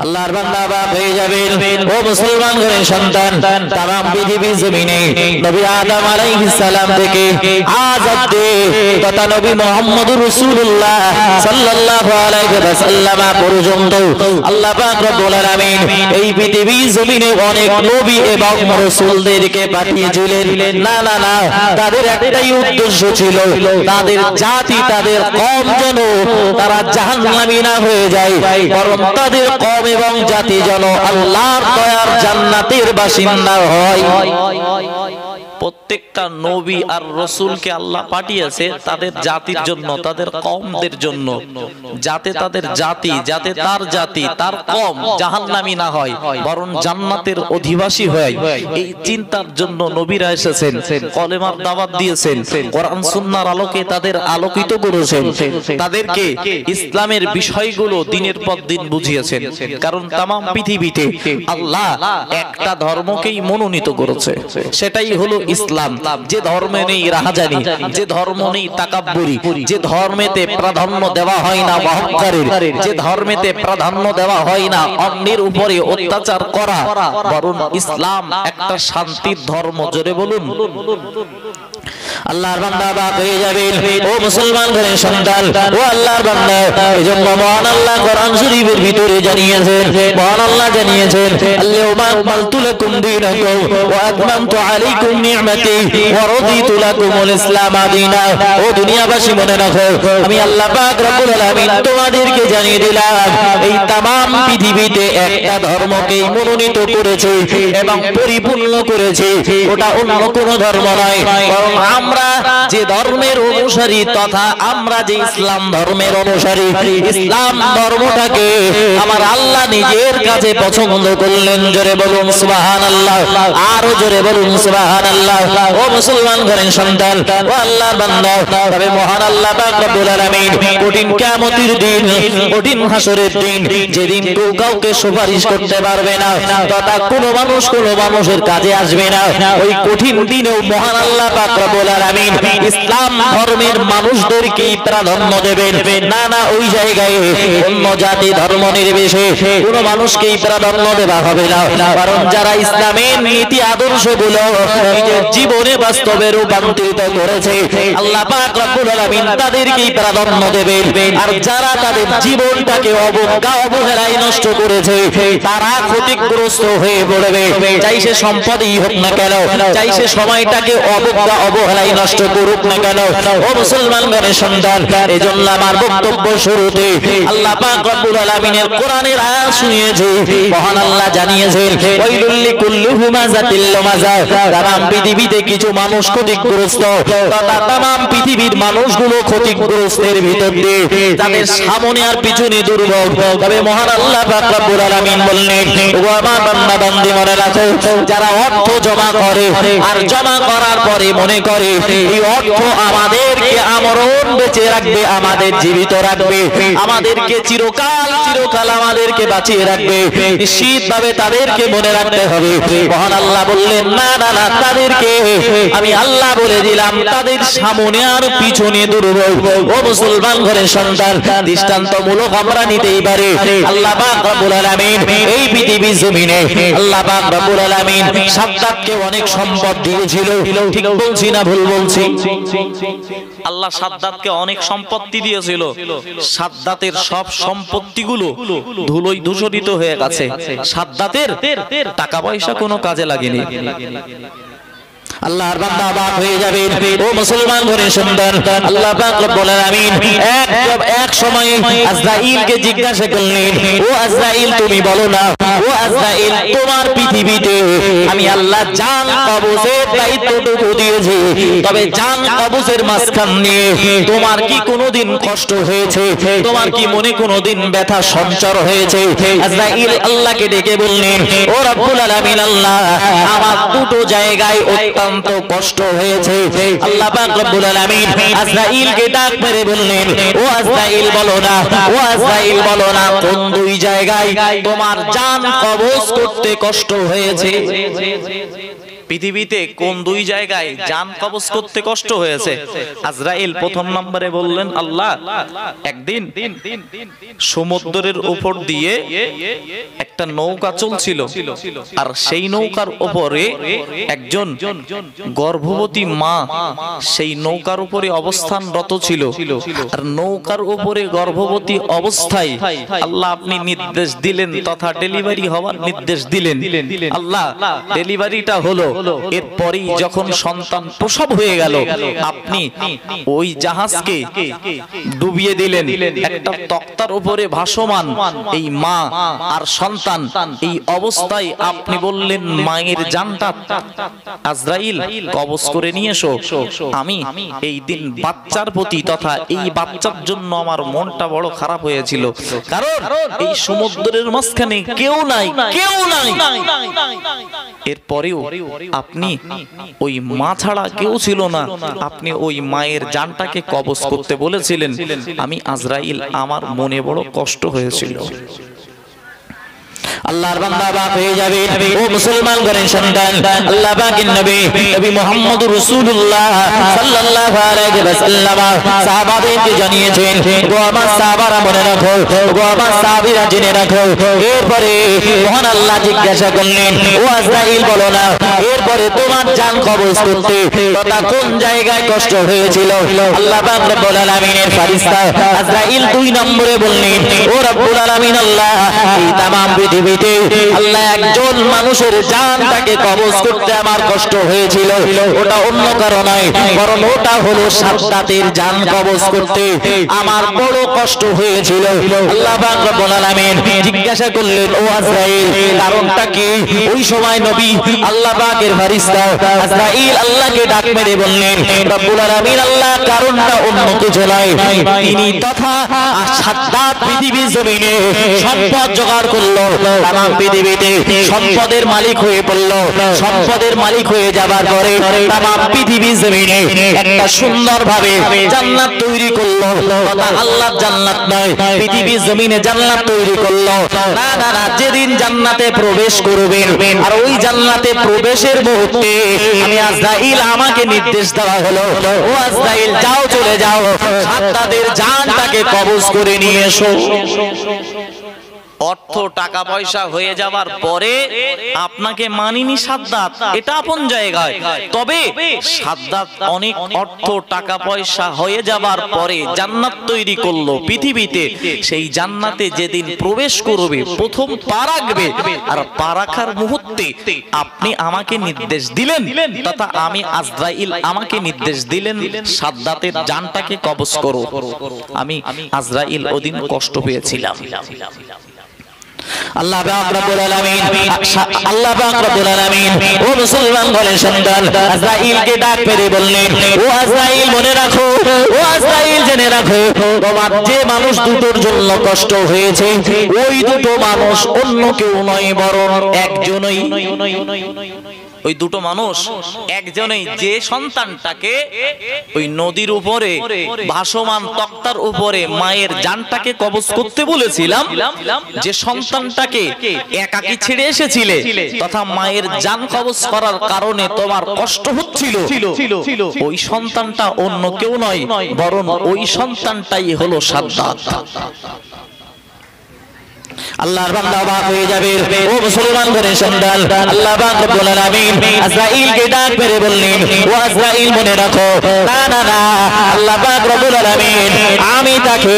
আল্লাহর বান্দা বাপ হয়ে যাবেন ও মুসলমান ঘরের সন্তান। তামাম পৃথিবীর জমিনে নবী আদম আলাইহিস সালাম থেকে আজ অব্দি তথা নবী মুহাম্মদুর রাসূলুল্লাহ সাল্লাল্লাহু আলাইহি ওয়াসাল্লাম পর্যন্ত আল্লাহ পাক রব্বুল আলামিন এই পৃথিবীর জমিনে অনেক নবী এবং রাসূলদেরকে পাঠিয়েছিলেন। না না না, তাদের একটাই উদ্দেশ্য ছিল, তাদের জাতি তাদের কওম যেন তারা জাহান্নামী না হয়ে যায়, বরং তাদের কওম এবং জাতি যেন আল্লাহর দয়ার জান্নাতের বাসিন্দা হয়। প্রত্যেকটা নবী আর রাসূলকে আল্লাহ পাঠিয়েছে তাদের জাতির জন্য, তাদের কওমদের জন্য, যাতে তাদের জাতি, যাতে তার জাতি তার কওম জাহান্নামী না হয় বরং জান্নাতের অধিবাসী হয়। এই চিন্তার জন্য নবীরা এসেছেন, কলেমার দাওয়াত দিয়েছেন, কোরআন সুন্নাহর আলোকে তাদের আলোকিত করেছেন, তাদেরকে ইসলামের বিষয়গুলো দিনের পর দিন বুঝিয়েছেন। কারণ তামাম পৃথিবীতে আল্লাহ একটা ধর্মকেই মনোনীত করেছে, সেটাই হলো ইসলাম। যে ধর্মে নেই রাহাজানি, যে ধর্ম নেই তাকাব্বুরি, যে ধর্মেতে প্রাধান্য দেওয়া হয় না অহংকারের, যে ধর্মেতে প্রাধান্য দেওয়া হয় না অন্যের উপরে অত্যাচার করা, বরং ইসলাম একটা শান্তির ধর্ম। জোরে বলুন। আল্লাহর বান্দা বাপ হয়ে যাবেন ও মুসলমান ঘরের সন্তান, ও আল্লাহর বান্দা। এজন্য মহান আল্লাহ কোরআন শরীফের ভিতরে জানিয়েছেন, মহান আল্লাহ জানিয়েছেন, আল-ইয়াওমা আকমালতু লাকুম দীনাকুম ওয়া আতমামতু আলাইকুম নি'মাতি ওয়া রাদিতু লাকুমুল ইসলাম দীনা। ও দুনিয়াবাসী মনে রাখো, আমি আল্লাহ পাক রব্বুল আলামিন তোমাদেরকে জানিয়ে দিলাম এই তামাম পৃথিবীতে একটা ধর্মকেই মনোনীত করেছে এবং পরিপূর্ণ করেছে, ওটা অন্য কোনো ধর্ম নয়, বরং আমরা যে ধর্মের অনুসারী তথা আমরা যে ইসলাম ধর্মের অনুসারী, ইসলাম ধর্মটাকে আমার আল্লাহ নিজের কাছে পছন্দ করলেন। জোরে বলুন সুবহানাল্লাহ, আরো জোরে বলুন সুবহানাল্লাহ। ও মুসলমান ঘরের সন্তান, ও আল্লাহর বান্দা, তবে মহান আল্লাহ পাক রব্বুল আলামিন কঠিন কিয়ামতের দিন, কঠিন হাসরের দিন, যেদিন কেউ কাউকে সুপারিশ করতে পারবে না তথা কোনো মানুষ কোনো মানুষের কাজে আসবে না, ওই কঠিন দিনেও মহান আল্লাহ পাক রব্বুল আলামিন ইসলাম ধর্মের মানুষদেরকে প্রাধান্য দেবেন। না না, ওই জায়গায় অন্য জাতি ধর্ম নির্বিশেষে কোনো মানুষকেই প্রাধান্য দেওয়া হবে না, কারণ যারা ইসলামের নীতি আদর্শগুলো নিজের জীবনে বাস্তবে রূপান্তরিত করেছে আল্লাহ পাক রব্বুল আলামিন তাদেরকেই প্রাধান্য দেবেন। আর যারা তাদের জীবনটাকে অবজ্ঞা অবহেলায় নষ্ট করেছে তারা ক্ষতিগ্রস্ত হয়ে পড়বে, চাই সে সম্পদই হোক না কেন, চাই সে সময়টাকে অবজ্ঞা অবহেলায় নষ্ট করুক না কেন। ও মুসলমান ঘরের সন্তান, এজন্য আমার বক্তব্য শুরুতে আল্লাহ পাক রব্বুল আলামিনের কোরআনের আয়াত শুনিয়েছি। মহান আল্লাহ জানিয়েছেন, ওয়াইলুল লিকুল্লি হুমাযাতিল লুমাযা। তামাম পৃথিবীতে কিছু মানুষ ক্ষতিগ্রস্ত, তথা তামাম পৃথিবীর মানুষগুলো ক্ষতিগ্রস্তের ভিতর দিয়ে তাদের সামনে আর পিছনে দুর্ভোগ। তবে মহান আল্লাহ পাক রব্বুল আলামিন বললেন, ও আমার বান্দা বান্দি মনে রাখো, যারা অর্থ জমা করে আর জমা করার পরে মনে করে এই অর্থ আমাদেরকে আমরণ বেঁচে রাখবে, আমাদের জীবিত রাখবে, আমাদেরকে চিরকাল চিরকাল আমাদেরকে বাঁচিয়ে রাখবে, নিশ্চিতভাবে তাদেরকে মনে রাখতে হবে। মহান আল্লাহ বললেন, না না না, তাদেরকে আমি আল্লাহ বলে দিলাম তাদের সামনে আর পিছনে দুর্ভোগ। ও মুসলমান ঘরের সন্তান, দৃষ্টান্তমূলক আমরা নিতেই পারি। আল্লাহ পাক রব্বুল আলামিন এই পৃথিবীর জমিনে আল্লাহ পাক রব্বুল আলামিন সাদ্দাতকে অনেক সম্পদ দিয়েছিল, ঠিক বলছি না ভুল বলছি? আল্লাহ সাদ্দাতকে অনেক সম্পত্তি দিয়েছিল, সাদ্দাতের সব সম্পত্তিগুলো ধুলোয় ধূসরিত হয়ে গেছে, সাদ্দাতের টাকা পয়সা কোনো কাজে লাগেনি। আল্লাহর বান্দা বাপ হয়ে যাবেন ও মুসলমান ঘরের সন্তান, আল্লাহ পাক রব্বুল আলামিন এক সময় আজরাইলকে জিজ্ঞাসা করলেন, ও আজরাইল তুমি বলো না, ও আজরাইল তোমার পৃথিবীতে আমি আল্লাহ জান কবজের দায়িত্বটুকু দিয়েছি, তবে জান কবজের মাঝখান নিয়ে তোমার কি কোনোদিন কষ্ট হয়েছে, তোমার কি মনে কোনোদিন ব্যথা সঞ্চার হয়েছে? আজরাইল আল্লাহকে ডেকে বললেন, ও রব্বুল আলামিন আল্লাহ, আমার দুটো জায়গায় অত্যন্ত কষ্ট হয়েছে। আল্লাহ পাক রব্বুল আলামিন আজরাইলকে ডাক মেরে বললেন, ও আজরাইল বলো না, ও আজরাইল বলো না, কোন দুই জায়গায় তোমার জান কবজ করতে কষ্ট হয়েছে? পৃথিবীতে কোন দুই জায়গায় জান কবজ করতে কষ্ট হয়েছে? আজরাইল প্রথম নম্বরে বললেন আল্লাহ, একদিন সমুদ্রের উপর দিয়ে একটা নৌকা চলছিল, আর সেই নৌকার উপরে একজন গর্ভবতী মা সেই নৌকার উপরে অবস্থানরত ছিল। আর নৌকার উপরে গর্ভবতী অবস্থায় আল্লাহ আপনি নির্দেশ দিলেন তথা ডেলিভারি হওয়ার নির্দেশ দিলেন। আল্লাহ ডেলিভারিটা হলো, এরপরেই যখন সন্তান প্রসব হয়ে গেল আপনি ওই জাহাজকে ডুবিয়ে দিলেন। একটা তক্তার উপরে ভাসমান এই মা আর সন্তান, এই অবস্থায় আপনি বললেন মায়ের জানটা আজরাইল কবজ করে নিয়ে এসো। আমি এই দিন বাচ্চার প্রতি তথা এই বাচ্চার জন্য আমার মনটা বড় খারাপ হয়েছিল, কারণ এই সমুদ্রের মাঝখানে কেউ নাই, কেউ নাই। এরপরেও আপনি ওই মা ছাড়া কেউ ছিল না, আপনি ওই মায়ের জানটাকে কবজ করতে বলেছিলেন। আমি আজরাইল আমার মনে বড় কষ্ট হয়েছিল। আল্লাহর বান্দা বাপ হয়ে যাবে। ও মুসলমান ঘরের সন্তান, আল্লাহ পাকের নবী নবী মুহাম্মদুর রাসূলুল্লাহ সাল্লাল্লাহু আলাইহি ওয়াসাল্লাম সাহাবাদেরকে জানিয়েছেন, গো আমার সাহাবারা মনে রাখো, গো আমার সাহাবীরা জেনে রাখো। এরপরে মহান আল্লাহ জিজ্ঞাসা করলেন, ও আজরাইল বলো না, এরপরে তোমার জান কবজ করতে তথা কোন জায়গায় কষ্ট হয়েছিল? আল্লাহ পাক রব্বুল আলামিনের ফেরেশতা আজরাইল 2 নম্বরে বললেন, ও রব্বুল আলামিন আল্লাহ, এই तमाम পৃথিবীতে আল্লাহ একজন মানুষের জানটাকে কবজ করতে আমার কষ্ট হয়েছিল, ওটা অন্য কারণ নয়, বরং ওটা হলো সাদ্দাতের জান কবজ করতে আমার বড় কষ্ট হয়েছিল। আল্লাহ পাক রব্বুল আলামিন জিজ্ঞাসা করলেন, ও আজরাইল কারণটা কি? ওই সময় নবী আল্লাহ পাকের ফেরেশতা আজরাইল আল্লাহকে ডাক মেরে বললেন, রব্বুল আলামিন আল্লাহ কারণটা অন্য কিছু নয়, তিনি তথা সাদ্দাত পৃথিবীর জমিনে সম্পদ জোগাড় করলো, তামাম পৃথিবীতে সম্পদের মালিক হয়ে পড়লো। সম্পদের মালিক হয়ে যাবার পরে তামাম পৃথিবীর জমিনে একটা সুন্দরভাবে জান্নাত তৈরি করলো, তথা আল্লাহর জান্নাত নয়, পৃথিবীর জমিনে জান্নাত তৈরি করলো। না না না, যেদিন জান্নাতে প্রবেশ করবেন আর ওই জান্নাতে প্রবেশের মুহূর্তে আমি আজরাইল আমাকে নির্দেশ দেওয়া হলো, ও আজরাইল যাও, চলে যাও, সাদ্দাতের জানটাকে কবজ করে নিয়ে এসো। অর্থ টাকা পয়সা হয়ে যাবার পরে আপনাকে মানিনি সাদ্দাত, এটা আপন জায়গায়। তবে সাদ্দাত অনেক অর্থ টাকা পয়সা হয়ে যাবার পরে জান্নাত তৈরি করলো পৃথিবীতে। সেই জান্নাতে যেদিন প্রবেশ করবে প্রথম পা রাখবে, আর পা রাখার মুহূর্তে আপনি আমাকে নির্দেশ দিলেন তথা আমি আজরাইল আমাকে নির্দেশ দিলেন সাদ্দাতের জানটাকে কবজ করো। আমি আজরাইল ওদিন কষ্ট পেয়েছিলাম। আল্লাহ পাক রব্বুল আলামিন, আল্লাহ পাক রব্বুল আলামিন ও মুসলমান ঘরের সন্তান আজরাইলকে ডাক মেরে বললেন, ও আজরাইল মনে রাখো, ও আজরাইল জেনে রাখো, তোমার যে মানুষ দুটোর জন্য কষ্ট হয়েছে ওই দুটো মানুষ অন্য কেউ নয়, বরং একজনই। ওই দুটো মানুষ একজনেই, যে সন্তানটাকে ওই নদীর উপরে ভাসমান তক্তার উপরে মায়ের জানটাকে কবজ করতে বলেছিলাম, যে সন্তানটাকে একাকী ছেড়ে এসেছিলে তথা মায়ের জান কবজ করার কারণে তোমার কষ্ট হচ্ছিল, ওই সন্তানটা অন্য কেউ নয়, বরং ওই সন্তানটাই হলো সাদ্দাত। আল্লাহর বান্দা অবাক হয়ে যাবে। ও মুসলমান ঘরের সন্তান, আল্লাহ পাক রব্বুল আলামিন আজরাইলকে ডাক মেরে বললেন, ও আজরাইল মনে রাখো, না না না, আল্লাহ পাক রব্বুল আলামিন আমি তাকে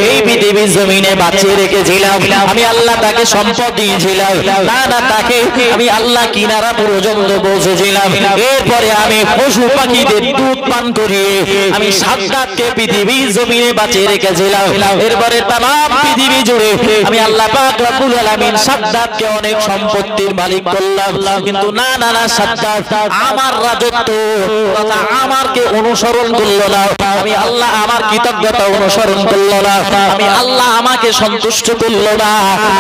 এই পৃথিবীর জমিনে বাঁচিয়ে রেখেছিলাম, আমি আল্লাহ তাকে সম্পদ দিয়েছিলাম, না না, তাকে আমি আল্লাহ কিনারা পর্যন্ত পৌঁছেছিলাম। এরপরে আমি পশু পাখিদের দুধ পান করিয়ে আমি সাদ্দাতকে পৃথিবীর জমিনে বাঁচিয়ে রেখেছিলাম। এরপরে তামাম পৃথিবী জুড়ে আমি আল্লাহ পাক রব্বুল আলামিন সাদ্দাতকে অনেক সম্পত্তির মালিক করলাম। কিন্তু না না না, সাদ্দাত আমার রাজত্ব তথা আমাকে অনুসরণ করলো না, আমি আল্লাহ আমার কৃতজ্ঞতা অনুসরণ করলো না, আমি আল্লাহ আমাকে সন্তুষ্ট করলো না,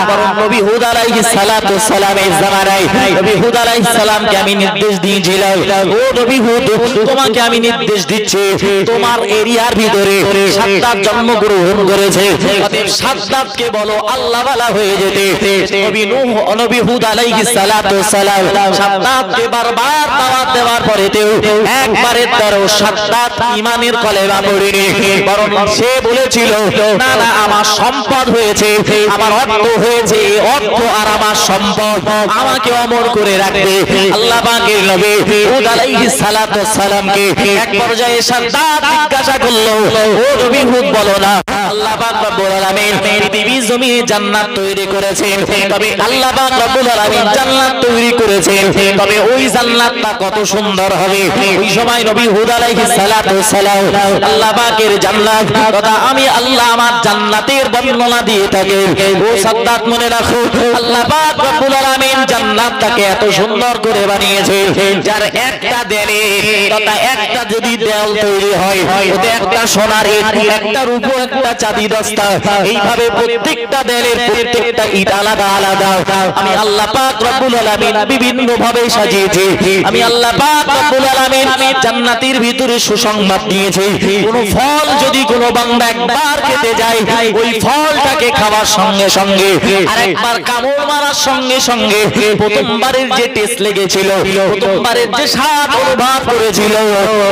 বরং নবী হুদ আলাইহিস সালাতু ওয়াস সালামের জামানায় নবী হুদ আলাইহিস সালামকে আমি নির্দেশ দিয়েছিলাম, ও নবী হুদ, তোমাকে আমি নির্দেশ দিচ্ছি, তোমার এরিয়ার ভিতরে সাদ্দাত জন্মগ্রহণ করেছে, অতএব সাদ্দাতকে বলো আল্লাহ ওয়ালা হয়ে যেতে নবী নূহ নবী হুদ আলাইহিস সালাতু সালাম সাদ্দাতকে বারবার দাওয়াত দেওয়ার পরেতেও একবারে তারও সাদ্দাত ঈমানের কলেমা পড়েনি, বরং সে বলেছিল না না আমার সম্পদ হয়েছে, আমার অর্থ হয়েছে, অর্থ আর আমার সম্পদ আমাকে অমর করে রাখবে। আল্লাহ পাকের নবী হুদ আলাইহিস সালাতু সালামকে এক পর্যায়ে সাদ্দাত জিজ্ঞাসা করলো, ও নবী হুদ বলো না আল্লাহ পাক রব্বুল আলামিন পৃথিবী জমিনে জান্নাত তৈরি করেছেন, তবে আল্লাহ পাক রব্বুল আলামিন জান্নাত তৈরি করেছেন, তবে ওই জান্নাতটা কত সুন্দর হবে। ওই সময় নবী হুদ আলাইহিস সালাতু সালাম আল্লাহ পাকের জান্নাত কথা আমি আল্লাহ আমার জান্নাতের বর্ণনা দিয়ে থাকেন। ও সাদ্দাত মনে রাখো আল্লাহ পাক রব্বুল আলামিন জান্নাতটাকে এত সুন্দর করে বানিয়েছে, যার একটা দেয়ালে তথা একটা যদি দেয়াল তৈরি হয় ওতে একটা সোনার ইট, একটা রূপো, একটা চাঁদি দস্তা, এইভাবে প্রত্যেকটা দেয়ালের প্রত্যেকটা ইট আলাদা আলাদা আমি আল্লাহ পাক রব্বুল আলামিন বিভিন্ন ভাবে সাজিয়েছি। আমি আল্লাহ পাক রব্বুল আলামিন জান্নাতের ভিতরে সুসংবাদ দিয়েছে, কোন ফল যদি কোন বান্দা একবার খেতে যায় ওই ফলটাকে খাওয়ার সঙ্গে সঙ্গে আরেকবার কামড় মারার সঙ্গে সঙ্গে প্রথমবারের যে টেস্ট লেগেছিল, প্রথমবারের যে স্বাদ অনুভব করেছিল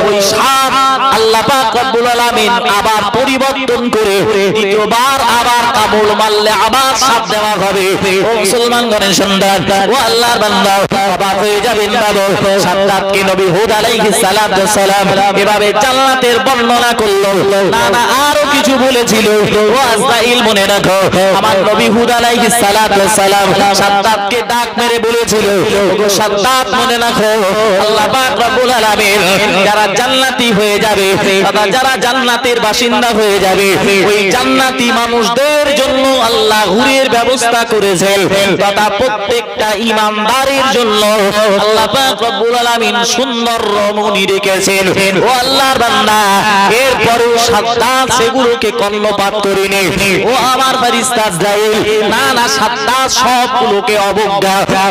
ওই স্বাদ আল্লাহ পাক রব্বুল আলামিন আবার পরিবর্তন করে দ্বিতীয়বার আবার কামড় মারলে আবার স্বাদ দেওয়া হবে। ও মুসলমানগণের সন্তান, ও আল্লাহর বান্দা, অবাক হয়ে যাবেন বাবা। সাদ্দাতকে নবী হুদ আলাইহিস সালাতু সালাম এভাবে জান্নাতের বর্ণনা করলো, না না আরো কিছু বলেছিল। ও আজরাইল মনে রাখো আমার নবী হুদ আলাইহিস সালাতু সালাম সাদ্দাতকে ডাক মেরে বলেছিল, ওগো সাদ্দাত মনে রাখো আল্লাহ পাক রব্বুল আলামিন যারা জান্নাতি হয়ে যাবে তথা যারা জান্নাতের বাসিন্দা হয়ে যাবে ওই জান্নাতি মানুষদের জন্য আল্লাহ হুরের ব্যবস্থা করেছেন, তথা প্রত্যেকটা ঈমানদারের জন্য আল্লাহ পাক রব্বুল আলামিন সুন্দর রমণী রেখেছেন। ও আল্লাহর বান্দা, এরপরেও সাদ্দাত সেগুলোকে কর্ণপাত করেনি। ও আমার ফেরেশতা আজরাইল, না না সাদ্দাত সবগুলোকে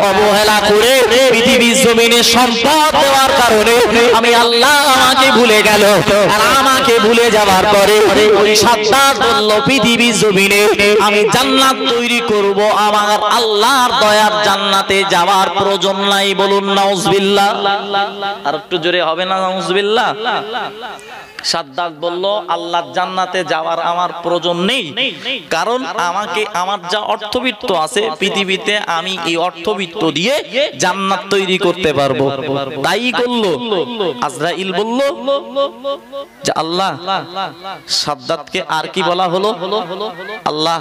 অবহেলা করে পৃথিবীর জমিনে সম্পদ দেওয়ার কারণে আমি আল্লাহ আমাকে ভুলে গেল। আর আমাকে ভুলে যাওয়ার পরে ওই সাদ্দাত বলল পৃথিবীর জমিনে আমি জান্নাত তৈরি করব, আমার আল্লাহর দয়ার জান্নাতে যাওয়ার প্রয়োজন নাই। বলুন নাউজুবিল্লাহ। আর একটু জোরে হবে না নাউজুবিল্লাহ? সাদ্দাত বলল আল্লাহর জান্নাতে যাওয়ার আমার প্রয়োজন নেই, কারণ আমাকে আমার যা অর্থবিত্ত আছে পৃথিবীতে আমি এই অর্থবিত্ত দিয়ে জান্নাত তৈরি করতে পারবো। তাই করলো। আজরাইল বলল যে আল্লাহ সাদ্দাতকে আর কি বলা হলো? আল্লাহ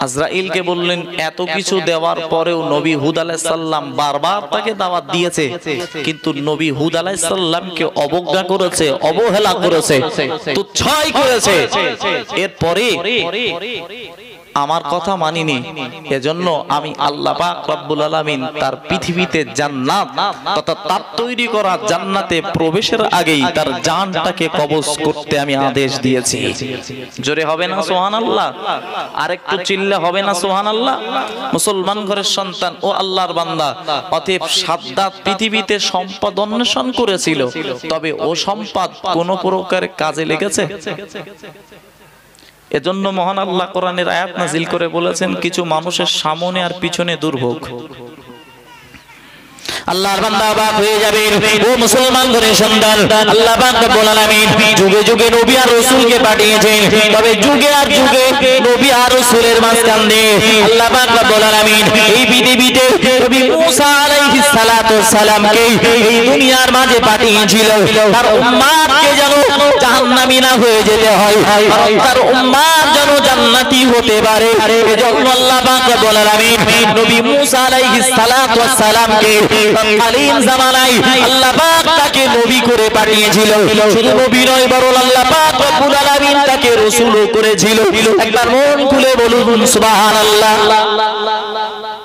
আজরাইলকে বললেন এত কিছু দেওয়ার পরেও নবী হুদ আলাইহিস সালাম বারবার তাকে দাওয়াত দিয়েছে, কিন্তু নবী হুদ আলাইহিস সালামকে অবজ্ঞা করেছে, অবহেলা করেছে, তুচ্ছাই করেছে। এরপরে আমার কথা মানিনি, এজন্য আমি আল্লাহ পাক রব্বুল আলামিন তার পৃথিবীতে জান্নাত তথা তার তৈরি করা জান্নাতে প্রবেশের আগেই তার জানটাকে কবজ করতে আমি আদেশ দিয়েছি। জোরে হবে না সুবহানাল্লাহ? আরেকটু চিল্লে হবে না সুবহানাল্লাহ? মুসলমান ঘরের সন্তান ও আল্লাহর বান্দা, অতএব সাদ্দাত পৃথিবীতে সম্পদ অন্বেষণ করেছিল, তবে ও সম্পদ কোন প্রকারে কাজে লেগেছে? এজন্য মহান আল্লাহ কোরআনের আয়াত নাযিল করে বলেছেন কিছু মানুষের সামনে আর পিছনে দুর্ভোগ। আল্লাহর বান্দা অবাক হয়ে যাবে। ও মুসলমান ঘরের সন্তান, আল্লাহ পাক রব্বুল আলামিন যুগে যুগে নবী আর রাসূলকে পাঠিয়েছেন, তবে যুগে আর যুগে নবী আর রাসূলের মাঝখান দিয়ে আল্লাহ পাক রব্বুল আলামিন এই পৃথিবীতে নবী মুসা আলাইহিস সালাতু সালামকে এই দুনিয়ার মাঝে পাঠিয়েছিল তার উম্মতকে যেন জাহান্নামী না হয়ে যেতে হয়, তার উম্মত যেন জান্নাতি হতে পারে। এজন্য আল্লাহ পাক রব্বুল আলামিন নবী মুসা আলাইহিস সালাতু সালামকে তৎকালীন জামানায় আল্লাহ পাক তাকে নবী করে পাঠিয়েছিল। শুধু নবী নয়, বরং আল্লাহ পাক রব্বুল আলামিন তাকে রাসূলও করেছিল। একবার মন খুলে বলুন সুবহানাল্লাহ।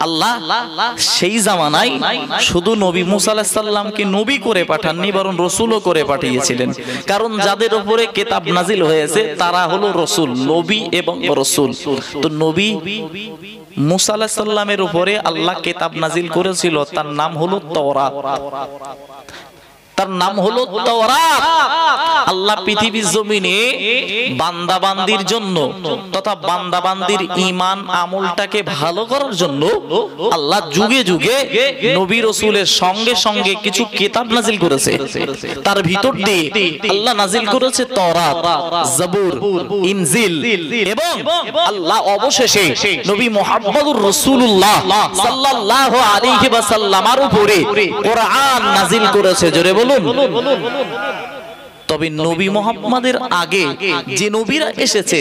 আল্লাহ সেই জামানায় শুধু নবী মুসা আলাইহিস সালামকে নবী করে পাঠাননি, বরং রাসূলও করে পাঠিয়েছিলেন। কারণ যাদের উপরে কিতাব নাজিল হয়েছে তারা হলো রাসূল, নবী এবং রাসূল। তো নবী মুসা আলাইহিস সালামের উপরে আল্লাহ কিতাব নাজিল করেছিল, তার নাম হলো তাওরাত। তার নাম হলো তাওরাত। আল্লাহ পৃথিবীর জমিনে বান্দাবান্দির জন্য তথা বান্দাবান্দির ঈমান আমলটাকে ভালো করার জন্য আল্লাহ যুগে যুগে নবী রাসূলের সঙ্গে সঙ্গে কিছু কিতাব নাজিল করেছে। তার ভিতর দিয়ে আল্লাহ নাজিল করেছে তাওরাত, জাবুর, ইনজিল এবং আল্লাহ অবশেষে নবী মুহাম্মদুর রাসূলুল্লাহ সাল্লাল্লাহু আলাইহি ওয়াসাল্লামের উপরে কোরআন নাজিল করেছে। জোরে বলুন। তবে নবী মুহাম্মদের আগে যে নবীরা এসেছে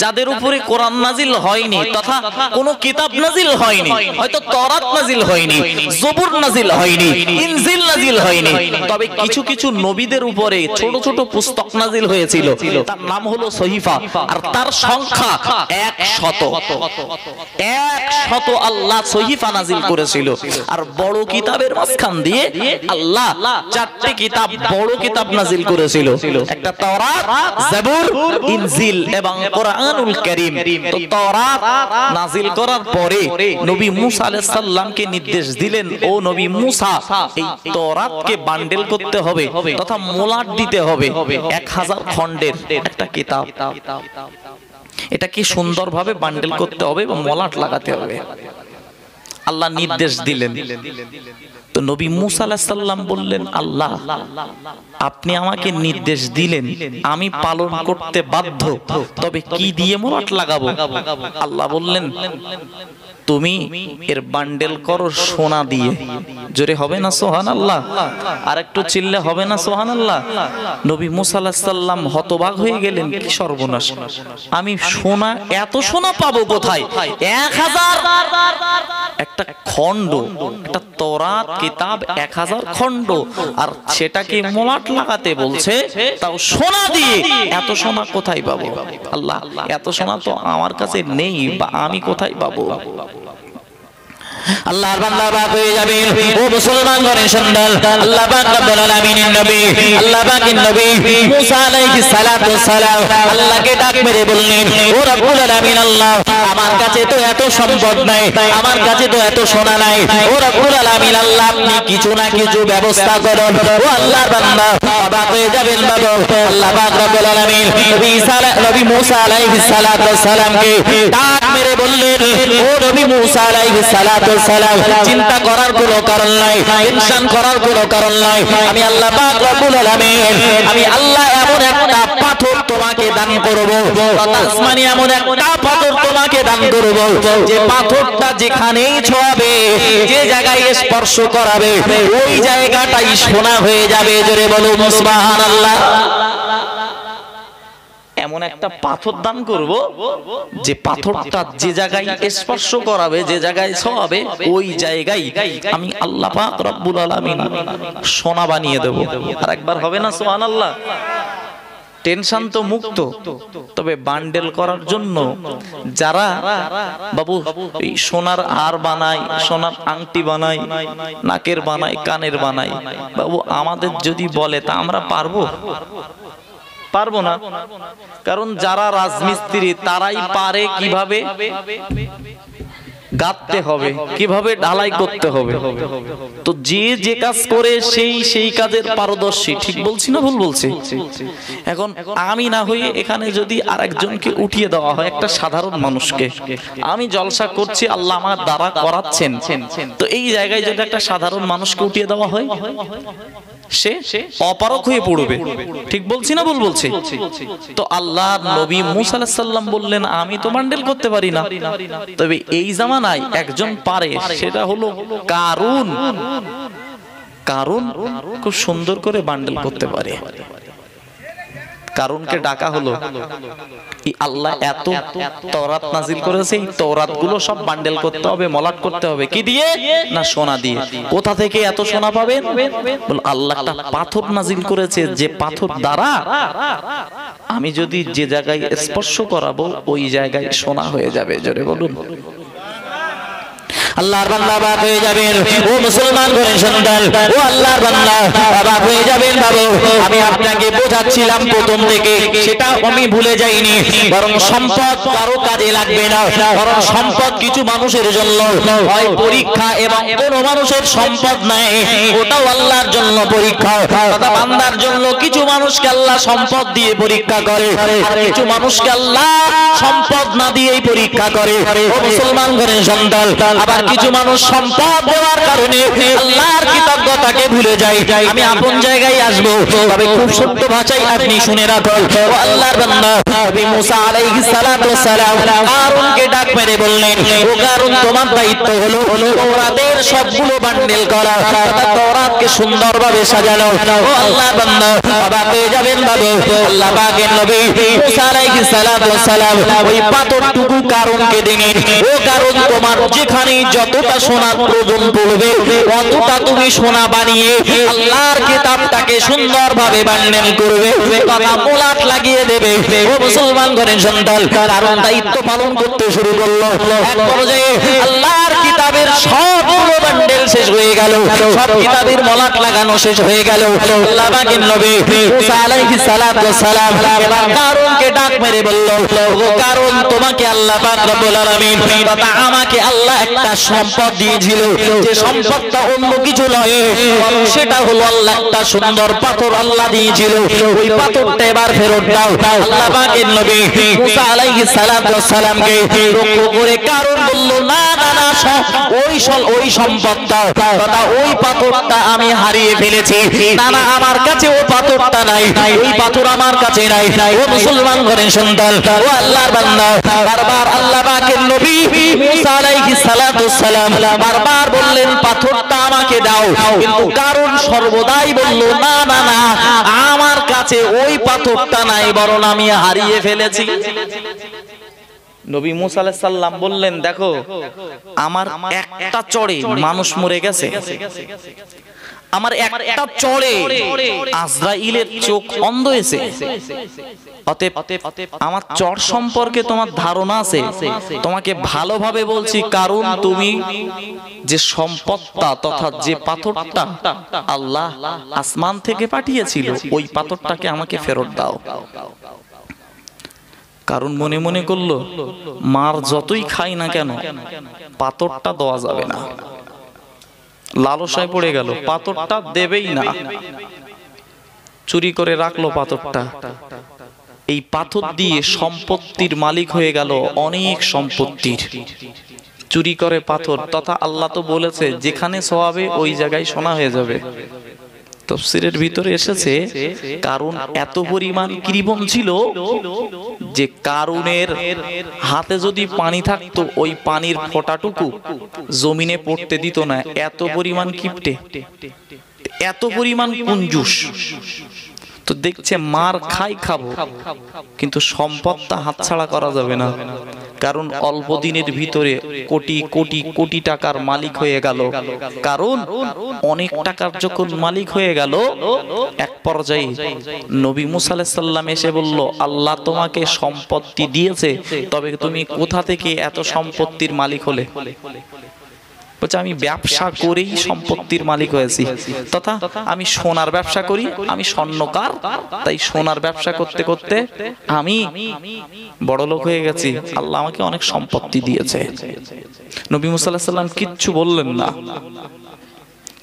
যাদের উপরে কোরআন নাজিল হয়নি তথা কোনো কিতাব নাজিল হয়নি, হয়তো তাওরাত নাজিল হয়নি, জবুর নাজিল হয়নি, ইনজিল নাজিল হয়নি, তবে কিছু কিছু নবীদের উপরে ছোট ছোট পুস্তক নাজিল হয়েছিল। তার নাম হলো সহিফা, আর তার সংখ্যা 100 আল্লাহ সহিফা নাজিল করেছিল। আর বড় কিতাবের মাঝখান দিয়ে আল্লাহ 4টে কিতাব, বড় কিতাব নাজিল করেছিল। একটা তাওরাত, জাবুর, ইনজিল এবং কোরআনুল কারীম। তো তাওরাত নাজিল করার পরে নবী মুসা আলাইহিস সালামকে নির্দেশ দিলেন, ও নবী মুসা, এই তাওরাতকে বান্ডেল করতে হবে তথা মোলাট দিতে হবে। 1000 খণ্ডের একটা কিতাব, এটা কি সুন্দরভাবে বান্ডেল করতে হবে এবং মোলাট লাগাতে হবে। আল্লাহ নির্দেশ দিলেন। তো নবী মুসা আলাইহিস সালাম বললেন, আল্লাহ আপনি আমাকে নির্দেশ দিলেন, আমি পালন করতে বাধ্য, তবে কি দিয়ে মোলাট লাগাবো? আল্লাহ বললেন, তুমি এর বান্ডেল করো সোনা দিয়ে। জোরে হবে না সুবহানাল্লাহ? আর একটু চিল্লে হবে না সুবহানাল্লাহ? নবী মুসা আলাইহিস সালাম হতবাক হয়ে গেলেন, কি সর্বনাশ, আমি সোনা, এত সোনা পাবো কোথায়? 1000 একটা খণ্ড, একটা তাওরাত কিতাব 1000 খণ্ড, আর সেটাকে মোলাট লাগাতে বলছে, তাও সোনা দিয়ে। এত সোনা কোথায় পাবো? আল্লাহ, এত সোনা তো আমার কাছে নেই, বা আমি কোথায় পাবো? আল্লাহর বান্দা বাপ হয়ে যাবে। ও মুসলমান গণের সন্তান, আল্লাহ পাক রব্বুল আলামিনের নবী, আল্লাহ পাকের নবী মুসা আলাইহিস সালাতু সালাম আল্লাহকে ডাক মেরে বললেন, ও রব্বুল আলামিন, আল্লাহ আমার কাছে তো এত সম্পদ নাই, আমার কাছে তো এত সোনা নাই, ও রব্বুল আলামিন, আল্লাহ আপনি কিছু না কিছু ব্যবস্থা করুন। ও আল্লাহর বান্দা বাপ হয়ে যাবেন বাবা। আল্লাহ পাক রব্বুল আলামিন নবী মুসা আলাইহিস সালাতু সালামকে ডাক মেরে বললেন, ও নবী মুসা আলাইহিস সালাতু সালাম, চিন্তা করার কোনো কারণ নাই, টেনশন করার কোনো কারণ নাই। আমি আল্লাহ পাক রব্বুল আলামিন, আমি আল্লাহ এমন একটা পাথর তোমাকে দান করব, আসমানি এমন একটা পাথর তোমাকে দান করব, যে পাথরটা যেখানেই ছোঁয়াবে, যে জায়গায় স্পর্শ করাবে, ওই জায়গাটাই সোনা হয়ে যাবে। জোরে বলুন সুবহানাল্লাহ। এমন একটা পাথর দান করব, যে পাথরটা যে জায়গায় স্পর্শ করাবে, যে জায়গায় ছোঁয়াবে, ওই জায়গায় আমি আল্লাহ পাক রব্বুল আলামিন সোনা বানিয়ে দেব। আর একবার হবে না সুবহানাল্লাহ? টেনশন তো মুক্ত। তবে বান্ডেল করার জন্য যারা বাবু এই সোনার হার বানায়, সোনার আংটি বানায়, নাকের বানায়, কানের বানায়, বাবু আমাদের যদি বলে তা আমরা পারবো? পারবো না। কারণ যারা রাজমিস্ত্রি তারাই পারে কিভাবে গাঁথতে হবে, কিভাবে ঢালাই করতে হবে। তো যে যে কাজ করে সেই সেই কাজের পারদর্শী। ঠিক বলছি না ভুল বলছি? এখন আমি না হয়ে এখানে যদি আরেকজনকে উঠিয়ে দেওয়া হয়, একটা সাধারণ মানুষকে, আমি জলসা করছি, আল্লাহ আমার দ্বারা করাচ্ছেন, তো এই জায়গায় যদি একটা সাধারণ মানুষকে উঠিয়ে দেওয়া হয়, সে অপারক হয়ে পড়বে। ঠিক বলছি না ভুল বলছি? তো আল্লাহর নবী মুসা আলাইহিস সালাম বললেন, আমি তো বান্ডেল করতে পারি না, তবে এই জামানায় একজন পারে, সেটা হলো কারুন। কারুন খুব সুন্দর করে বান্ডেল করতে পারে। কারুনকে ডাকা হলো, আল্লাহ এত তাওরাত নাজিল করেছে, এই তাওরাত গুলো সব বান্ডেল করতে হবে, মলাট করতে হবে। কি দিয়ে? না সোনা দিয়ে। কোথা থেকে এত সোনা পাবেন? বল, আল্লাহ একটা পাথর নাজিল করেছে, যে পাথর দ্বারা আমি যদি যে জায়গায় স্পর্শ করাবো, ওই জায়গায় সোনা হয়ে যাবে। জোরে বলুন। আল্লাহর বান্দা অবাক হয়ে যাবেন। ও মুসলমান ঘরের সন্তান, ও আল্লাহর বান্দা অবাক হয়ে যাবেন। বাবু, আমি আপনাকে বোঝাচ্ছিলাম প্রথম থেকে, সেটা আমি ভুলে যাইনি। বরং সম্পদ কারো কাজে লাগবে না, বরং সম্পদ কিছু মানুষের জন্য হয় পরীক্ষা, এবং কোন মানুষের সম্পদ নাই, ওটাও আল্লাহর জন্য পরীক্ষা। তথা বান্দার জন্য কিছু মানুষকে আল্লাহ সম্পদ দিয়ে পরীক্ষা করে, আর কিছু মানুষকে আল্লাহ সম্পদ না দিয়েই পরীক্ষা করে। ও মুসলমান ঘরের সন্তান, আবার কিছু মানুষ সম্পদ দেওয়ার কারণে আল্লাহর কৃতজ্ঞতাকে ভুলে যায়। আমি আপন জায়গায় আসবো, তবে খুব সত্য ভাষায় আপনি শুনে রাখুন। ও আল্লাহর বান্দা নবী মুসা আলাইহিস সালাতু ওয়াস সালাম কারুনকে ডাক মেরে বললেন, ও কারুন, তোমার দায়িত্ব হলো তাওরাতের সবগুলো বান্ডেল করা, তাওরাতকে সুন্দরভাবে সাজানো। ও আল্লাহর বান্দা অবাক হয়ে যাবেন। বাবু, আল্লাহ পাকের নবী মুসা আলাইহিস সালাতু ওয়াস সালাম ওই পাথরটুকু কারুনকে দিলেন। ও কারুন, তোমার যেখানে যতটা সোনার প্রয়োজন পড়বে ততটা তুমি সোনা বানিয়ে আল্লাহর কিতাবটাকে সুন্দরভাবে বান্ডেল করবে, তথা মোলাট লাগিয়ে দেবে। ও মুসলমান ঘরের সন্তান, কারণ দায়িত্ব পালন করতে শুরু করলো। এক পর্যায়ে আল্লাহর কিতাবের সবগুলো বান্ডেল শেষ হয়ে গেল, সব কিতাবের মোলাট লাগানো শেষ হয়ে গেল। আল্লাহ পাকের নবী মুসা আলাইহিস সালাতু ওয়াস সালাম এবার কারুনকে ডাক মেরে বলল, ও কারুন, তোমাকে আল্লাহ পাক রব্বুল আলামিন তথা আমাকে আল্লাহ একটা সম্পদ দিয়েছিল, যে সম্পদটা অন্য কিছু নয়, সেটা হলো আল্লাহ একটা সুন্দর পাথর আল্লাহ দিয়েছিল। ওই পাথরটা এবার ফেরত দাও। আল্লাহ পাকের নবী মুসা আলাইহিস সালাতু ওয়াস সালামকে লক্ষ্য করে কারুন বলল, না না না, ওই সম্পদটা তথা ওই পাথরটা আমি হারিয়ে ফেলেছি। না না, আমার কাছে ও পাথরটা নাই, ওই পাথর আমার কাছে নাই। ও মুসলমান ঘরের সন্তান, ও আল্লাহর বান্দা, বারবার আল্লাহ পাকের নবী মুসা আলাইহিস সালাতু ওয়াস সালাম বারবার বললেন, পাথরটা আমাকে দাও, কিন্তু কারণ সর্বদাই বলল, না না না, আমার কাছে ওই পাথরটা নাই, বরং আমি হারিয়ে ফেলেছি। নবী মুসা আলাইহিস সালাম বললেন, দেখো, আমার একটা চড়ে মানুষ মরে গেছে, আমার একটা চড়ে আজরাইলের চোখ অন্ধ হয়েছে। অতএব আমার চড় সম্পর্কে তোমার ধারণা আছে, তোমাকে ভালোভাবে বলছি, কারণ তুমি যে সম্পদটা তথা যে পাথরটা আল্লাহ আসমান থেকে পাঠিয়েছিল, ওই পাথরটাকে আমাকে ফেরত দাও। কারণ মনে মনে করলো, মার যতই খাই না কেন পাথরটা দেওয়া যাবে না। লালসায় পড়ে গেল, পাথরটা দেবেই না, চুরি করে রাখলো পাথরটা। এই পাথর দিয়ে সম্পত্তির মালিক হয়ে গেল, অনেক সম্পত্তির। চুরি করে পাথর, তথা আল্লাহ তো বলেছে যেখানে সওয়াবে ওই জায়গায় সোনা হয়ে যাবে। তাফসীরের ভিতরে এসেছে, কারণ এত পরিমাণ কৃপণ ছিল যে কারুনের হাতে যদি পানি থাকতো, ওই পানির ফোঁটাটুকু জমিনে পড়তে দিত না, এত পরিমাণ কিপটে, এত পরিমাণ কঞ্জুস। তো দেখছে মার খাই খাবো, কিন্তু সম্পদটা হাতছাড়া করা যাবে না। কারণ অল্প দিনের ভিতরে কোটি কোটি কোটি টাকার মালিক হয়ে গেল। কারণ অনেক টাকার যখন মালিক হয়ে গেল, এক পর্যায়ে নবী মুসা আলাইহিস সালাম এসে বলল, আল্লাহ তোমাকে সম্পত্তি দিয়েছে, তবে তুমি কোথা থেকে এত সম্পত্তির মালিক হলে? বলছে, আমি ব্যবসা করেই সম্পত্তির মালিক হয়েছি, তথা আমি সোনার ব্যবসা করি, আমি স্বর্ণকার, তাই সোনার ব্যবসা করতে করতে আমি বড় লোক হয়ে গেছি, আল্লাহ আমাকে অনেক সম্পত্তি দিয়েছে। নবী মুসা আলাইহিস সালাম কিচ্ছু বললেন না।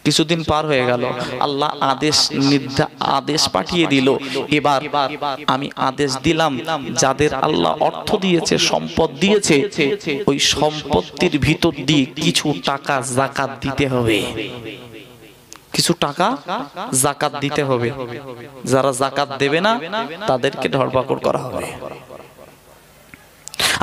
কিছুদিন পার হয়ে গেল, আল্লাহ আদেশ পাঠিয়ে দিল, এবার আমি আদেশ দিলাম, যাদের আল্লাহ অর্থ দিয়েছে, সম্পদ দিয়েছে, ওই সম্পত্তির ভিতর দিয়ে কিছু টাকা যাকাত দিতে হবে, কিছু টাকা যাকাত দিতে হবে। যারা যাকাত দেবে না তাদেরকে ধরপাকড় করা হবে।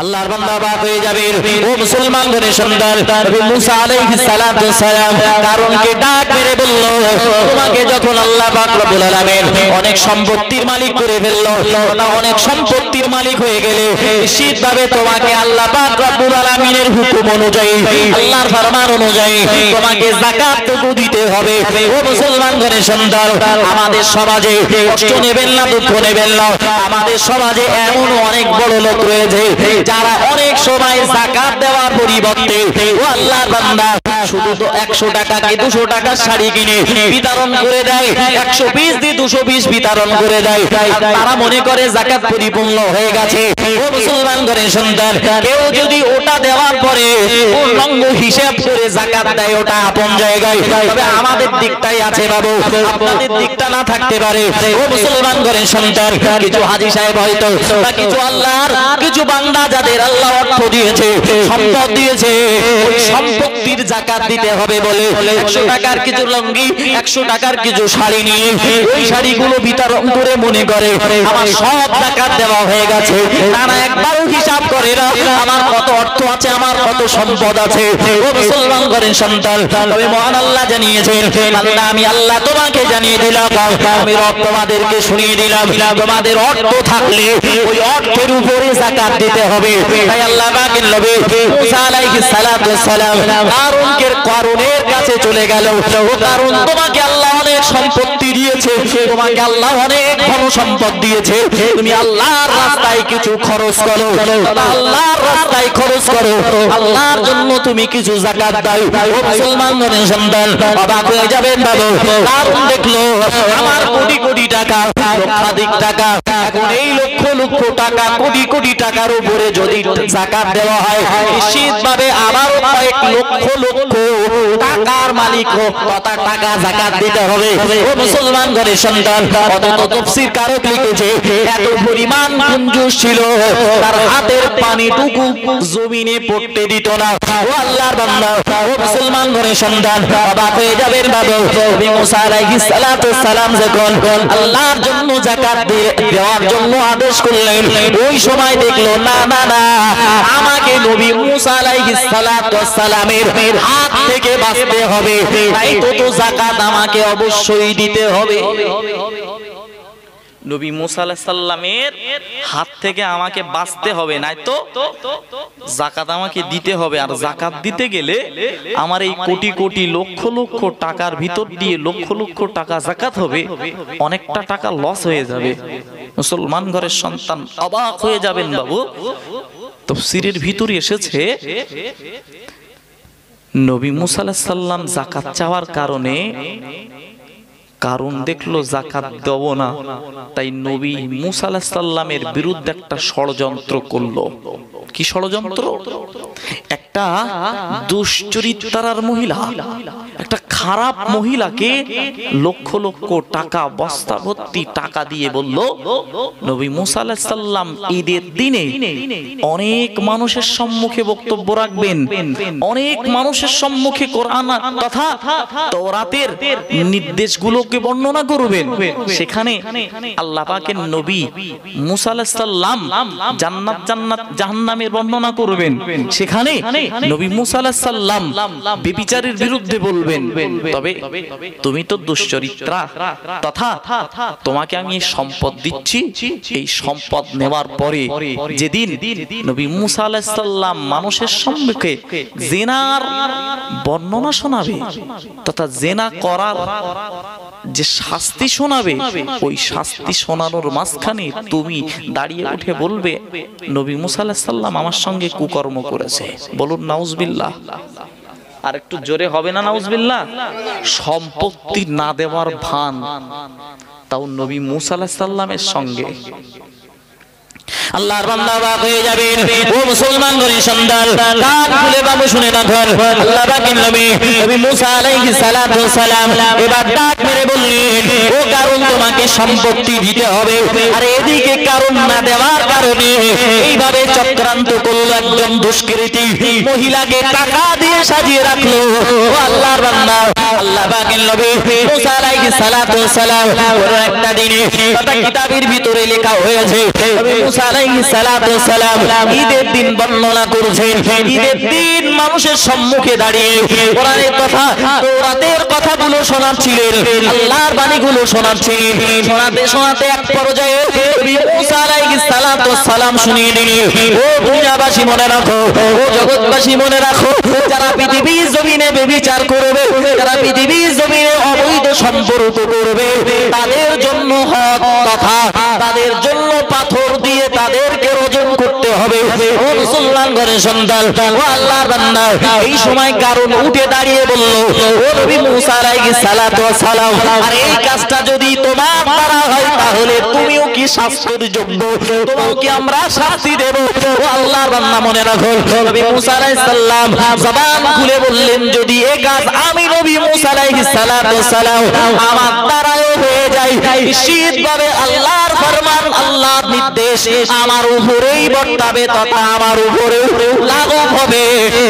আল্লাহর বান্দা অবাক হয়ে যাবে। ও মুসলমান ঘরের সন্তান, নবী মুসা আলাইহিস সালাতু ওয়াস সালাম কারুনকে ডাক মেরে বললেন, বলল, তোমাকে যখন আল্লাহ পাক রব্বুল আলামিন অনেক সম্পত্তির মালিক করে ফেললো, ওটা অনেক সম্পত্তির মালিক হয়ে গেলে নিশ্চিতভাবে তোমাকে আল্লাহ পাক রব্বুল আলামিনের হুকুম অনুযায়ী, আল্লাহর ফরমান অনুযায়ী তোমাকে যাকাতটুকু দিতে হবে। ও মুসলমান ঘরের সন্তান, আমাদের সমাজে কষ্ট নেবেন না, দুঃখ নেবেন না, আমাদের সমাজে এমন অনেক বড় লোক রয়েছে যারা অনেক সময় যাকাত দেওয়ার পরিবর্তে ও আল্লাহর বান্দা শুধু তো 100 টাকাকে 200 টাকার শাড়ি কিনে বিতরণ করে দেয়, 120 দিয়ে 220 বিতরণ করে দেয়, তারা মনে করে যাকাত পরিপূর্ণ হয়ে গেছে। ও মুসলমান ঘরের সন্তান, কেউ যদি ওটা দেওয়ার পরে পূর্ণাঙ্গ হিসাব করে যাকাত দেয়, ওটা আপন জায়গায়, তবে আমাদের দিকটাই আছে বাবু, আপনাদের দিকটা না থাকতে পারে। ও মুসলমান ঘরের সন্তান, কিছু হাজী সাহেব হয়তো বা কিছু আল্লাহর কিছু বান্দা যাদের আল্লাহ অর্থ দিয়েছে, সম্পদ দিয়েছে, ওই সম্পত্তির যাকাত দিতে হবে বলে 100 টাকার কিছু লুঙ্গি, 100 টাকার কিছু শাড়ি নিয়ে ওই শাড়িগুলো বিতরণ করে মনে করে আমার সব যাকাত দেওয়া হয়ে গেছে। তারা একবারও হিসাব করে না আমার কত অর্থ আছে, আমার কত সম্পদ আছে। ও মুসলমান ঘরের সন্তান, তবে মহান আল্লাহ জানিয়েছেন, বান্দা আমি আল্লাহ তোমাকে জানিয়ে দিলাম, আমি রব তোমাদেরকে শুনিয়ে দিলাম, তোমাদের অর্থ থাকলে ওই অর্থের উপরে যাকাত দিতে হবে। তাই আল্লাহ পাকের নবী মুসা আলাইহিস সালাতু ওয়াস সালাম কারুনের কাছে চলে গেল। ও কারুন, তোমাকে আল্লাহ অনেক সম্পত্তি দিয়েছে, তোমাকে আল্লাহ অনেক ধন সম্পদ দিয়েছে, তুমি আল্লাহর রাস্তায় কিছু খরচ করো, আল্লাহর রাস্তায় খরচ করো, আল্লাহর জন্য তুমি কিছু যাকাত দাও। ও মুসলমানের সন্তান, অবাক হয়ে যাবেন বাবু, কারণ দেখলো আমার কোটি কোটি টাকা, লক্ষাধিক টাকা, এখন এই লক্ষ লক্ষ টাকা, কোটি কোটি টাকার উপরে যদি যাকাত দেওয়া হয়, নিশ্চিতভাবে আবারও কয়েক লক্ষ লক্ষ টাকার মালিক হোক তথা টাকা যাকাত দিতে হবে। ও মুসলমান ঘরের সন্তান, অথচ তাফসীর কারক লিখেছে এত পরিমাণ কঞ্জুস ছিল তার হাতের পানিটুকু জমিনে পড়তে দিত না। ও আল্লাহর বান্দা, ও মুসলমান ঘরের সন্তান, অবাক হয়ে যাবেন বাবু, নবী মুসা আলাইহিস সালাতু ওয়াস সালাম যখন আল্লাহর জন্য যাকাত দেওয়ার জন্য আদেশ করলেন, ওই সময় দেখলো না না না, আমাকে নবী মুসা আলাইহিস সালাতু ওয়াস সালামের হাত থেকে বাঁচতে হবে, তাই তো যাকাত আমাকে অবশ্যই দিতে হবে। নবী মুসা আলাইহিস সালামের হাত থেকে আমাকে বাঁচতে হবে, নাই তো যাকাত আমাকে দিতে হবে। আর যাকাত দিতে গেলে আমার এই কোটি কোটি লক্ষ লক্ষ টাকার ভিতর দিয়ে লক্ষ লক্ষ টাকা যাকাত হবে, অনেকটা টাকা লস হয়ে যাবে। মুসলমান ঘরের সন্তান, অবাক হয়ে যাবেন বাবু, তাফসীরের ভিতরে এসেছে নবী মুসা আলাইহিস সালাম যাকাত চাওয়ার কারণে কারণ দেখলো যাকাত দেব না, তাই নবী মুসা আলাইহিস সালামের বিরুদ্ধে একটা ষড়যন্ত্র করলো। কি ষড়যন্ত্র? একটা দুশ্চরিত্রার মহিলা, একটা খারাপ মহিলাকে লক্ষ লক্ষ টাকা, বস্তা ভর্তি টাকা দিয়ে বলল, নবী মুসা আলাইহিস সালাম ঈদের দিনে অনেক মানুষের সম্মুখে বক্তব্য রাখবেন, অনেক মানুষের সম্মুখে কোরআন তথা তাওরাতের নির্দেশগুলোকে বর্ণনা করবেন। সেখানে আল্লাহ পাকের নবী মুসা আলাইহিস সালাম জান্নাত জান্নাত জাহান্নামের বর্ণনা করবেন। সেখানে নবী মুসা আলাইহিস সালাম ব্যভিচারের বিরুদ্ধে বলবেন। তবে তুমি তো দুশ্চরিত্রা, তথা তোমাকে আমি সম্পদ দিচ্ছি, এই সম্পদ নেওয়ার পরে যেদিন নবী মুসা আলাইহিস সালাম মানুষের সম্মুখে জিনার বর্ণনা শোনাবে তথা জিনা করার যে শাস্তি শোনাবে, ওই শাস্তি শোনানোর মাঝখানে তুমি দাঁড়িয়ে উঠে বলবে নবী মুসা আলাইহিস সালাম আমার সঙ্গে কুকর্ম করেছে। বলুন নাউজুবিল্লাহ। আর একটু জোরে হবে না নাউজুবিল্লাহ? সম্পত্তি না দেওয়ার ভান, তাও নবী মুসা আলাইহিস সালামের সঙ্গে। আল্লাহর বান্দা অবাক হয়ে যাবেন। ও মুসলমান ঘরের সন্তান, কান খুলে বাবু শুনে রাখুন, আল্লাহ পাকের নবী মুসা আলাইহিস সালাতু ওয়াস সালাম এবার ডাক মেরে বললেন, ও কারণ তোমাকে সম্পত্তি দিতে হবে। আর এদিকে কারণ না দেওয়ার কারণে এইভাবে চক্রান্ত করলো একজন দুষ্কৃতী, মহিলাকে টাকা দিয়ে সাজিয়ে রাখলো। ও আল্লাহর বান্দা, আল্লাহ পাকের নবী মুসা আলাইহিস সালাতু ওয়াস সালাম একটা দিনে কথা কিতাবের ভিতরে লেখা হয়েছে, মুসা আলাইহিস সালাতু ওয়াস সালাম ঈদের দিন বর্ণনা করেছেন। ঈদের দিন মানুষের সম্মুখে দাঁড়িয়ে কোরআনের কথা তাওরাতের কথাগুলো শোনাচ্ছিলেন, আল্লাহর বাণীগুলো শোনাচ্ছিলেন। শোনাতে শোনাতে এক পর্যায়ে নবী মুসা আলাইহিস সালাতু ওয়াস সালাম শুনিয়ে দিলেন, ও দুনিয়াবাসী মনে রাখো, ও জগৎবাসী মনে রাখো, যারা পৃথিবীর জমিনে ব্যভিচার করবে, যারা পৃথিবীর জমিনে অবৈধ সম্পর্ক করবে, তাদের জন্য হক তথা তাদের জন্য পাথর দিয়ে তাদেরকে রজম করতে হবে। ও মুসলমান ঘরের সন্তান, ও আল্লাহর বান্দা, এই সময় কারণ উঠে দাঁড়িয়ে বলল, ও নবী মুসা আলাইহিস সালাতু ওয়াস সালাম, আর এই কাজটা যদি তোমার দ্বারা হয় তাহলে তুমিও কি শাস্তির যোগ্য, তোমাও কি আমরা শাস্তি দেব? ও আল্লাহর বান্দা মনে রাখো, নবী মুসা আলাইহিস সালাম জবান খুলে বললেন, যদি এই কাজ আমি নবী মুসা আলাইহিস সালাতু ওয়াস সালাম আমার দ্বারাও হয়ে যায়, নিশ্চিতভাবে আল্লাহর ফরমান, আল্লাহর নির্দেশ আমার উপরেই বর্তাবে তথা আমার উপরে লাগু হবে।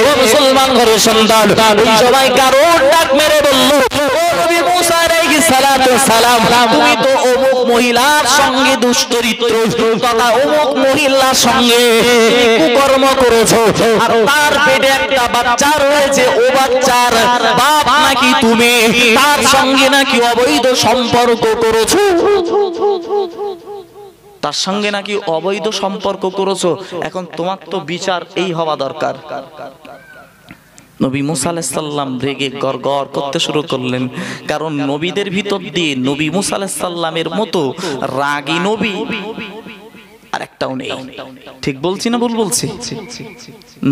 ও মুসলমান ঘরের সন্তান, ওই সবাই কারোর ডাক মেরে বলল, ও নবী মুসা আলাইহিস সালাতু ওয়াস সালাম, তুমি তো অমুক মহিলার সঙ্গে দুশ্চরিত্র তথা অমুক মহিলার সঙ্গে কুকর্ম করেছো, আর তার পেটে একটা বাচ্চা রয়েছে, ও বাচ্চার বাপ নাকি তুমি, তার সঙ্গে নাকি অবৈধ সম্পর্ক করেছো, তার সঙ্গে নাকি অবৈধ সম্পর্ক করেছো। এখন তোমার তো বিচার এই হওয়া দরকার। নবী মুসা আলাইহিস সালাম রেগে গড়গড় করতে শুরু করলেন, কারণ নবীদের ভিতর দিয়ে নবী মুসা আলাইহিস সালামের মতো রাগী নবী আরেকটাও নেই। ঠিক বলছি না ভুল বলছি?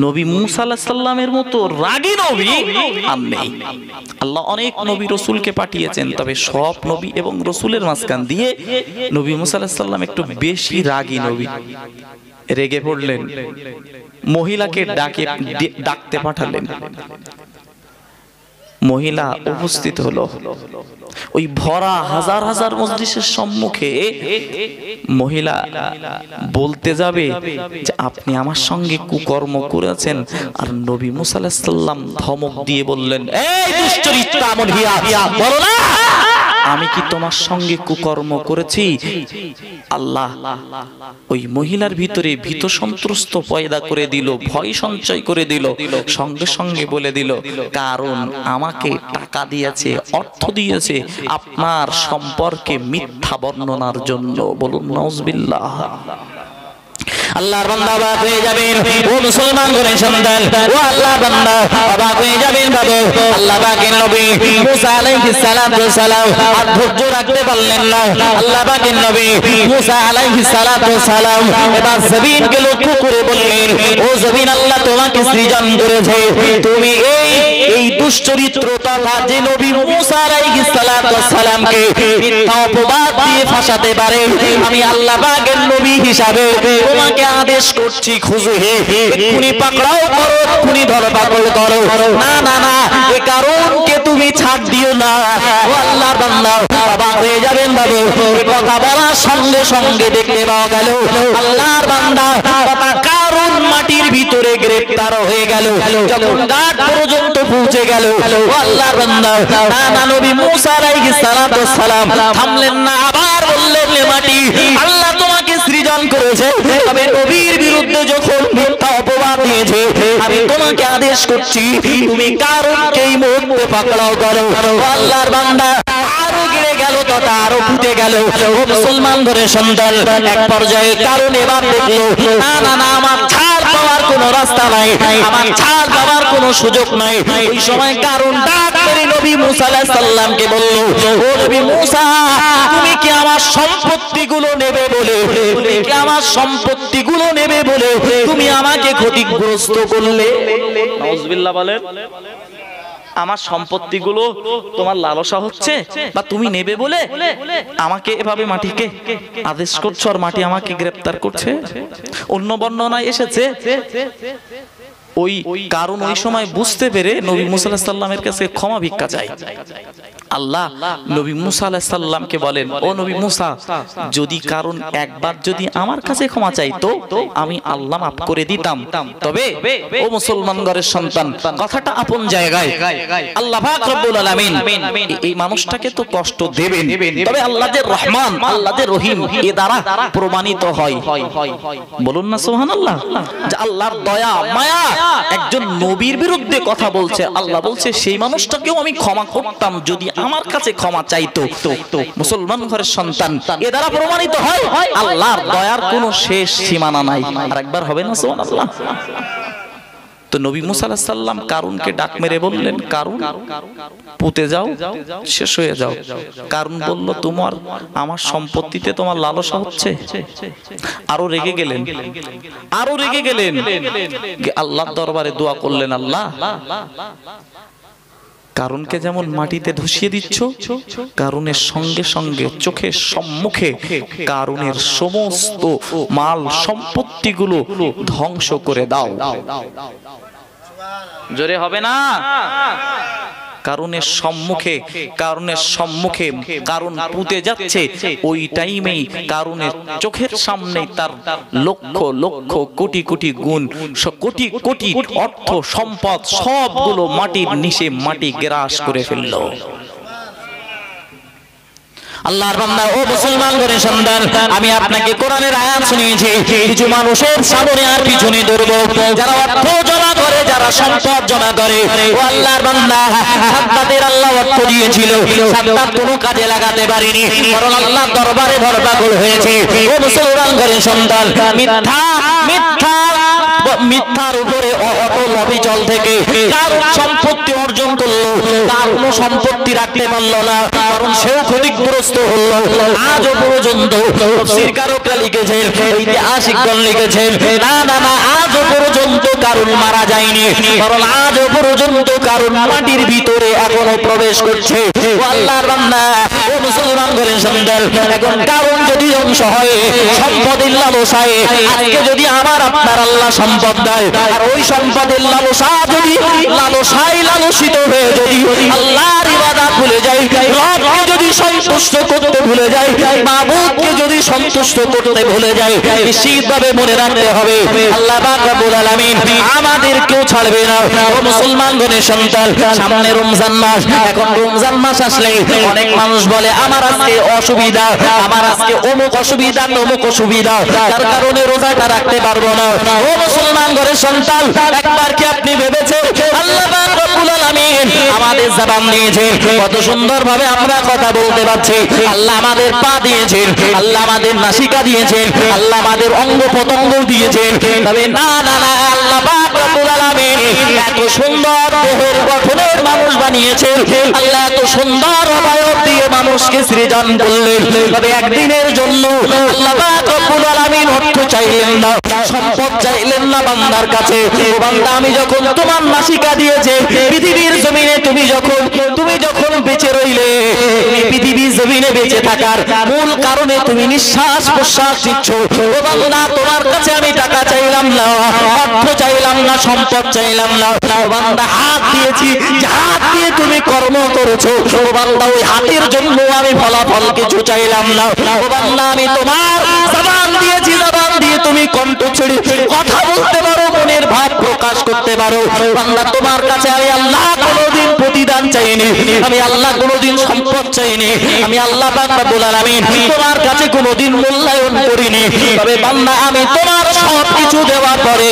নবী মুসা আলাইহিস সালামের মতো রাগী নবী আর নেই। আল্লাহ অনেক নবী রাসূলকে পাঠিয়েছেন, তবে সব নবী এবং রাসূলের মাঝখান দিয়ে নবী মুসা আলাইহিস সালাম একটু বেশি রাগী নবী। রেগে পড়লেন, মহিলাকে ডাকতে পাঠালেন। মহিলা উপস্থিত হলো। ওই ভরা হাজার হাজার মজলিসের সম্মুখে মহিলা বলতে যাবে যে আপনি আমার সঙ্গে কুকর্ম করেছেন, আর নবী মুসা আলাইহিস সালাম ধমক দিয়ে বললেন, এই দুশ্চরিত্রা মহিলা, বলো না আমি কি তোমার সঙ্গে কুকর্ম করেছি? আল্লাহ ওই মহিলার ভিতরে ভীত সন্ত্রস্ত পয়দা করে দিল, ভয় সঞ্চয় করে দিল, সঙ্গে সঙ্গে বলে দিল, কারণ আমাকে টাকা দিয়েছে, অর্থ দিয়েছে আপনার সম্পর্কে মিথ্যা বর্ণনার জন্য। বলুন নাউজুবিল্লাহ। আল্লাহর বান্দা অবাক হয়ে যাবেন, ও মুসলমান ঘরের সন্তান, ও আল্লাহর বান্দা অবাক হয়ে যাবেন বাবু। আল্লাহ পাকের নবী মুসা আলাইহিস সালাতু ওয়াস সালাম আর ধৈর্য রাখতে পারলেন না। আল্লাহ পাকের নবী মুসা আলাইহিস সালাতু ওয়াস সালাম এবার জমিনকে লক্ষ্য করে বললেন, ও জমিন, আল্লাহ তোমাকে সৃজন করেছে, তুমি এই দুশ্চরিত্র তথা যে নবী মুসা আলাইহিস সালাতু ওয়াস সালামকে মিথ্যা অপবাদ দিয়ে ফাঁসাতে পারে, আমি আল্লাহ পাকের নবী হিসাবে তোমাকে আদেশ করছি, খুঁজে এক্ষুনি পাকড়াও করো, এক্ষুনি ধরো পাকড় করো। না না না, এ কারণকে তুমি ছাড় দিও না। ও আল্লাহর বান্দা অবাক হয়ে যাবেন বাবু। এই কথা বলার সঙ্গে সঙ্গে দেখতে পাওয়া গেল আল্লাহর বান্দা কারণ মাটির ভিতরে গ্রেফতার হয়ে গেল, যখন ঘাট পর্যন্ত পৌঁছে গেল। ও আল্লাহর বান্দা, না না, নবী মুসা আলাইহিস সালাতু ওয়াস সালাম থামলেন না, আবার বললেন, মাটি, আল্লাহ তোমাকে সৃজন করেছে, তবে নবীর বিরুদ্ধে যখন মিথ্যা অপবাদ দিয়েছে, আমি তোমাকে আদেশ করছি তুমি কারণকেই মুহূর্তে পাকড়াও করো। আল্লাহর বান্দা আরো গেড়ে গেল, তথা আরো ফুটে গেল। ও মুসলমান ঘরের সন্তান, এক পর্যায়ে কারণ এবার দেখলো, না না না, আমার ছাড় পাওয়ার কোনো রাস্তা নাই, আমার ছাড় পাওয়ার কোনো সুযোগ নাই। ওই সময় কারণ ডাক করে নবী মুসা আলাইহিস সালামকে বলল, ও নবী মুসা, তুমি কি আমার সম্পত্তিগুলো নেবে বলে, তুমি কি আমার সম্পত্তিগুলো নেবে বলে তুমি আমাকে ক্ষতিগ্রস্ত করলে? নাউজুবিল্লাহ বলেন। আমার সম্পত্তিগুলো তোমার লালসা হচ্ছে বা তুমি নেবে বলে আমাকে এভাবে মাটিকে আদেশ করছো, আর মাটি আমাকে গ্রেফতার করছে। অন্য বর্ণনায় এসেছে ওই কারণ ওই সময় বুঝতে পেরে নবী মুসা আলাইহিস সালামের কাছে ক্ষমা ভিক্ষা চায়। আল্লাহ নবী মুসা আলাইহিস সালামকে বলেন, ও নবী মুসা, যদি কারণ একবার যদি আমার কাছে ক্ষমা চাইতো আমি আল্লাহ মাফ করে দিতাম, তবে ও মুসলমান ঘরের সন্তান, কথাটা আপন জায়গায়। আল্লাহ পাক রব্বুল আলামিন এই মানুষটাকে তো কষ্ট দেবেন, তবে আল্লাহ যে রহমান, আল্লাহ যে রহিম, এ দ্বারা প্রমাণিত হয়। বলুন না সুবহানাল্লাহ। যে আল্লাহর দয়া মায়া একজন নবীর বিরুদ্ধে কথা বলছে, আল্লাহ বলছে সেই মানুষটাকেও আমি ক্ষমা করতাম যদি আমার কাছে ক্ষমা চাইতো। মুসলমান ঘরের সন্তান, এ দ্বারা প্রমাণিত হয় আল্লাহর দয়ার কোনো শেষ সীমানা নাই। আর একবার হবে না সুবহানাল্লাহ। তো নবী মুসা আলাইহিস সালাম কারুনকে ডাক মেরে বললেন, কারুন পুঁতে যাও, শেষ হয়ে যাও। কারুন বলল, তোমার আমার সম্পত্তিতে তোমার লালসা হচ্ছে। আরো রেগে গেলেন, আরো রেগে গেলেন। আল্লাহর দরবারে দোয়া করলেন, আল্লাহ কারুনকে যেমন মাটিতে ধসিয়ে দিচ্ছ, কারুনের সঙ্গে সঙ্গে চোখের সম্মুখে কারুনের সমস্ত মাল সম্পত্তিগুলো ধ্বংস করে দাও। জোরে হবে না? কারুনের সম্মুখে, কারুনের সম্মুখে কারুন পুঁতে যাচ্ছে, ওই টাইমেই কারুনের চোখের সামনেই তার লক্ষ লক্ষ কোটি কোটি গুণ, কোটি কোটি অর্থ সম্পদ সবগুলো মাটির নিচে মাটি গ্রাস করে ফেলল। আল্লাহর বান্দা, ও মুসলমান ঘরের সন্তান, আমি আপনাকে কোরআনের আয়াত শুনিয়েছি। কিছু মানুষের সামনে আর পিছনে দৌড়বো, যারা অর্থ জমা করে, যারা সম্পদ জমা করে। ও আল্লাহর বান্দা, সাদ্দাতের আল্লাহ অর্থ দিয়েছিল, সাদ্দাত কোনো কাজে লাগাতে পারেনি, বরং আল্লাহর দরবারে ধরপাকড় হয়েছে। ও মুসলমান ঘরের সন্তান, মিথ্যা মিথ্যা মিথ্যার উপরে অটল অবিচল থেকে কারণ সম্পত্তি অর্জন করলো, তার কোনো সম্পত্তি রাখতে পারলো না, কারণ সেও ক্ষতিগ্রস্ত হলো। আজও পর্যন্ত তাফসীরকাররা লিখেছেন, ঐতিহাসিকগণ লিখেছেন, না না না, আজও পর্যন্ত কারণ মারা যায়নি, কারণ আজও পর্যন্ত কারণ মাটির ভিতরে এখনো প্রবেশ করছে। ও আল্লাহর বান্দা, ও মুসলমান ঘরের সন্তান, এখন কারণ যদি ধ্বংস হয়, সম্পদের লালসায়, আজকে যদি আমার আপনার আল্লাহ সম্পদ দেয়, আর ওই সম্পদের লালসা যদি লালসায় লালসিত হয়ে যদি আল্লাহর ইবাদত ভুলে যায়, রবকে যদি সন্তুষ্ট করতে ভুলে যায়, মাবুদকে যদি সন্তুষ্ট করতে ভুলে যায়, নিশ্চিতভাবে মনে রাখতে হবে আল্লাহ পাক রব্বুল আলামিন আমাদেরকেও ছাড়বে না। ও মুসলমান গণের সন্তান, সামনে রমজান মাস। এখন রমজান মাস আসলে অনেক মানুষ বলে, আমার আজকে অসুবিধা, আমার আজকে অমুক অসুবিধা, অমুক অসুবিধা, তার কারণে রোজাটা রাখতে পারবো না। ও মুসলমান ঘরের সন্তান, একবার কি আপনি ভেবেছেন আল্লাহ পাক রব্বুল আলামিন আমাদের জবান দিয়েছেন, কত সুন্দরভাবে আমরা কথা বলতে পারছি। আল্লাহ আমাদের পা দিয়েছেন, আল্লাহ আমাদের নাসিকা দিয়েছেন, আল্লাহ আমাদের অঙ্গ প্রত্যঙ্গ দিয়েছেন। তবে না না না, আল্লাহ পাক রব্বুল আলামিন এত সুন্দর দেহের গঠনের মানুষ বানিয়েছেন, আল্লাহ এত সুন্দর অবয়ব দিয়ে মানুষকে সৃজন করলেন। তবে একদিনের জন্য আল্লাহ পাক রব্বুল আলামিন অর্থ চাইলেন না, সম্পদ চাইলেন না বান্দার কাছে। ও বান্দা, আমি যখন তোমার নাসিকা দিয়েছে পৃথিবীর জমিনে, তুমি যখন বেঁচে রইলে, তুমি পৃথিবীর জমিনে বেঁচে থাকার মূল কারণে তুমি নিঃশ্বাস প্রশ্বাস নিচ্ছ। ও বান্দা, তোমার কাছে আমি টাকা চাইলাম না, অর্থ চাইলাম না, সম্পদ চাইলাম না। ও বান্দা, হাত দিয়েছি, যে হাত দিয়ে তুমি কর্ম করেছো, ও বান্দা, ওই হাতের জন্য আমি ফলাফল কিছু চাইলাম না। ও বান্দা, আমি তোমার জবান দিয়েছি, জবান দিয়ে তুমি কণ্ঠ ছেড়ে কথা বলতে পারো, মনের ভাব প্রকাশ করতে পারো। বান্দা, তোমার কাছে আমি আল্লাহ কোনোদিন প্রতিদান চাইনি, আমি আল্লাহ কোনোদিন সম্পদ চাইনি, আমি আল্লাহ পাক রব্বুল আলামিন তোমার কাছে কোনোদিন মূল্যায়ন করিনি। তবে বান্দা, আমি তোমার সব কিছু দেওয়ার পরে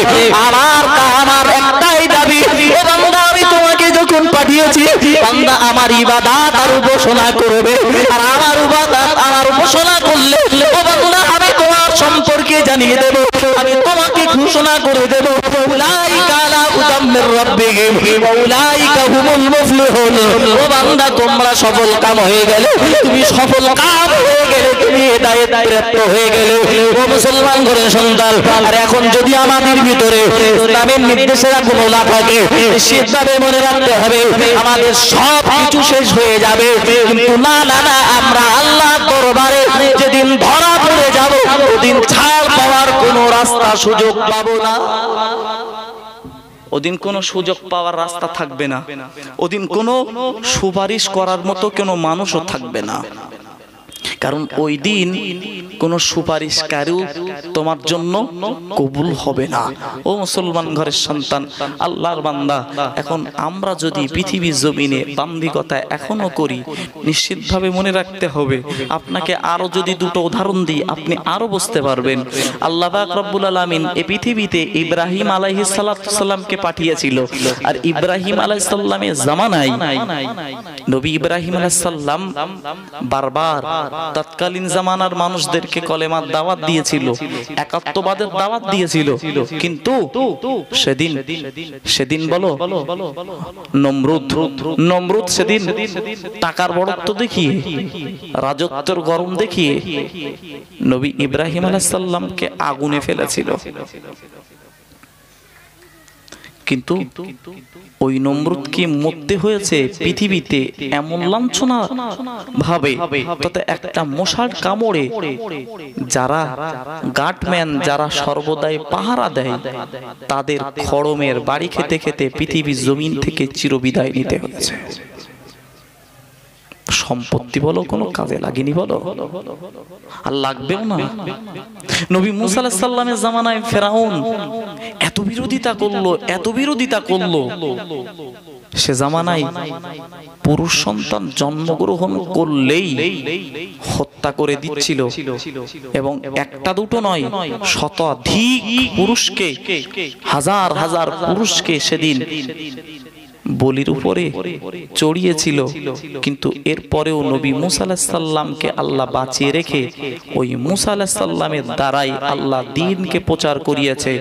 আমার একটাই দাবি, ও বান্দা, আমি তোমাকে যখন পাঠিয়েছি, বান্দা আমার ইবাদত আর উপাসনা করবে, আর আমার ইবাদত আমার উপাসনা করলে, ও বান্দা, আমি তোমার সম্পর্কে জানিয়ে দেব, আমি তোমাকে ঘোষণা করে দেব, উলাইকা আলা হুদাম মির রাব্বিহিম ওয়া উলাইকা হুমুল মুফলিহুন। ও বান্দা, তোমরা সফল কাম হয়ে গেলে, তুমি সফল কাম হয়ে গেলে, তুমি হেদায়েত প্রাপ্ত হয়ে গেলে। ও মুসলমান ঘরের সন্তান, আর এখন যদি আমাদের ভিতরে ইসলামের নির্দেশনা কোনো না থাকে, নিশ্চিতভাবে মনে রাখতে হবে আমাদের সব কিছু শেষ হয়ে যাবে। কিন্তু না না না, আমরা আল্লাহর দরবারে যেদিন ধরা পড়ে যাব, ওদিন ছাড় পাওয়ার কোনো রাস্তা সুযোগ পাবো না। ওদিন কোনো সুযোগ পাওয়ার রাস্তা থাকবে না, ওদিন কোনো সুপারিশ করার মতো কোনো মানুষও থাকবে না। কারণ ওই দিন কোন সুপারিশকারীও তোমার জন্য কবুল হবে না। ও মুসলমান ঘরের সন্তান, আল্লাহর বান্দা, এখন আমরা যদি পৃথিবীর জমিনে দাম্ভিকতা এখনো করি, নিশ্চিতভাবে মনে রাখতে হবে, আপনাকে আরো যদি দুটো উদাহরণ দিই আপনি আরো বুঝতে পারবেন। আল্লাহ পাক রব্বুল আলামিন এই পৃথিবীতে ইব্রাহিম আলাইহিস সালামকে পাঠিয়েছিল, আর ইব্রাহিম আলাইহিস সালামের জামানায় নবী ইব্রাহিম আলাইহিস সালাম বারবার তৎকালীন জামানার মানুষদেরকে কলেমার দাওয়াত দিয়েছিল, একাত্মবাদের দাওয়াত দিয়েছিল, কিন্তু সেদিন বলো নমরুদ সেদিন টাকার বড়ত্ব দেখিয়ে, রাজত্বের গরম দেখিয়ে নবী ইব্রাহিম আলাইহিস সালামকে আগুনে ফেলেছিল। কিন্তু ওই নমরুদ কি মরতে হয়েছে পৃথিবীতে এমন লাঞ্ছনা ভাবে, তাতে একটা মশার কামড়ে যারা গার্ডম্যান, যারা সর্বদাই পাহারা দেয়, তাদের খড়মের বাড়ি খেতে খেতে পৃথিবীর জমিন থেকে চিরবিদায় নিতে হয়েছে। সম্পত্তি বলো কোনো কাজে লাগেনি, বলো আর লাগবেও না। নবী মুসা আলাইহিস সালামের জামানায় ফেরাউন এত বিরোধিতা করলো, সে জামানায় পুরুষ সন্তান জন্মগ্রহণ করলেই হত্যা করে দিচ্ছিল, এবং একটা দুটো নয়, শতাধিক পুরুষকে, হাজার হাজার পুরুষকে সেদিন বলির উপরে চড়িয়েছিল। কিন্তু এরপরেও নবী মুসা আলাইহিস সালামকে আল্লাহ বাঁচিয়ে রেখে ওই মুসা আলাইহিস সালামের দ্বারাই আল্লাহ দ্বীনকে প্রচার করিয়েছে,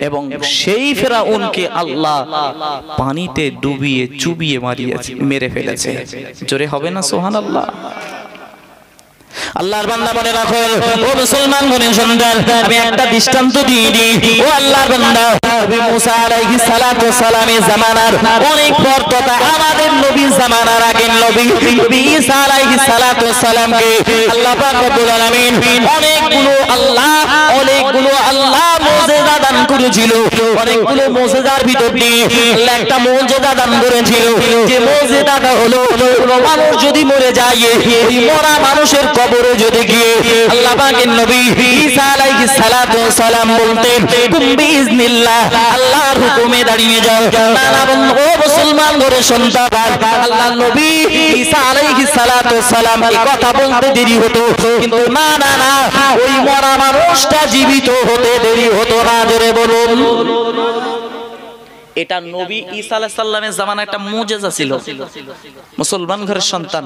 এবং সেই ফেরাউনকে আল্লাহ পানিতে ডুবিয়ে চুবিয়ে মেরে ফেলেছে। জোরে হবে না সুবহানাল্লাহ? আল্লাহর বান্দা মনে রাখো, ও মুসলমান মনে সন্তান, আমি একটা দৃষ্টান্ত দিয়ে দিই। ও আল্লাহর বান্দা, নবী মুসা আলাইহিস সালাতু সালামের জামানার অনেক পর তথা আমাদের নবীর জামানার আগের নবী ঈসা আলাইহিস সালাতু সালামকে আল্লাহ পাক রব্বুল আলামিন অনেকগুলো আল্লাহ মুজিজা দান করেছিল। অনেকগুলো মুজিজার ভিতর দিয়ে আল্লাহ একটা মুজিজা দান করেছিল, যে মুজিজাটা হলো কোনো মানুষ যদি মরে যায়, ওই মরা মানুষের কবরে যদি গিয়ে আল্লাহ পাকের নবী ঈসা আলাইহিস সালাতু সালাম বলতেন, কুম বিইজনিল্লাহ, আল্লাহর হুকুমে দাঁড়িয়ে যাও। না বন্ধু, ও মুসলমান ঘরে সন্তান, আল্লাহ নবী ঈসা আলাইহিস সালাতু সালাম এই কথা বলতে দেরি হতো, কিন্তু না, ওই মরা মানুষটা জীবিত হতে দেরি হতো না। জোরে বলুন। এটা নবী ঈসা আলাইহিস সালামের জামানায় একটা মুজিজা ছিল। মুসলমান ঘরের সন্তান,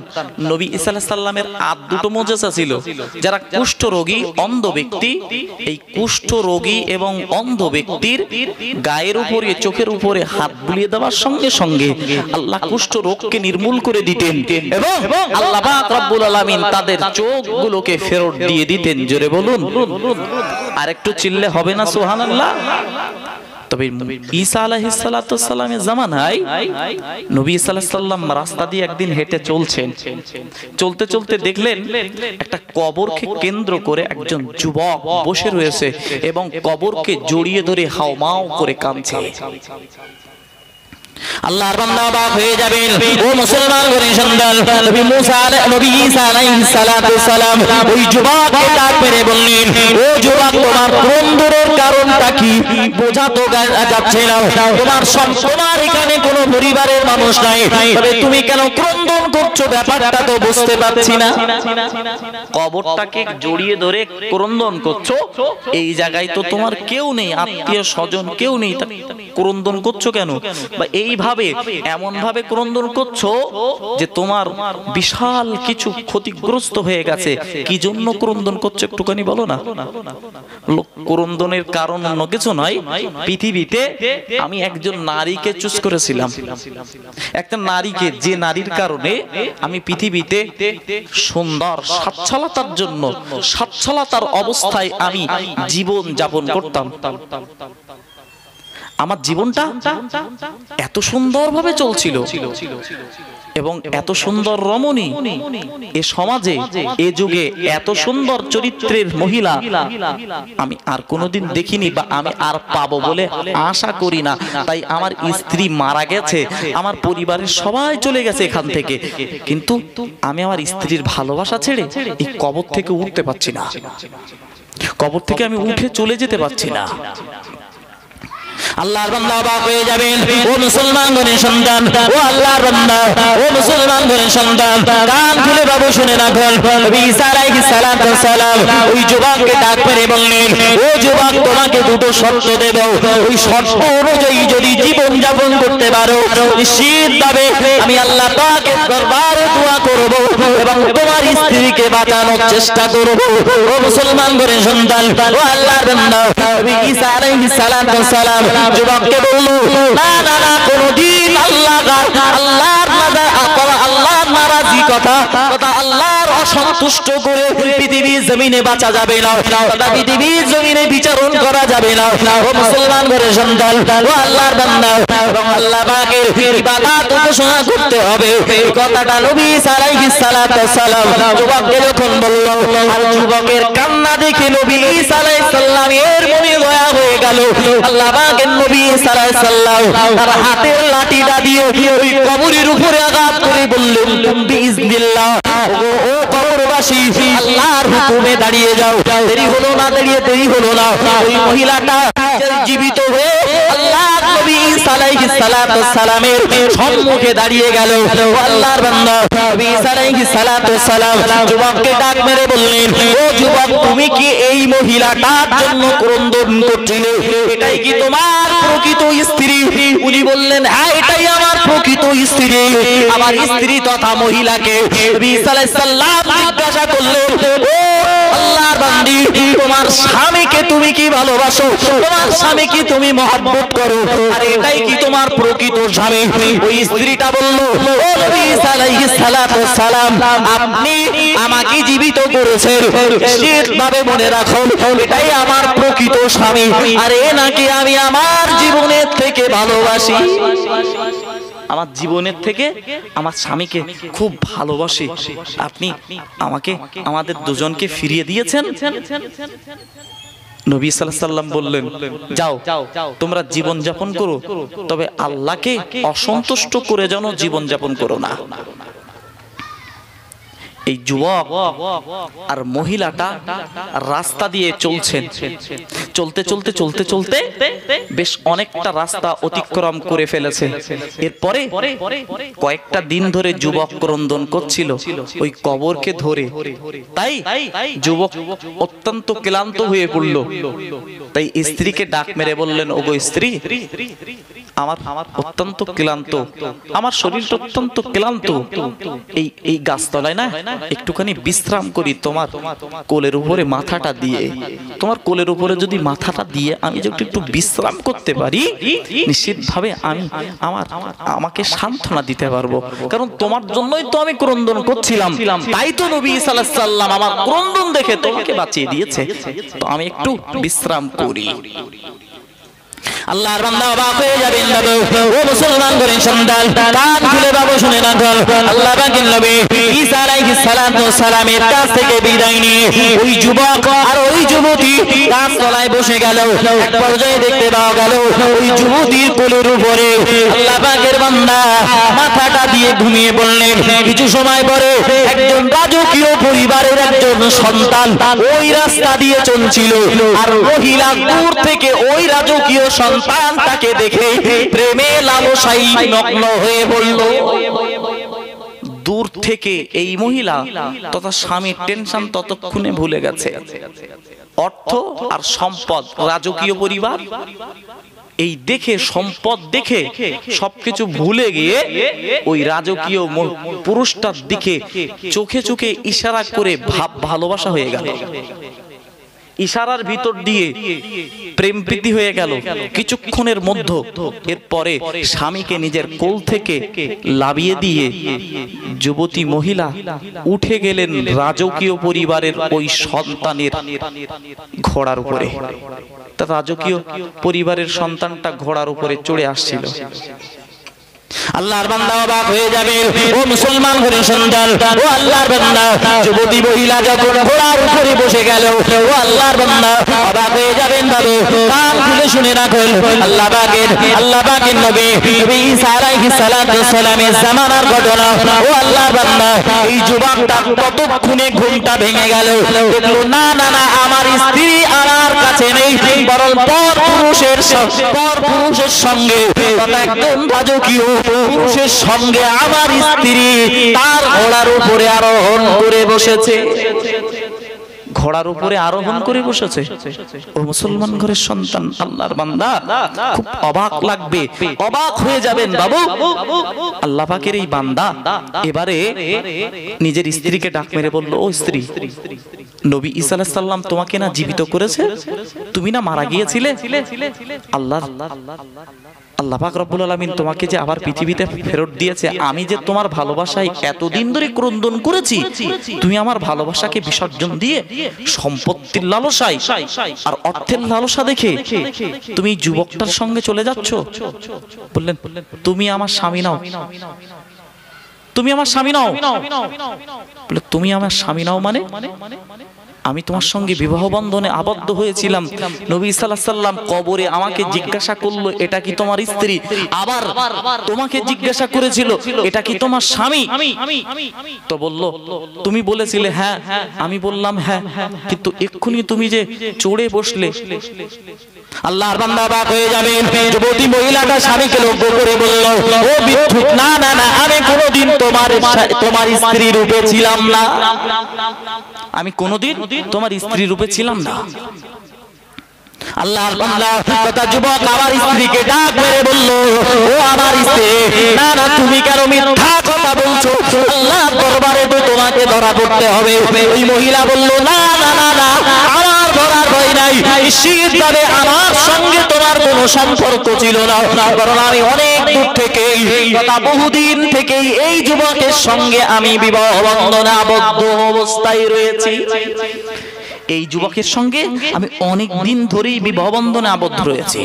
নবী ঈসা আলাইহিস সালামের আর দুটো মুজিজা ছিল। যারা কুষ্ঠ রোগী, অন্ধ ব্যক্তি, এই কুষ্ঠ রোগী এবং অন্ধ ব্যক্তির গায়ের উপরে, চোখের উপরে হাত বুলিয়ে দেওয়ার সঙ্গে সঙ্গে আল্লাহ কুষ্ঠ রোগকে নির্মূল করে দিতেন, এবং আল্লাহ পাক রব্বুল আলামিন তাদের চোখগুলোকে ফেরত দিয়ে দিতেন। জোরে বলুন। আর একটু চিল্লে হবে না সুবহানাল্লাহ? তবে ঈসা আলাইহিস সালাতু সালামের জামানায় নবী ঈসা আলাইহিস সালাম রাস্তা দিয়ে একদিন হেঁটে চলছেন, চলতে চলতে দেখলেন একটা কবরকে কেন্দ্র করে একজন যুবক বসে রয়েছে এবং কবরকে জড়িয়ে ধরে হাওমাও করে কাঁদছে। আল্লাহর বান্দা অবাক হয়ে যাবেন, ও মুসলমান ঘরের সন্তান, নবী ঈসা আলাইহিস সালাতু সালাম ওই যুবককে ডাক মেরে বললেন, ও যুবক, তোমার ক্রন্দনের কারণটা কি? বোঝা তো যাচ্ছে না, তোমার এখানে কোনো পরিবারের মানুষ নাই, তবে তুমি কেন ক্রন্দন করছো? ব্যাপারটা তো বুঝতে পারছি না। কবরটাকে জড়িয়ে ধরে ক্রন্দন করছো, এই জায়গায় তো তোমার কেউ নেই, আত্মীয় স্বজন কেউ নেই, ক্রন্দন করছো কেন? বা এইভাবে এমন ভাবে ক্রন্দন করছো যে তোমার বিশাল কিছু ক্ষতিগ্রস্ত হয়ে গেছে। কি জন্য ক্রন্দন করছো একটুখানি বলো না? ক্রন্দনের কারণ অন্য কিছু নয়, পৃথিবীতে আমি একজন নারীকে চুজ করেছিলাম, একটা নারীকে, যে নারীর কারণে আমি পৃথিবীতে সুন্দর স্বচ্ছলতার জন্য, স্বচ্ছলতার অবস্থায় আমি জীবন যাপন করতাম। আমার জীবনটা এত সুন্দরভাবে চলছিল এবং এত সুন্দর রমণী এ সমাজে এ যুগে এত সুন্দর চরিত্রের মহিলা আমি আর কোনোদিন দেখিনি বা আমি আর পাবো বলে আশা করি না। তাই আমার স্ত্রী মারা গেছে, আমার পরিবারের সবাই চলে গেছে এখান থেকে, কিন্তু আমি আমার স্ত্রীর ভালোবাসা ছেড়ে এই কবর থেকে উঠতে পারছি না, কবর থেকে আমি উঠে চলে যেতে পারছি না। আল্লাহর বান্দা অবাক হয়ে যাবেন। ও মুসলমানগণের সন্তান, ও আল্লাহর বান্দা, ও মুসলমানগণের সন্তান, কান খুলে বাবু শুনে রাখুন। নবী ঈসা আলাইহিস সালাম ওই যুবককে ডাক মেরে বললেন, ও যুবক, তোমাকে দুটো শর্ত দেব, ওই শর্ত অনুযায়ী যদি জীবন যাপন করতে পারো নিশ্চিতভাবে আমি আল্লাহ পাকের দরবারে দোয়া করব এবং তোমার স্ত্রীকে বাঁচানোর চেষ্টা করব। ও মুসলমানগণের সন্তান, ও আল্লাহর বান্দা, নবী ঈসা আলাইহিস সালাম যুবককে বলল, না না না, কোনদিন আল্লাহর নারাজি কথা আল্লাহর অসন্তুষ্ট করে পৃথিবীর জমিনে বাঁচা যাবে না, পৃথিবীর জমিনে বিচারণ করা যাবে না। ও মুসলমান ঘরের সন্তান, ও আল্লাহর বান্দা, এবং আল্লাহ পাকের ইবাদত উপাসনা করতে হবে, এই কথাটা নবী আলাইহিস সালাম যুবককে যখন বলল, আর যুবকের কান্না দেখে নবী ঈসা আলাইহিস সালাম এর মনে দয়া হয়ে গেল। আল্লাহ পাকের নবী সাল্লাল্লাহু আলাইহি সাল্লাম তার হাতের লাঠিটা দিয়ে ওই কবরের উপরে আঘাত করে বললেন, বিইজনিল্লাহ, ও কবরবাসী, আল্লাহর হুকুমে দাঁড়িয়ে যাও। দেরি হলো না, দেরি হলো না, ওই মহিলাটা জীবিত হয়ে আল্লাহর নবী ঈসা আলাইহিস সালামের সম্মুখে দাঁড়িয়ে গেল। আল্লাহর বান্দা নবী ঈসা আলাইহিস সালাম যুবককে ডাক মেরে বললেন, ও যুবক, তুমি কি এই মহিলাটার জন্য ক্রন্দন করছিলে? এটাই কি তোমার প্রকৃত স্ত্রী? উনি বললেন, হ্যাঁ, এটাই আমার প্রকৃত স্ত্রী। আমার স্ত্রী তথা মহিলাকে নবী সাল্লাল্লাহু আলাইহি সাল্লাম জিজ্ঞাসা করলেন, ও আল্লাহর বান্দি, তোমার স্বামীকে তুমি কি ভালোবাসো? তোমার স্বামীকে তুমি মহব্বত করো? আর এটাই কি তোমার প্রকৃত স্বামী? ওই স্ত্রীটা বলল, ও নবী আলাইহিস সালাম, আপনি আমাকে জীবিত করেছেন, নিশ্চিতভাবে মনে রাখুন এটাই আমার প্রকৃত স্বামী, আর এ নাকি আমি আমার জীবনের থেকে ভালোবাসি, আমার জীবনের থেকে আমার স্বামীকে খুব ভালোবাসি। আপনি আমাকে আমাদের দুজনকে ফিরিয়ে দিয়েছেন। নবী সাল্লাল্লাহু আলাইহি সাল্লাম বললেন, যাও, তোমরা জীবন যাপন করো, তবে আল্লাহকে অসন্তুষ্ট করে যেন জীবন যাপন করো না। এই যুবক আর মহিলাটা রাস্তা দিয়ে চলছেন, চলতে চলতে চলতে চলতে বেশ অনেকটা রাস্তা অতিক্রম করে ফেলেছে। এরপরে কয়েকটা দিন ধরে যুবক ক্রন্দন করছিল ওই কবরকে ধরে। তাই যুবক অত্যন্ত ক্লান্ত হয়ে পড়ল। তাই স্ত্রীকে ডাক মেরে বললেন, ওগো স্ত্রী, আমার অত্যন্ত ক্লান্ত, আমার শরীরটা অত্যন্ত ক্লান্ত, এই গাছতলায় না একটুখানি বিশ্রাম করি তোমার কোলের উপরে মাথাটা দিয়ে। তোমার কোলের উপরে যদি মাথাটা দিয়ে আমি যদি একটু বিশ্রাম করতে পারি, নিশ্চিতভাবে আমি আমাকে সান্ত্বনা দিতে পারবো, কারণ তোমার জন্যই তো আমি ক্রন্দন করছিলাম। তাই তো নবী সাল্লাল্লাহু আলাইহি সাল্লাম আমার ক্রন্দন দেখে তোমাকে বাঁচিয়ে দিয়েছে, তো আমি একটু বিশ্রাম করি। আল্লাহর বান্দা অবাক হয়ে যাবেন। ও মুসলমান ঘরের সন্তান, কান খুলে বাবু শুনে রাখুন। আল্লাহ পাকের নবী ঈসা আলাইহিস সালামের কাছ থেকে বিদায় নিয়ে ওই যুবক আর ওই যুবতী গাছতলায় বসে গেল। এক পর্যায়ে দেখতে পাওয়া গেল ওই যুবতীর কোলের উপরে আল্লাহ পাকের বান্দা মাথাটা দিয়ে ঘুমিয়ে পড়লেন। কিছু সময় পরে একজন রাজকীয় পরিবারের একজন সন্তান ওই রাস্তা দিয়ে চলছিল, আর মহিলা দূর থেকে ওই রাজকীয় সন্তান তাকে দেখে প্রেমে লালসায় মগ্ন হয়ে পড়ল। দূর থেকে এই মহিলা তথা স্বামীর টেনশন ততক্ষণে ভুলে গেছে। অর্থ আর সম্পদ, রাজকীয় পরিবার, এই দেখে সম্পদ দেখে সবকিছু ভুলে গিয়ে ওই রাজকীয় পুরুষটার দিকে চোখে চোখে ইশারা করে ভালোবাসা হয়ে গেল। ইশারার ভিতর দিয়ে প্রেম প্রীতি হয়ে গেল কিছুক্ষণের মধ্যে। এরপরে স্বামীকে নিজের কোল থেকে লাবিয়ে দিয়ে যুবতী মহিলা উঠে গেলেন রাজকীয় পরিবারের ওই সন্তানের ঘোড়ার উপরে। তা রাজকীয় পরিবারের সন্তানটা ঘোড়ার উপরে চড়ে আসছিল। আল্লাহর বান্দা অবাক হয়ে যাবে, ও মুসলমান ঘরের সন্তান, ও আল্লাহর বান্দা, যুবতী মহিলা যখন ঘোড়ার উপরে বসে গেল, ও আল্লাহর বান্দা অবাক হয়ে যাবেন। ভাবে কান খুলে শুনে রাখুন, আল্লাহ পাকের নবী ঈসা আলাইহিস সালাতু ওয়াস সালামের জামানার ঘটনা। ও আল্লাহর বান্দা, এই যুবকটা কতক্ষণে ঘুমটা ভেঙে গেল। দেখলো না না না, আমার স্ত্রী আমার কাছে নেই, বরং পর পুরুষের সঙ্গে, একদম রাজকীয় পুরুষের সঙ্গে আমার স্ত্রী তার ঘোড়ার উপরে আরোহণ করে বসেছে। ঘোড়ার উপরে আরোহণ করে বসেছে। ও মুসলমান ঘরের সন্তান, আল্লাহর বান্দা, খুব অবাক লাগবে, অবাক হয়ে যাবেন বাবু। আল্লাহ পাকের এই বান্দা এবারে নিজের স্ত্রীকে ডাক মেরে বলল, ও স্ত্রী, নবী ঈসা আলাইহিস সালাম তোমাকে না জীবিত করেছে, তুমি না মারা গিয়েছিলে। আল্লাহ পাক রব্বুল আলামিন তোমাকে যে আবার পৃথিবীতে ফেরত দিয়েছে, আমি যে তোমার ভালোবাসায় এতদিন ধরে ক্রন্দন করেছি, তুমি আমার ভালোবাসাকে বিসর্জন দিয়ে সম্পত্তির লালসায় আর অর্থের লালসা দেখে তুমি যুবকটার সঙ্গে চলে যাচ্ছ। বললেন, তুমি আমার স্বামী নাও, তুমি আমার স্বামী নাও। বলে, তুমি আমার স্বামী নাও মানে? আমি তোমার সঙ্গে বিবাহ বন্ধনে আবদ্ধ হয়েছিলাম। নবী সাল্লাল্লাহু আলাইহি সাল্লাম কবরে আমাকে জিজ্ঞাসা করলো, এটা কি তোমার স্ত্রী? আবার তোমাকে জিজ্ঞাসা করেছিল, এটা কি তোমার স্বামী? তো বলল, তুমি বলেছিলে হ্যাঁ। আমি বললাম হ্যাঁ, কিন্তু এক্ষুনি তুমি যে চড়ে বসলে। আল্লাহর বান্দা অবাক হয়ে যাবে। যুবতী মহিলাটা স্বামীকে লক্ষ্য করে বলল, ও মিথ্যুক, না না না, আমি কোনোদিন তোমার স্ত্রী রূপে ছিলাম না, আমি কোনোদিন তোমার স্ত্রী রূপে ছিলাম না। আল্লাহর বান্দা তথা যুবক আমার স্ত্রীকে ডাক মেরে বলল, ও আমার স্ত্রী, না না, তুমি কেন মিথ্যা কথা বলছো? আল্লাহর দরবারে তো তোমাকে ধরা পড়তে হবে। ওই মহিলা বলল, না না না না, আমার ধরার ভয় নাই, নিশ্চিতভাবে আমার সঙ্গে তোমার কোনো সম্পর্ক ছিল না, কারণ আমি অনেক দূর থেকে, বহুদিন থেকেই এই যুবকের সঙ্গে আমি বিবাহ বন্ধনে আবদ্ধ অবস্থায় রয়েছি। এই যুবকের সঙ্গে আমি অনেক দিন ধরেই বিবাহ বন্ধনে আবদ্ধ রয়েছে।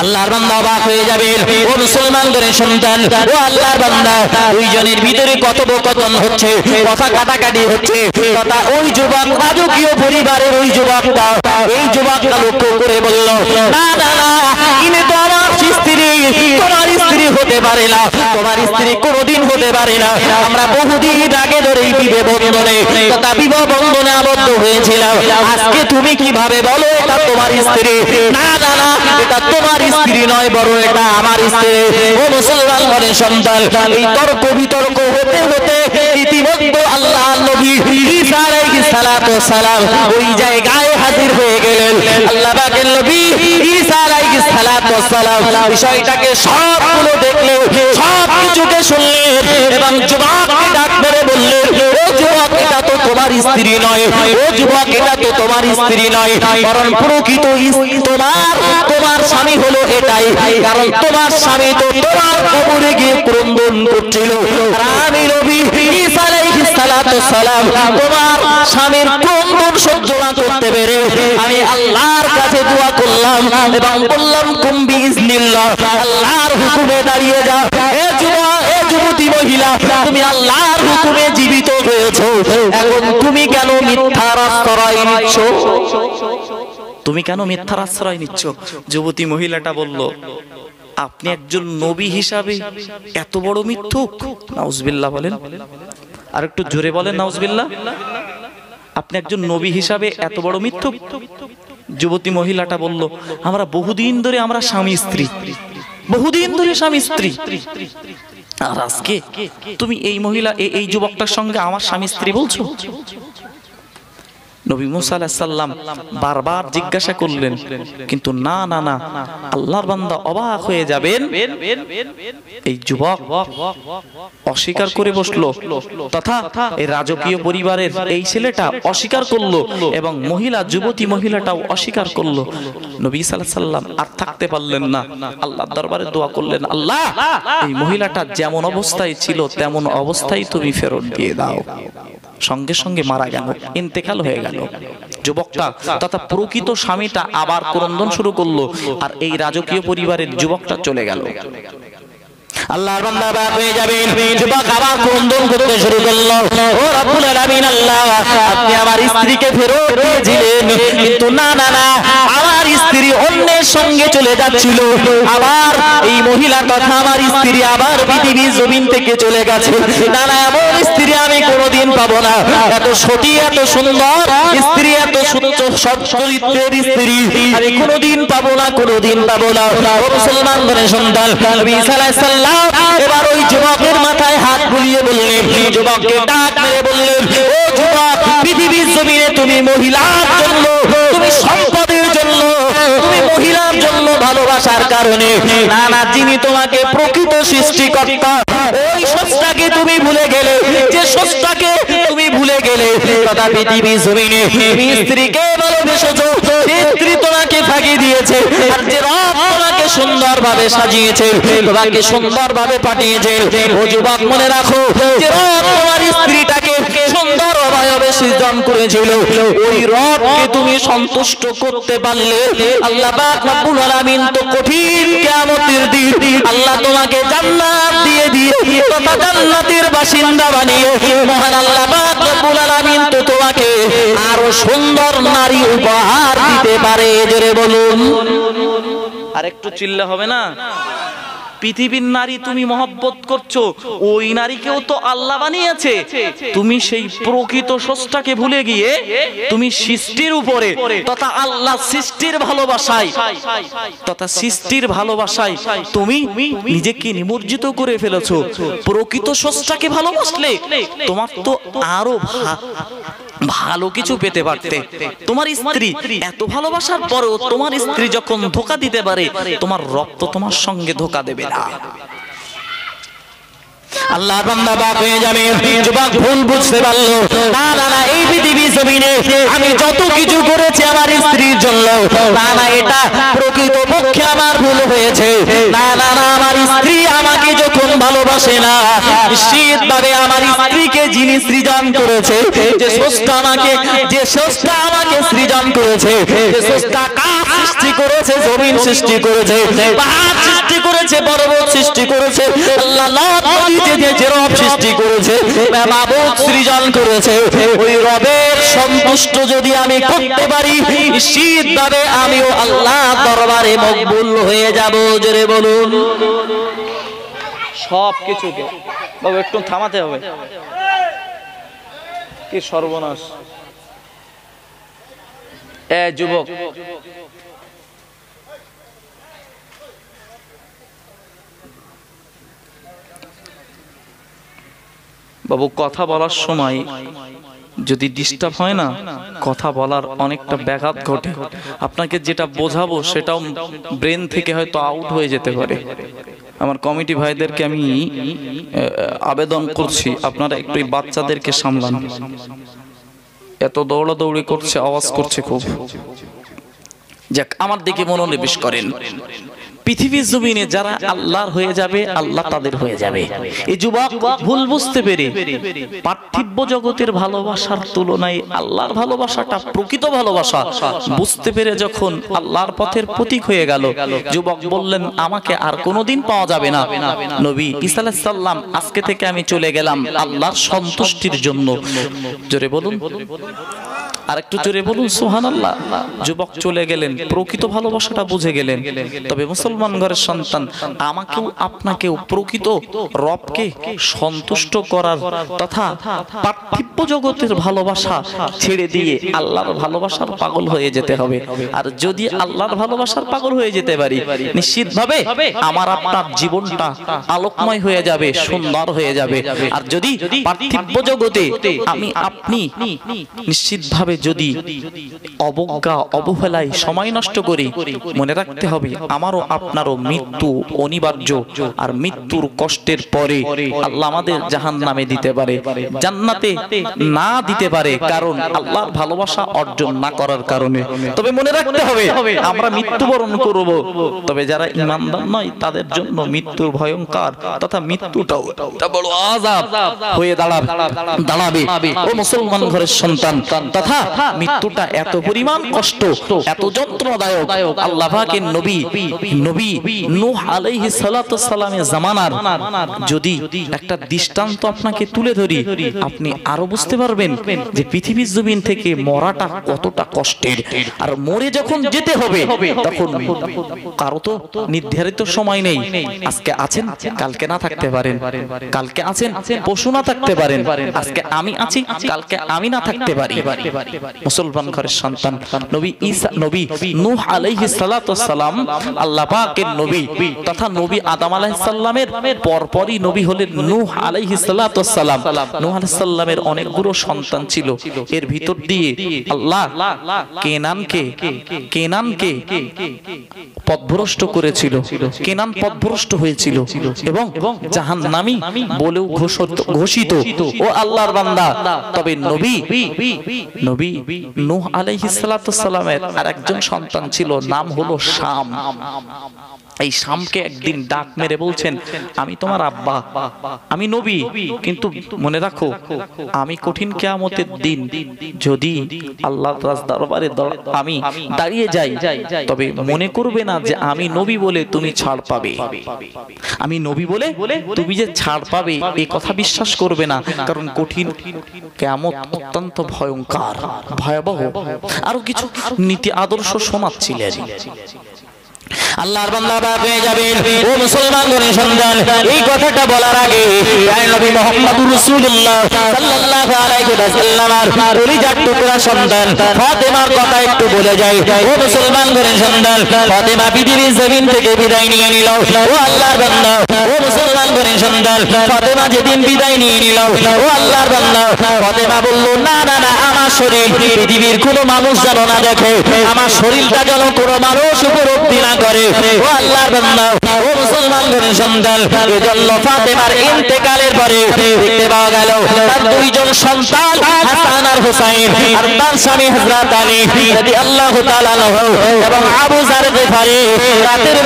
আল্লাহর বান্দা অবাক হয়ে যাবে। ও মুসলমানদের সন্তান, ও আল্লাহর বান্দা, দুইজনের ভিতরে কথোপকথন হচ্ছে, কথা কাটাকাটি হচ্ছে। কথা ওই যুবক রাজকীয় পরিবারের ওই যুবকটা এই যুবকটা লক্ষ্য করে বলল, না না না, ইনি তো আমার স্ত্রী, তোমার স্ত্রী হতে পারে না, তোমার স্ত্রী কোনোদিন হতে পারে না। আমরা বহুদিন আগে ধরেই বিবাহ বন্ধনে আবদ্ধ হয়েছিলাম। আজকে তুমি কিভাবে বলো এটা তোমার স্ত্রী? না না না, এটা তোমার স্ত্রী নয়, বড় এটা আমার স্ত্রী। ও মুসলমান ঘরের সন্তান, এই তর্ক বিতর্ক হতে হতে ইতিমধ্যে আল্লাহ নবী ঈসা আলাইহিস সালাতু ওয়াস সালাম ওই জায়গায় হাজির হয়ে গেলেন। আল্লাহ পাকের নবী ঈসা আলাইহিস সালাতু ওয়াস সালাম বিষয়টাকে সবগুলো দেখলেন, সব কিছুকে শুনলেন এবং যুবককে ডাক মেরে বললেন, ও যুবক, এটা তো তোমার স্ত্রী নয়, ও যুবক, এটা তো তোমার স্ত্রী নয়, বরং প্রকৃত তোমার স্বামী হলো এটাই, কারণ তোমার স্বামী তো তোমার কবরে গিয়ে ক্রন্দন করছিল। আর আমি নবী ঈসা আলাইহিস সালাতু ওয়াস সালাম তোমার স্বামীর ক্রন্দন সহ্য না করতে পেরে আমি আল্লাহর কাছে দোয়া করলাম এবং বললাম, কুম বিইজনিল্লাহ, আল্লাহর হুকুমে দাঁড়িয়ে যাও। হে যুবক, হে যুবতী মহিলা, তুমি আল্লাহর হুকুমে জীবিত হয়েছো, এখন তুমি কেন মিথ্যার আশ্রয় নিচ্ছ? তুমি কেন মিথ্যার আশ্রয় নিচ্ছ? যুবতী মহিলাটা বলল, আপনি একজন নবী হিসাবে এত বড় মিথ্যুক? নাউজুবিল্লাহ বলেন, আর একটু জোরে বলেন নাউজুবিল্লাহ। আপনি একজন নবী হিসাবে এত বড় মিথ্যুক? যুবতী মহিলাটা বলল, আমরা বহুদিন ধরে আমরা স্বামী স্ত্রী, বহুদিন ধরে স্বামী স্ত্রী, আর আজকে তুমি এই মহিলা এই যুবকটার সঙ্গে আমার স্বামী স্ত্রী বলছো? নবী মুসা আলাইহিস সালাম বারবার জিজ্ঞাসা করলেন, কিন্তু না না না, আল্লাহর বান্দা অবাক হয়ে যাবেন। এই যুবক অস্বীকার করে বসলো, তথা এই রাজকীয় পরিবারের এই ছেলেটা অস্বীকার করলো এবং মহিলা যুবতী মহিলাটাও অস্বীকার করলো। নবী সাল্লাল্লাহু আলাইহি সাল্লাম আর থাকতে পারলেন না, আল্লাহর দরবারে দোয়া করলেন, আল্লাহ এই মহিলাটা যেমন অবস্থায় ছিল তেমন অবস্থায় তুমি ফেরত দিয়ে দাও। সঙ্গে সঙ্গে মারা গেল, ইন্তেকাল হয়ে গেল। যুবকটা তথা প্রকৃত স্বামীটা আবার ক্রন্দন শুরু করলো, আর এই রাজকীয় পরিবারের যুবকটা চলে গেল। আল্লাহর বান্দা অবাক হয়ে যাবেন, যুবক আবার ক্রন্দন করতে শুরু করলো, ও রব্বুল আলামিন আল্লাহ, আপনি আমার স্ত্রীকে ফেরত দিয়েছিলেন, কিন্তু না না না, আমার স্ত্রী অন্যের সঙ্গে চলে যাচ্ছিল। আবার এই মহিলা তথা আমার স্ত্রী আবার পৃথিবীর জমিন থেকে চলে গেছে। না না, এমন স্ত্রী আমি কোনোদিন পাবো না। এত সতী, এত সুন্দর স্ত্রী, এত সৎ চরিত্রের স্ত্রী আমি কোনোদিন পাবো না, কোনোদিন পাবো না। ও মুসলমান ঘরের সন্তান, নবী ঈসা আলাইহিস সালাম এবার ওই যুবকের মাথায় হাত বুলিয়ে বললেন, যুবককে ডাক মেরে বললেন, ও যুবক, পৃথিবীর জমিনে তুমি মহিলার জন্য, তুমি সম্পদের জন্য, তুমি মহিলার জন্য ভালোবাসার কারণে না না, যিনি তোমাকে প্রকৃত সৃষ্টিকর্তা ওই স্রষ্টাকে তুমি ভুলে গেলে, যে স্রষ্টাকে তুমি ভুলে গেলে, তথা পৃথিবীর জমিনে তুমি স্ত্রীকে ভালোবেসেছো, স্ত্রী তোমাকে ফাঁকি দিয়েছে, আর যে রব তোমাকে সুন্দরভাবে সাজিয়েছে, তোমাকে সুন্দরভাবে পাঠিয়েছে। ও যুবক, মনে রাখো, যে রব তোমার স্ত্রীটাকে সুন্দর অবয়বে সৃজন করেছিল, ওই রবকে তুমি সন্তুষ্ট করতে পারলে আল্লাহ পাক রব্বুল আলামিন তো কঠিন কিয়ামতের দিন আল্লাহ তোমাকে জান্নাত দিয়ে তথা জান্নাতের বাসিন্দা বানিয়ে মহান আল্লাহ পাক রব্বুল আলামিন তো তোমাকে আরো সুন্দর নারী উপহার দিতে পারে। জোরে বলুন, আর একটু চিল্লা হবে না? পৃথিবীর নারী তুমি মহব্বত করছো, ওই নারীকেও তো আল্লাহ বানিয়েছে। তুমি সেই প্রকৃত স্রষ্টাকে ভুলে গিয়ে তুমি সৃষ্টির উপরে তথা আল্লাহ সৃষ্টির ভালোবাসায় তথা সৃষ্টির ভালোবাসায় তুমি নিজেকে নিমজ্জিত করে ফেলেছো। প্রকৃত স্রষ্টাকে ভালোবাসলে তোমার তো আরো ভালো কিছু পেতে পারতে। তোমার স্ত্রী এত ভালোবাসার পরেও তোমার স্ত্রী যখন ধোঁকা দিতে পারে, তোমার রব তো তোমার সঙ্গে ধোঁকা দেবে না। আল্লাহর বান্দা বাক হয়ে যাবে, যুবক ভুল বুঝতে পারলো, না না না, এই পৃথিবীর জমিনে আমি যত কিছু করেছি আমার স্ত্রীর জন্য, না না, এটা প্রকৃত পক্ষে আমার ভুল হয়েছে। না না না, আমার স্ত্রী আমাকে যখন ভালোবাসে না, নিশ্চিতভাবে আমার স্ত্রীকে যিনি সৃজন করেছে, যে স্রষ্টা আমাকে সৃজন করেছে, যে স্রষ্টা আকাশ সৃষ্টি করেছে, জমিন সৃষ্টি করেছে, পাহাড় সৃষ্টি করেছে, পর্বত সৃষ্টি করেছে, আল্লাহ যে রব সৃষ্টি করেছে, মাবুদ সৃজন করেছে, ওই রবের সন্তুষ্ট যদি আমি করতে পারি, নিশ্চিতভাবে আমিও আল্লাহ দরবারে মকবুল হয়ে যাব। জোরে বলুন, সব কিছুকে বাবু একটু থামাতে হবে। কি সর্বনাশ! এ যুবক, বাবু, কথা বলার সময় যদি ডিস্টার্ব হয় না, কথা বলার অনেকটা ব্যাঘাত ঘটে। আপনাকে যেটা বোঝাবো সেটাও ব্রেন থেকে হয়তো আউট হয়ে যেতে পারে। আমার কমিটি ভাইদেরকে আমি আবেদন করছি, আপনারা একটু বাচ্চাদেরকে সামলান। এত দৌড়াদৌড়ি করছে, আওয়াজ করছে খুব। যাক, আমার দিকে মনোনিবেশ করেন। পৃথিবীর জমিনে যারা আল্লাহর হয়ে যাবে, আল্লাহ তাদের হয়ে যাবে। এই যুবক ভুল বুঝতে পেরে পার্থিব জগতের ভালোবাসার তুলনায় আল্লাহর ভালোবাসাটা প্রকৃত ভালোবাসা বুঝতে পেরে যখন আল্লাহর পথের প্রতীক হয়ে গেল, যুবক বললেন, আমাকে আর কোনোদিন পাওয়া যাবে না। নবী ঈসা আলাইহিস সালাম, আজকে থেকে আমি চলে গেলাম আল্লাহর সন্তুষ্টির জন্য। জোরে বলুন, আর একটু জোরে বলুন সুবহানাল্লাহ। যুবক চলে গেলেন, প্রকৃত ভালোবাসাটা বুঝে গেলেন। তবে মুসলমান ঘরের সন্তান, আমাকেও আপনাকেও প্রকৃত রবকে সন্তুষ্ট করার তথা পার্থিব জগতের ভালোবাসা ছেড়ে দিয়ে আল্লাহর ভালোবাসার পাগল হয়ে যেতে হবে। আর যদি আল্লাহর ভালোবাসার পাগল হয়ে যেতে পারি, নিশ্চিতভাবে আমার আপনার জীবনটা আলোকময় হয়ে যাবে, সুন্দর হয়ে যাবে। আর যদি পার্থিব জগতে আমি আপনি নিশ্চিতভাবে যদি অবজ্ঞা অবহেলায় সময় নষ্ট করি, মনে রাখতে হবে আমারও আপনারও মৃত্যু অনিবার্য। আর মৃত্যুর কষ্টের পরে আল্লাহ আমাদের জাহান্নামে দিতে পারে, জান্নাতে না দিতে পারে, কারণ আল্লাহর ভালোবাসা অর্জন না করার কারণে। তবে মনে রাখতে হবে আমরা মৃত্যুবরণ করব, তবে যারা ঈমানদার নয় তাদের জন্য মৃত্যুর ভয়ঙ্কর তথা মৃত্যুটাও বড় আযাব হয়ে দাঁড়াবে। ও মুসলমান ঘরের সন্তান, তথা মৃত্যুটা এত পরিমাণ কষ্ট, এত যন্ত্রণাদায়ক। আল্লাহ পাকের নবী নূহ আলাইহিস সালাতু ওয়াস সালামের জামানার যদি একটা দৃষ্টান্ত আপনাকে তুলে ধরি, আপনি আরো বুঝতে পারবেন যে পৃথিবীর জমিন থেকে মরাটা কতটা কষ্টের। আর মরে যখন যেতে হবে তখন কারো তো নির্ধারিত সময় নেই। আজকে আছেন, কালকে না থাকতে পারেন, কালকে আছেন, পরশু না থাকতে পারেন, আজকে আমি আছি, কালকে আমি না থাকতে পারি। মুসলমান ঘরের সন্তান নবী নূহ আলাইহিস সালাতু ওয়াস সালাম আল্লাহ পাকের নবী তথা নবী আদম আলাইহিস সালামের পরপরই নবী হলেন নূহ আলাইহিস সালাতু ওয়াস সালাম। নূহ আলাইহিস সালামের অনেকগুলো সন্তান ছিল, এর ভিতর দিয়ে আল্লাহ কেনানকে পথভ্রষ্ট করেছিল। কেনান পথভ্রষ্ট হয়েছিল এবং জাহান্নামী বলেও ঘোষিত। ও আল্লাহর বান্দা, তবে নবী নূহ আলাইহিস সালাতু ওয়াস সালামের আরেকজন সন্তান ছিল, নাম হলো শাম। এই শামকে একদিন ডাক মেরে বলছেন, আমি তোমার আব্বা, আমি নবী, কিন্তু মনে রাখো আমি কঠিন কিয়ামতের দিন যদি আল্লাহর দরবারে আমি দাঁড়িয়ে যাই, তবে মনে করবে না যে আমি নবী বলে তুমি ছাড় পাবে। আমি নবী বলে তুমি যে ছাড় পাবে এই কথা বিশ্বাস করবে না, কারণ কঠিন কিয়ামত অত্যন্ত ভয়ঙ্কর, ভয়াবহ। আরো কিছু নীতি আদর্শ শোনাচ্ছিলেন। আল্লাহর বান্দা হয়ে যাবেন। ও মুসলমানগণের সন্তান, এই কথাটা বলার আগে নবী মুহাম্মদুর রাসূলুল্লাহ সাল্লাল্লাহু আলাইহি ওয়াসাল্লামের কলিজার টুকরা সন্তান ফাতেমার কথা একটু বলে যাই। ও মুসলমানগণের সন্তান, ফাতেমা পৃথিবীর জমিন থেকে বিদায় নিয়ে নিল। ও আল্লাহর বান্দা, ও মুসলমানগণের সন্তান, ফাতেমা যেদিন বিদায় নিয়ে নিল, ও আল্লাহর বান্দা, ফাতেমা বলল, না না না, আমার শরীর পৃথিবীর কোনো মানুষ যেন না দেখে, আমার শরীরটা যেন কোনো মানুষ উপলব্ধি না করে। ও আল্লাহর বান্দা, ও মুসলমানগণের সন্তান, এজন্য ফাতেমার ইন্তেকালের পরে দেখতে পাওয়া গেল তার দুইজন সন্তান হাসান আর হুসাইন, আর তার স্বামী হযরত আলী রাদিয়াল্লাহু তাআলা আনহু এবং আবু যার গিফারি রাতের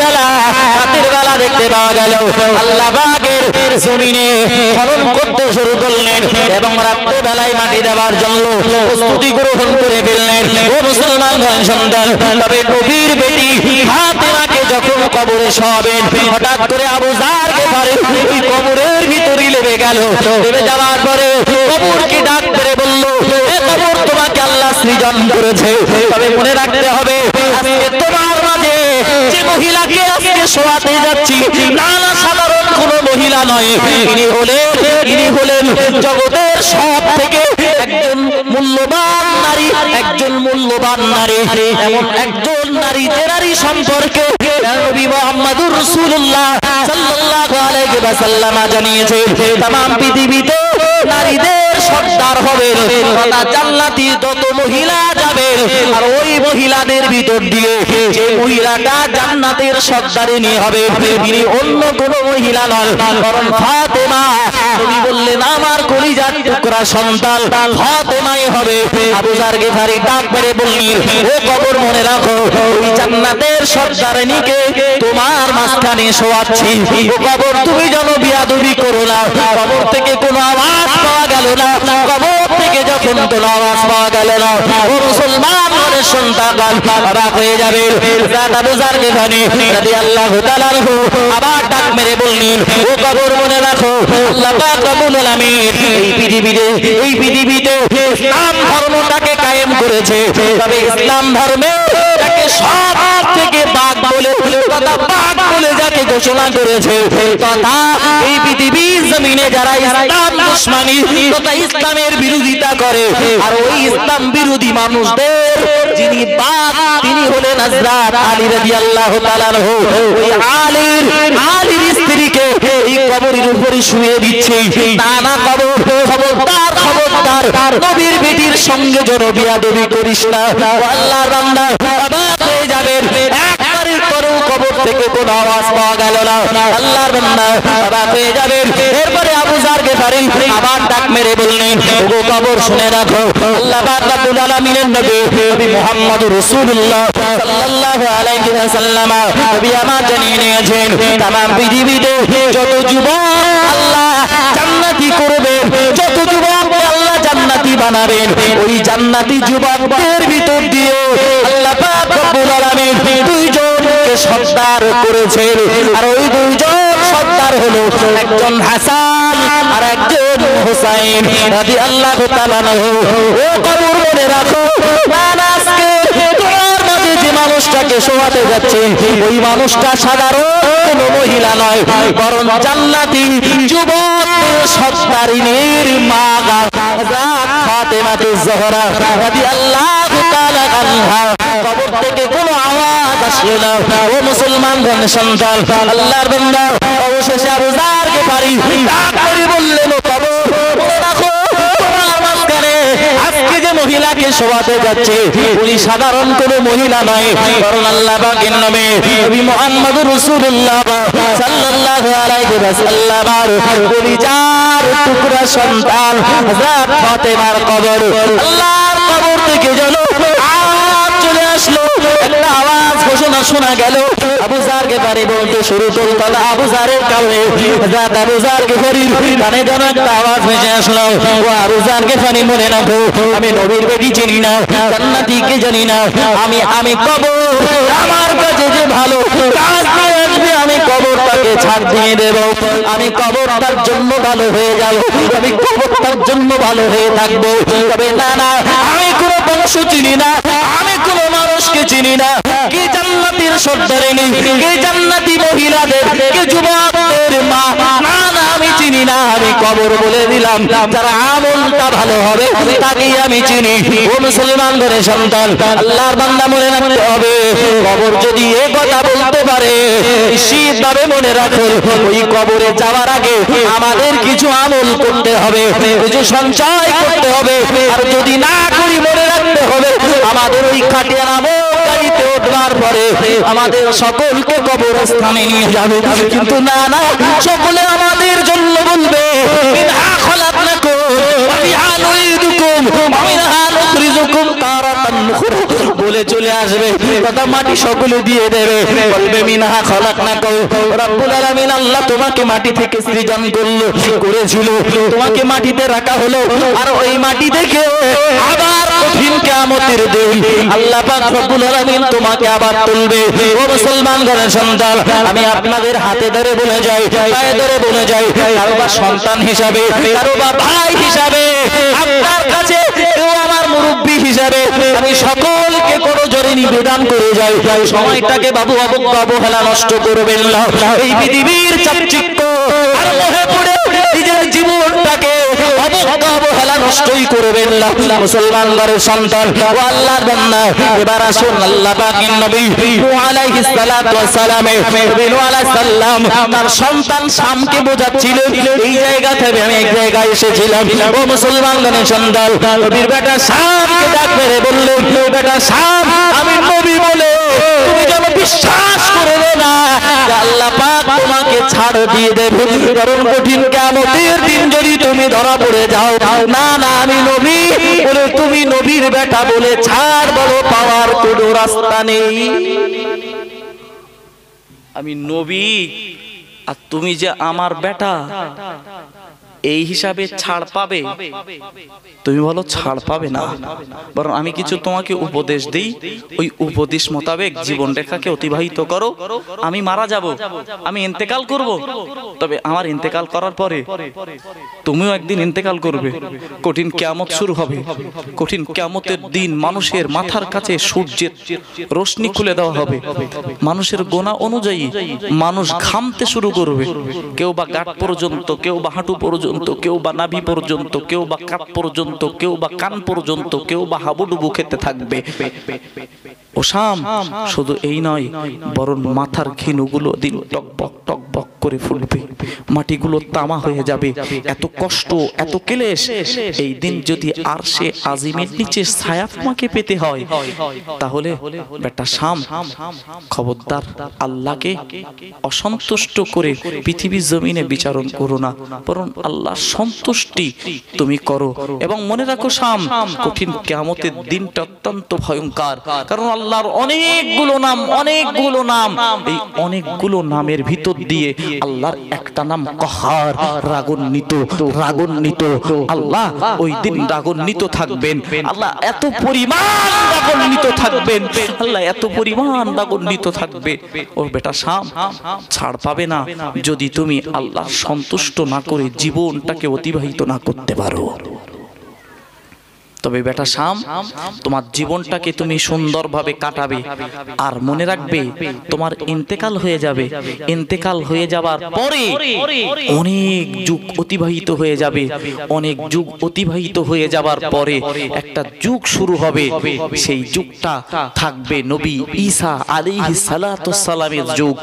বেলা দেখতে পাওয়া গেল আল্লাহ পাকের জমিনে খনন করতে শুরু করলেন এবং রাতের বেলায় মাটি দেওয়ার জন্য প্রস্তুতি গ্রহণ করে ফেললেন। ও মুসলমানগণের সন্তান, তবে নবীর বেটি ফাতেমাকে যখন কবরে শোয়াবেন, হঠাৎ করে আবু যার গিফারি ওই কবরের ভিতরে লেবে গেল। লেবে যাওয়ার পরে কবরকে ডাক করে বলল, এ কবর, তোমাকে আল্লাহ সৃজন করেছে, তবে মনে রাখতে হবে আজকে তোমার মাঝে যে মহিলাকে আজকে শোয়াতে যাচ্ছি, না না, সাধারণ কোনো মহিলা নয়, ইনি হলেন জগতের সব থেকে একজন মূল্যবান নারী, একজন মূল্যবান নারী, এমন একজন নারী যে নারী সম্পর্কে নবী মুহাম্মদুর রাসূলুল্লাহ সাল্লাল্লাহু আলাইহি ওয়াসাল্লাম জানিয়েছেন, तमाम পৃথিবীতে নারীদের সর্দার হবে, তথা জান্নাতি যত মহিলা যাবে, আর ওই মহিলাদের ভিতর দিয়ে যে মহিলাটা জান্নাতের সর্দারিনী হবে তিনি অন্য কোনো মহিলা নন, বরং ফাতেমা। নবী বললেন, আমার কলিজার টুকরা সন্তান ফাতেমাই হবে। আবু যার গিফারি ডাক মেরে বললেন, ও কবর, মনে রাখো ওই জান্নাতের সর্দারিনীকে তোমার মাঝখানে শোয়াচ্ছি। ও কবর, তুমি যেন বিয়াদবি করো না। কবর থেকে কোনো আওয়াজ পাওয়া গেল না, কবর থেকে যখন কোনো আওয়াজ পাওয়া গেল না, ও মুসলমান ঘরের সন্তান অবাক হয়ে যাবে। আবু যার গিফারি রাদিয়াল্লাহু তাআলা আনহু আবার ডাক মেরে বললেন, ও কবর, মনে রাখো আল্লাহ পাক রব্বুল আলামিন এই পৃথিবীতে ইসলাম ধর্মটাকে কায়েম করেছে, তবে ইসলাম ধর্মে যাকে সব থেকে বাগ বলে যাকে ঘোষণা করেছে, তথা এই পৃথিবীর জমিনে যারা ইসলাম দুশমনী তথা ইসলামের বিরোধিতা করে, আর ওই ইসলাম বিরোধী মানুষদের যিনি বাগ, তিনি হলেন হযরত আলী রাদিয়াল্লাহু তাআলা আনহু। ওই আলীর স্ত্রীকে এই এই কবরের উপরে শুয়ে দিচ্ছে। না না, খবরদার খবরদার, নবীর বেটির সঙ্গে যেন বিয়াদবি করিস না। আল্লাহর বান্দা অবাক হয়ে যাবেন, একবারের পরেও কবর থেকে কোনো আওয়াজ পাওয়া গেল না। আল্লাহর বান্দা অবাক হয়ে যাবেন। এরপরে আবু যার গেফারি আবার ডাক মেরে বললেন, ওগো কবর শুনে রাখো, আল্লাহ পাক রব্বুল আলামিনের নবী মুহাম্মদুর রাসূলুল্লাহ সাল্লাল্লাহু আলাইহি ওয়াসাল্লাম নবী আমার জানিয়ে নিয়েছেন, तमाम পৃথিবীতে যত যুবক আল্লাহ জান্নাতি করবেন, যত যুবককে আল্লাহ জান্নাতি বানাবেন, ওই জান্নাতি যুবকদের ভিতর দিয়ে আল্লাহ পাক রব্বুল আলামিন দুইজনকে সর্দার করেছেন। আর ওই দুইজন সর্দার হলো একজন হাসান আর একজন হুসাইন রাদিয়াল্লাহু তাআলা আনহু। ও কবর মনে রাখো, আজকে তোমার মাঝে যে মানুষটাকে শোয়াতে যাচ্ছে, ওই মানুষটা সাধারণ কোনো মহিলা নয়, বরং জান্নাতি যুবক সর্দারিনীর মা ফাতেমাতুজ জোহরা রাদিয়াল্লাহু তাআলা আনহা। কবর থেকে কোনো আওয়াজ আসলো না। ও মুসলমানগণ সন্তান, আল্লাহর বান্দা অবশেষে আবু যার গেফারি ডাক করে বললেন, ও কবর মনে রাখো, তোমার মাঝখানে আজকে যে মহিলাকে শোয়াতে যাচ্ছে, উনি সাধারণ কোনো মহিলা নয়, বরং আল্লাহ পাকের নামে নবী মুহাম্মদুর রাসূলুল্লাহ সাল্লাল্লাহু আলাইহি ওয়াসাল্লাম কলিজার টুকরা সন্তান হযরত ফাতেমার কবর। আল্লাহর কবর থেকে যেন আওয়াজ চলে আসলো, একটা আওয়াজ ঘোষণা শোনা গেল। আবু যার গেফারি বলতে শুরু করল, আবু যারের কারণে হযরত আবু যার গেফারির কানে যেন একটা আওয়াজ ভেসে আসলো, ও আবু যার গেফারি মনে রাখো, আমি নবীর বেটি চিনি না, জান্নাতীকে জানি না, আমি কবর আমার কাছে যে ভালো কাজ নিয়ে আসবে, আমি কবরটাকে ছাড় দিয়ে দেব, আমি কবরটার জন্য ভালো হয়ে যাব, আমি কবরটার জন্য ভালো হয়ে থাকবো। তবে না না, আমি কোনো বংশ চিনি না, আমি কোনো মানুষকে চিনি না, কে জান্নাতের সর্দারিনী, কে জান্নাতি মহিলাদের, কে যুবকদের মা, না না আমি চিনি না। আমি কবর বলে দিলাম, যারা আমলটা ভালো হবে তাকেই আমি চিনি। ও মুসলমান ঘরে সন্তান, আল্লাহর বান্দা মনে রাখতে হবে, কবর যদি এ কথা বলতে পারে, নিশ্চিতভাবে মনে রাখো, ওই কবরে যাওয়ার আগে আমাদের কিছু আমল করতে হবে, কিছু সঞ্চয় করতে হবে। আর যদি না করি, মনে রাখতে হবে, আমাদের ওই খাটিয়ার আমল গাড়িতে উঠবার পরে আমাদের সকলকে কবরস্থানে নিয়ে যাবে। কিন্তু না না, সকলে আমাদের জন্য বলবে, মিনহা খলাকনাকুম ওয়া ফিহা নুঈদুকুম ওয়া মিনহা নুখরিজুকুম তারাতান নুখরা বলে চলে আসবে, কথা মাটি সকলে দিয়ে দেবে, বলবে মিনহা খলাকনাকুম, রব্বুল আলামিন আল্লাহ তোমাকে মাটি থেকে সৃজন করেছিল, তোমাকে মাটিতে রাখা হলো, আর ওই মাটি থেকে আবার কঠিন কিয়ামতের দিন আল্লাহ পাক রব্বুল আলামিন তোমাকে আবার তুলবে। ও মুসলমান ঘরের সন্তান, আমি আপনাদের হাতে ধরে বলে যাই, পায়ে ধরে বলে যাই, কারো বা সন্তান হিসাবে, কারো বা ভাই হিসাবে, আপনার কাছে কেউ আমার মুরব্বী হিসাবে, আমি সকলকে কোনো জোরে নিবেদন করে যাই, সময়টাকে বাবু অবহেলা নষ্ট করবেন না। এই পৃথিবীর চাকচিক্য আর মোহে পড়ে নিজের জীবনটাকে অবহেলা নষ্টই করবেন না। মুসলমান ঘরের সন্তান ও আল্লাহর বান্দা, এবার আসুন আল্লাহ পাকের নবী নূহ আলাইহিস সালাতু ওয়াস সালাম, নবী নূহ আলাইহিস সালাম তার সন্তান শামকে বোঝাচ্ছিলেন। এই জায়গা থেকে আমি এক জায়গায় এসেছিলাম। ও মুসলমান ঘরের সন্তান, নবীর বেটা শামকে ডাক মেরে বললেন, বেটা শাম, আমি নবী বলে তুমি যেন বিশ্বাস করবে না যে আল্লাহ পাক তোমাকে ছাড় দিয়ে দেবে, কারণ কঠিন কিয়ামতের দিন যদি তুমি ধরা পড়ে যাও, না না আমি নবী বলে তুমি নবীর বেটা বলে ছাড় বলো পাওয়ার কোনো রাস্তা নেই। আমি নবী আর তুমি যে আমার বেটা, এই হিসাবে ছাড় পাবে? তুমি বলো ছাড় পাবে না, বরং আমি কিছু তোমাকে উপদেশ দিই, ওই উপদেশ মোতাবেক জীবন রেখাকে অতিবাহিত করো। আমি মারা যাব, আমি ইন্তেকাল করব, তবে আমার ইন্তেকাল করার পরে তুমিও একদিন ইন্তেকাল করবে। কঠিন কিয়ামত শুরু হবে। কঠিন কিয়ামতের দিন মানুষের মাথার কাছে সূর্যের রোশনি খুলে দেওয়া হবে। মানুষের গোনা অনুযায়ী মানুষ ঘামতে শুরু করবে, কেউ বা গাঁট পর্যন্ত, কেউ বা হাঁটু পর্যন্ত, কেউ বা নাভি পর্যন্ত, কেউ বা কাপ পর্যন্ত, কেউ বা কান পর্যন্ত, কেউ বা হাবুডুবু খেতে থাকবে। ও শাম, শুধু এই নয়, বরং মাথার ঘিনুগুলো দিন টকবক টকবক করে ফুটবে, মাটিগুলো তামা হয়ে যাবে। এত কষ্ট, এত ক্লেশ, এই দিন যদি আরশে আজিমের নিচে ছায়া তোমাকে পেতে হয়, তাহলে বেটা শাম, খবরদার আল্লাহকে অসন্তুষ্ট করে পৃথিবীর জমিনে বিচারণ করো না, বরং আল্লাহর সন্তুষ্টি তুমি করো। এবং মনে রাখো শাম, কঠিন কিয়ামতের দিনটা অত্যন্ত ভয়ঙ্কর, কারণ আল্লাহর অনেকগুলো নাম, অনেকগুলো নাম, এই অনেকগুলো নামের ভিতর দিয়ে আল্লাহর একটা নাম কহার, রাগান্বিত, রাগান্বিত। আল্লাহ ওই দিন রাগান্বিত থাকবেন, আল্লাহ এত পরিমাণ রাগান্বিত থাকবেন, আল্লাহ এত পরিমাণ রাগান্বিত থাকবে। ও বেটা শাম, ছাড় পাবে না যদি তুমি আল্লাহ সন্তুষ্ট না করে জীবনটাকে অতিবাহিত না করতে পারো। তবে বেটা শাম, তোমার জীবনটাকে তুমি সুন্দরভাবে কাটাবে, আর মনে রাখবে তোমার ইন্তেকাল হয়ে যাবে। ইন্তেকাল হয়ে যাবার পরে অনেক যুগ অতিবাহিত হয়ে যাবে, অনেক যুগ অতিবাহিত হয়ে যাবার পরে একটা যুগ শুরু হবে। সেই যুগটা থাকবে নবী ঈসা আলাইহিস সালাতুস সালামের যুগ।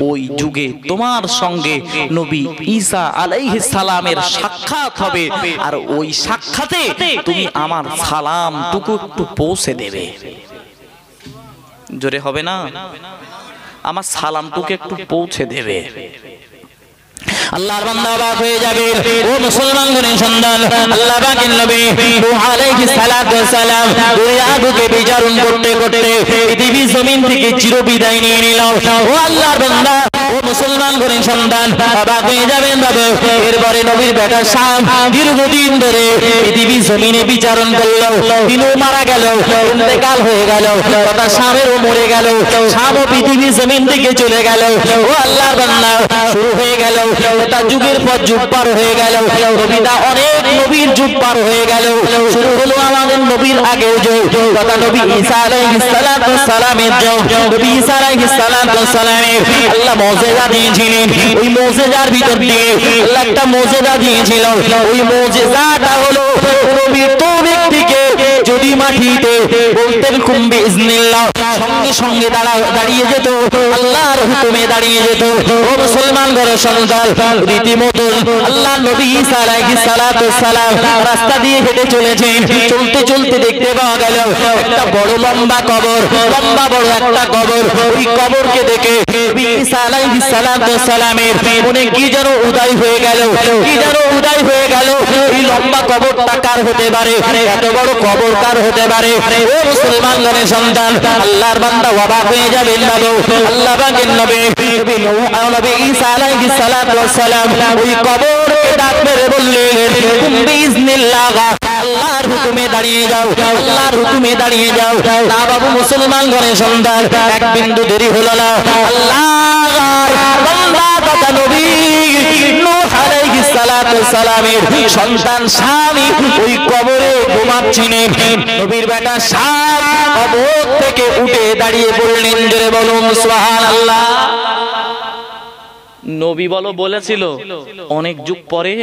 ওই যুগে তোমার সঙ্গে নবী ঈসা আলাইহিস সালামের সাক্ষাৎ হবে, আর ওই সাক্ষাতে তুমি আমার সালামটুকু একটু পৌঁছে দেবে। জোরে হবে না? আমার সালামটুকু একটু পৌঁছে দেবে। আল্লাহর বান্দা অবাক হয়ে যাবে। ও মুসলমান ঘরের সন্তান, আল্লাহ পাকের নবী নূহ আলাইহিস সালাতু ওয়াস সালাম দুনিয়াকে বিচারণ করতে করতে পৃথিবী জমিন থেকে চিরবিদায় নিয়ে নিল। ও আল্লাহর বান্দা, ও মুসলমান ঘরের সন্তান, অবাক হয়ে যাবেন বাবা। এরপরে নবীর বেটা শাম দীর্ঘদিন ধরে পৃথিবী জমিনে বিচারণ করলো, তিনিও মারা গেল, ইন্তেকাল হয়ে গেল, তথা শামেরও মরে গেল, শামও পৃথিবী জমিন থেকে চলে গেল। ও আল্লাহর বান্দা, শুরু হয়ে গেল এটা যুগের পর যুগ পার হয়ে গেল, নবীরা অনেক নবীর যুগ পার হয়ে গেল। শুরু হলো আমাদের নবীর আগের যুগ, তথা নবী ঈসা আলাইহিস সালাতু ওয়াস সালামের যুগ। নবী ঈসা আলাইহিস সালাতু ওয়াস সালামের আল্লাহ মুজিজা দিয়েছিলেন। ওই মুজিজার ভিতর দিয়ে আল্লাহ একটা মুজিজা দিয়েছিল। ওই মুজিজাটা হলো নবীর তো ব্যক্তিকে যদি মাটিতে বলতেন কুম বিইজনিল্লাহ, সঙ্গে সঙ্গে দাঁড়িয়ে যেত, আল্লাহর হুকুমে দাঁড়িয়ে যেত। ও মুসলমান ঘরের সন্তান, রীতিমতো আল্লাহ নবী ঈসা আলাইহিস সালাতু ওয়াস সালাম রাস্তা দিয়ে হেঁটে চলেছেন। চলতে চলতে দেখতে পাওয়া গেল একটা বড় লম্বা কবর, লম্বা বড় একটা কবর। ওই কবরকে দেখে নবী ঈসা আলাইহিস সালাতু ওয়াস সালামের মনে কি যেন উদয় হয়ে গেল, কি যেন উদয় হয়ে গেল। এই লম্বা কবরটা কার হতে পারে? এত বড় কবর কার হতে পারে? ও মুসলমান ঘরের সন্তান, আল্লাহর বান্দা অবাক হয়ে যাবেন বাবু। আল্লাহ পাকের নবী নবী ঈসা আলাইহিস সালাতু ওয়াস সালাম ওই কবরকে ডাক মেরে বললেন, কুম বিইজনিল্লাহ, আল্লাহর হুকুমে দাঁড়িয়ে যাও, আল্লাহর হুকুমে দাঁড়িয়ে যাও। না বাবু মুসলমান ঘরের সন্তান, এক বিন্দু দেরি হলো না। আল্লাহর বান্দা তথা নবী নূহ আলাইহিস সালাতু ওয়াস সালামের সন্তান স্বামী ওই কবরে ঘুমাচ্ছিলেন। নবীর বেটা শাম কবর থেকে উঠে দাঁড়িয়ে বললেন, জোরে বলুন সুবহানাল্লাহ। নবী বলেছিল অনেক যুগ পরে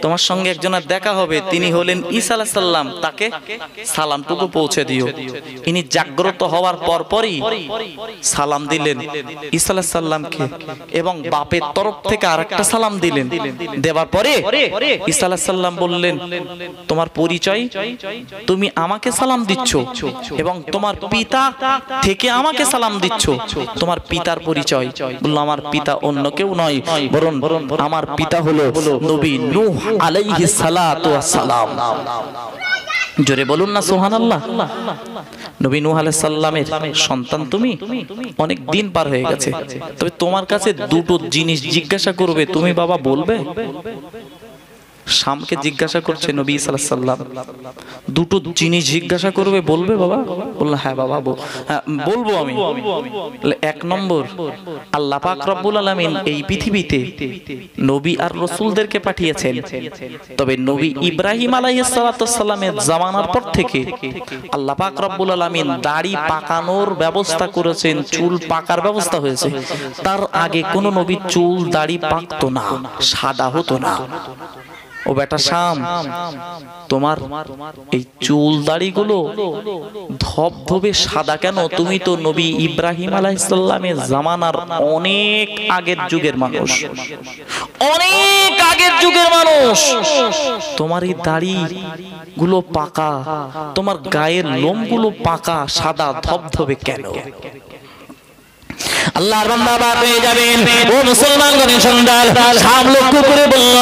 তোমার সঙ্গে একজনের দেখা হবে, তিনি হলেন ঈসা আলাইহিস সালাম, তাকে সালামটুকু পৌঁছে দিও। ইনি জাগ্রত হওয়ার পরপরই সালাম দিলেন ঈসা আলাইহিস সালামকে, এবং বাপের তরফ থেকে আরেকটা সালাম দিলেন। দেওয়ার পরে ঈসা আলাইহিস সালাম বললেন, তোমার পরিচয়? তুমি আমাকে সালাম দিচ্ছ এবং তোমার পিতা থেকে আমাকে সালাম দিচ্ছ, তোমার পিতার পরিচয়? বলল, আমার পিতা অন্য কেউ নয়, বরং আমার পিতা হলো নবী নূহ আলাইহিস সালাতু ওয়াস সালাম। জোরে বলুন না সুবহানাল্লাহ। নবী নূহ আলাইহিস সালামের সন্তান তুমি। অনেক দিন পার হয়ে গেছে, তবে তোমার কাছে দুটো জিনিস জিজ্ঞাসা করবে, তুমি বাবা বলবে? শামকে জিজ্ঞাসা করছে নবী সাল্লাল্লাহু আলাইহি সাল্লাম, দুটো জিনিস জিজ্ঞাসা করবে, বলবে বাবা? বললো, হ্যাঁ বাবা, হ্যাঁ বলবো আমি। এক নম্বর, আল্লাহ পাক রব্বুল আলামিন এই পৃথিবীতে নবী আর রাসূলদেরকে পাঠিয়েছেন, তবে নবী ইব্রাহিম আলাইহিস সালামের জামানার পর থেকে আল্লাহ পাক রব্বুল আলামিন দাড়ি পাকানোর ব্যবস্থা করেছেন, চুল পাকার ব্যবস্থা হয়েছে। তার আগে কোন নবী চুল দাড়ি পাকতো না, সাদা হতো না। ও বেটা শাম, তোমার এই চুল দাড়িগুলো ধবধবে সাদা কেন? তুমি তো নবী ইব্রাহিম আলাইহিস সালামের জামানার অনেক আগের যুগের মানুষ, অনেক আগের যুগের মানুষ। তোমার এই দাড়ি গুলো পাকা, তোমার গায়ের লোমগুলো পাকা, সাদা ধবধবে কেন? আল্লাহর বান্দা বাদ হয়ে যাবেন। ও মুসলমানগণের সন্তান, শাম লক্ষ্য করে বলল,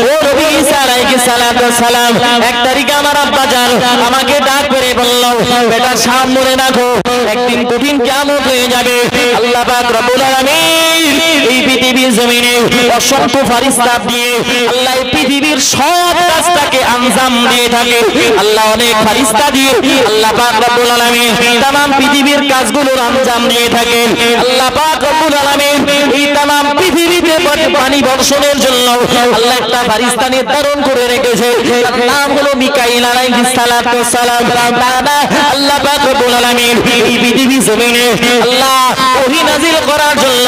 ও নবী ঈসা আলাইহিস সালাম, এক তারিখে আমার আব্বা জান আমাকে ডাক করে বলল, বেটা শাম মনে রাখো, একদিন কঠিন কিয়ামত হয়ে যাবে। আল্লাহ পাক রব্বুল আলামিন এই পৃথিবীর জমিনে অসংখ্য ফেরেশতা দিয়ে আল্লাহ এই পৃথিবীর সব কাজটাকে আঞ্জাম দিয়ে থাকে। আল্লাহ অনেক ফেরেশতা দিয়ে আল্লাহ পাক রব্বুল আলামিন तमाम পৃথিবীর কাজগুলোর আঞ্জাম দিয়ে থাকেন। আল্লাহ পাক রব্বুল আলামিন এই तमाम পৃথিবীতে পানি বর্ষণের জন্য আল্লাহ একটা ফেরেশতা নির্ধারণ করে রেখেছে, তার নাম হলো মিকাইল আলাইহিস সালাম। আল্লাহ পাক রব্বুল আলামিন এই পৃথিবীর জমিনে আল্লাহ ওহী নাযিল করার জন্য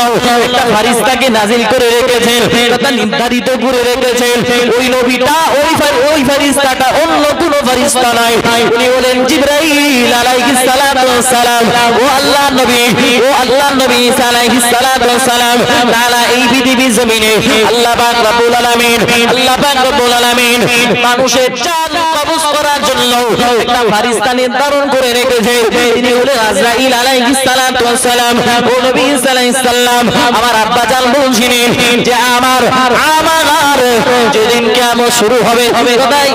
একটা ফেরেশতাকে নাযিল করে রেখেছেন, তথা নির্ধারিত করে রেখেছেন। ওই নবীটা ওই ফেরেশতাটা অন্য কোনো ফেরেশতা নয়, উনি হলেন জিবরাইল আলাইহিস সালাম। ও আল্লাহর নবী ঈসা আলাইহিস সালাম তাআলা এই পৃথিবীর জমিনে আল্লাহ পাক রব্বুল আলামিন মানুষের জান কবজ করার জন্য একটা ফেরেশতা নির্ধারণ করে রেখেছে, তিনি হলেন আজরাইল আলাইহিস সালাম। ও নবী ঈসা আলাইহিস সালাম আমার আব্বা জান বলছিলেন যে আমার যেদিন কিয়ামত শুরু হবে,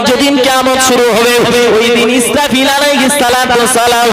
যেদিন কিয়ামত শুরু হবে ওই দিন ইসরাফিল আলাইহিস সালাম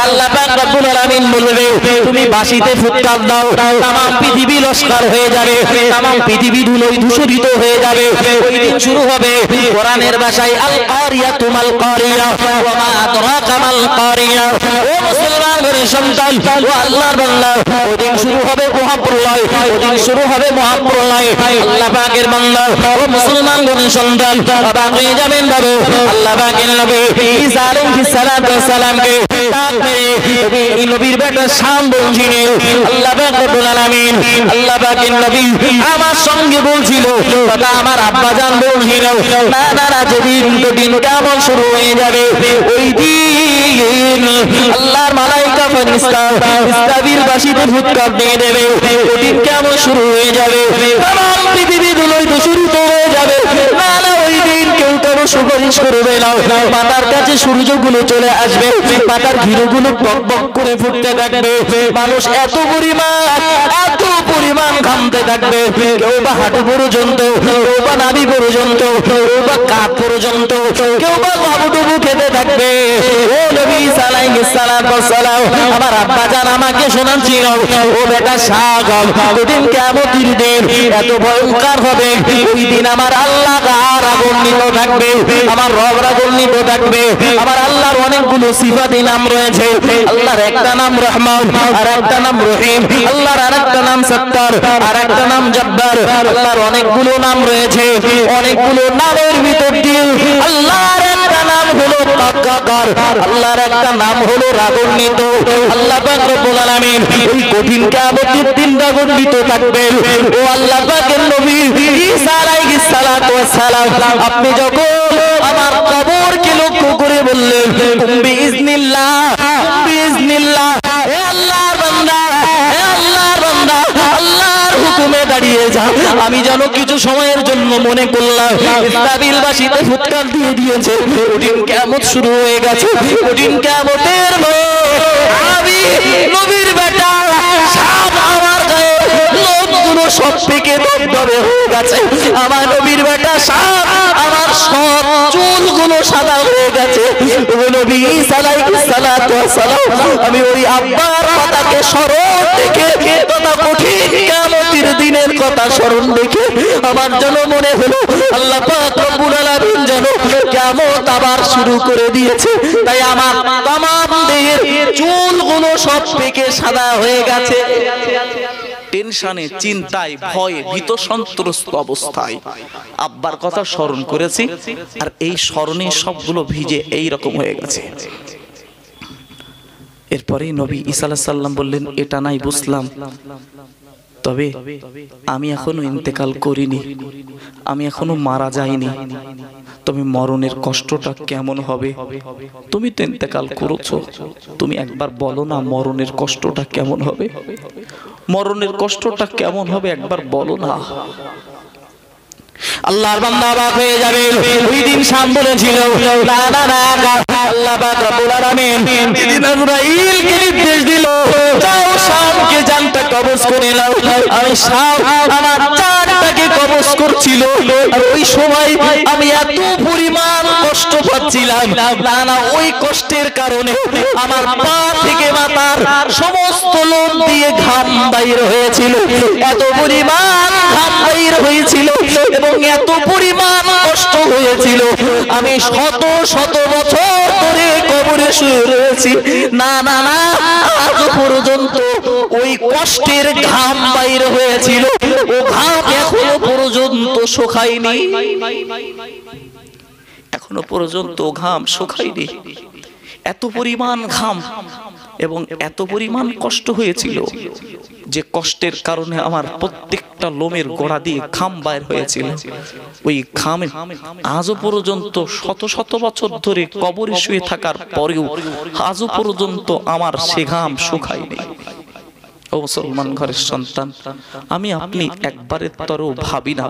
আল্লাহ পাক রব্বুল আলামিন বলবে, তুমি বাঁশিতে ফুৎকার দাও, तमाम পৃথিবী লস্কর হয়ে যাবে, तमाम পৃথিবী ধুলোয় ধূসরিত হয়ে যাবে। ওই দিন শুরু হবে কোরআনের ভাষায় আল কারিয়াতু মাল কারিয়া ওয়া মা আদরাকা মাল কারিয়া। ও মুসলমানের সন্তান, ও আল্লাহর বান্দা, ওই দিন শুরু হবে মহাপ্রলয়, ওই দিন শুরু হবে মহাপ্রলয়। আল্লাহ পাকের বান্দা, ও মুসলমানের সন্তান, অবাক হয়ে যাবেন বাবু। আল্লাহ পাকের নবী ঈসা আলাইহিস সালামকে ডাক মেরে এই নবীর বেটা শাম বলছিলেন, আল্লাহ পাক রব্বুল আলামিন আল্লাহ পাকের নবী আমার সঙ্গে বলছিল, তথা আমার আব্বা জান বলছিল, না যেদিন কঠিন কিয়ামত শুরু হয়ে যাবে ওই দিন আল্লাহর মালায়েকা ফেরেশতা ইসরাফিল বাঁশিতে ফুৎকার দিয়ে দেবে, কঠিন কিয়ামত শুরু হয়ে যাবে, तमाम পৃথিবী ধুলোয় ধূসরিত হয়ে যাবে। না ওই দিন কেউ কারো সুপারিশ করবে না, মাথার কাছে সূর্যগুলো চলে আসবে, মাথার ঘিরুগুলো বক বক করে ফুটতে থাকবে, মানুষ এত পরিমাণ ঘামতে থাকবে, কেউ বা হাঁটু পর্যন্ত, কেউ বা নাভি পর্যন্ত, কেউ বা কাঁধ পর্যন্ত, কেউ বা হাবুডুবু খেতে থাকবে। ও নবী ঈসা আলাইহিস সালাম আমার আব্বা জান আমাকে শোনাচ্ছিল, ও বেটা শাম, কঠিন কিয়ামতের দিন এত ভয়ঙ্কর হবে, ওই দিন আমার আল্লাহ রাগান্বিত থাকবে, আমার রব রাগান্বিত থাকবে। আমার আল্লাহর অনেকগুলো সিফাতি নাম রয়েছে, আল্লাহর একটা নাম রহমান, আর একটা নাম রহিম, আল্লাহর আরেকটা নাম সত্তার, আর একটা নাম জব্বার। আল্লাহর অনেকগুলো নাম রয়েছে, অনেকগুলো নামের ভিতর দিয়ে আল্লাহর একটা নাম হলো পাক্কাকার, আল্লাহর একটা নাম হলো রাগান্বিত। আল্লাহ পাক রব্বুল আলামিন এই কঠিন কিয়ামতের দিন রাগান্বিত থাকবেন। ও আল্লাহ পাকের নবী ঈসা আলাইহিস সালাম আপনি যখন আমার কবরকে লক্ষ্য করে বললেন, বিইজনিল্লাহ হে আল্লাহর বান্দা, আল্লাহর হুকুমে দাঁড়িয়ে যা। আমি যেন কিছু সময়ের জন্য মনে করলাম ইসরাফিল বাঁশিতে ফুৎকার দিয়ে দিয়েছে, কঠিন কিয়ামত শুরু হয়ে গেছে। কঠিন কিয়ামতের আমি নবীর বেটা শাম আমার গায়ে লোমগুলো সব থেকে দবদবে হয়ে গেছে, আমার নবীর বেটা শাম আমার সব চুলগুলো সাদা হয়ে গেছে। নবী ঈসা আলাইহিস সালাম আমি ওই আব্বার কথাকে স্মরণ দেখে, তথা কঠিন কিয়ামতের দিনের কথা স্মরণ দেখে আমার যেন মনে হলো আল্লাহ পাক রব্বুল আলামিন যেন কিয়ামত আবার শুরু করে দিয়েছে, তাই আমার तमाम দেহের চুলগুলো সব থেকে সাদা হয়ে গেছে। টেনশনে, চিন্তায়, ভয়ে, ভীত সন্ত্রস্ত অবস্থায় আব্বার কথা স্মরণ করেছি, আর এই স্মরণে সবগুলো ভিজে এই রকম হয়ে গেছে। এরপরে নবী ঈসা আলাইহিস সালাম বললেন, এটা নাই বুঝলাম, তবে আমি এখনো ইন্তেকাল করিনি, আমি এখনো মারা যাইনি, তবে মরণের কষ্টটা কেমন হবে? তুমি তো ইন্তেকাল করেছো, তুমি একবার বলো না মরণের কষ্টটা কেমন হবে? মরণের কষ্টটা কেমন হবে একবার বলো না। আল্লাহর বান্দা অবাক হয়ে যাবে। ওই দিন শাম বলেছিল না না না, আল্লাহ পাক রব্বুল আলামিন সেদিন আজরাইলকে নির্দেশ দিল, যাও শামকে জানটা কবজ করে নাও। আমি শাম আমার জানটাকে কবজ করছিল, আর ওই সময় আমি এত পরিমাণ কষ্ট পাচ্ছিলাম, না না ওই কষ্টের কারণে আমার পা থেকে মাথার সমস্ত লোম দিয়ে ঘাম বাইর হয়েছিল, এত পরিমাণ ঘাম বাইর হয়েছিল এবং এত পরিমাণ কষ্ট হয়েছিল, আমি শত শত বছর ধরে কবরে শুয়ে রয়েছি। না না না, আজ পর্যন্ত ওই কষ্টের ঘাম বাইর হয়েছিল, ও ঘাম এখনো পর্যন্ত শুকায়নি, এখনো পর্যন্ত ঘাম শুকায়নি। এত পরিমাণ ঘাম এবং এত পরিমাণ কষ্ট হয়েছিল যে কষ্টের কারণে আমার প্রত্যেকটা লোমের গোড়া দিয়ে ঘাম বাইর হয়েছিল। ওই ঘামে আজও পর্যন্ত শত শত বছর ধরে কবরে শুয়ে থাকার পরেও আজও পর্যন্ত আমার সে ঘাম শুকায়নি। ও মুসলমান ঘরের সন্তান, আমি আপনি একবারের তরেও ভাবি না,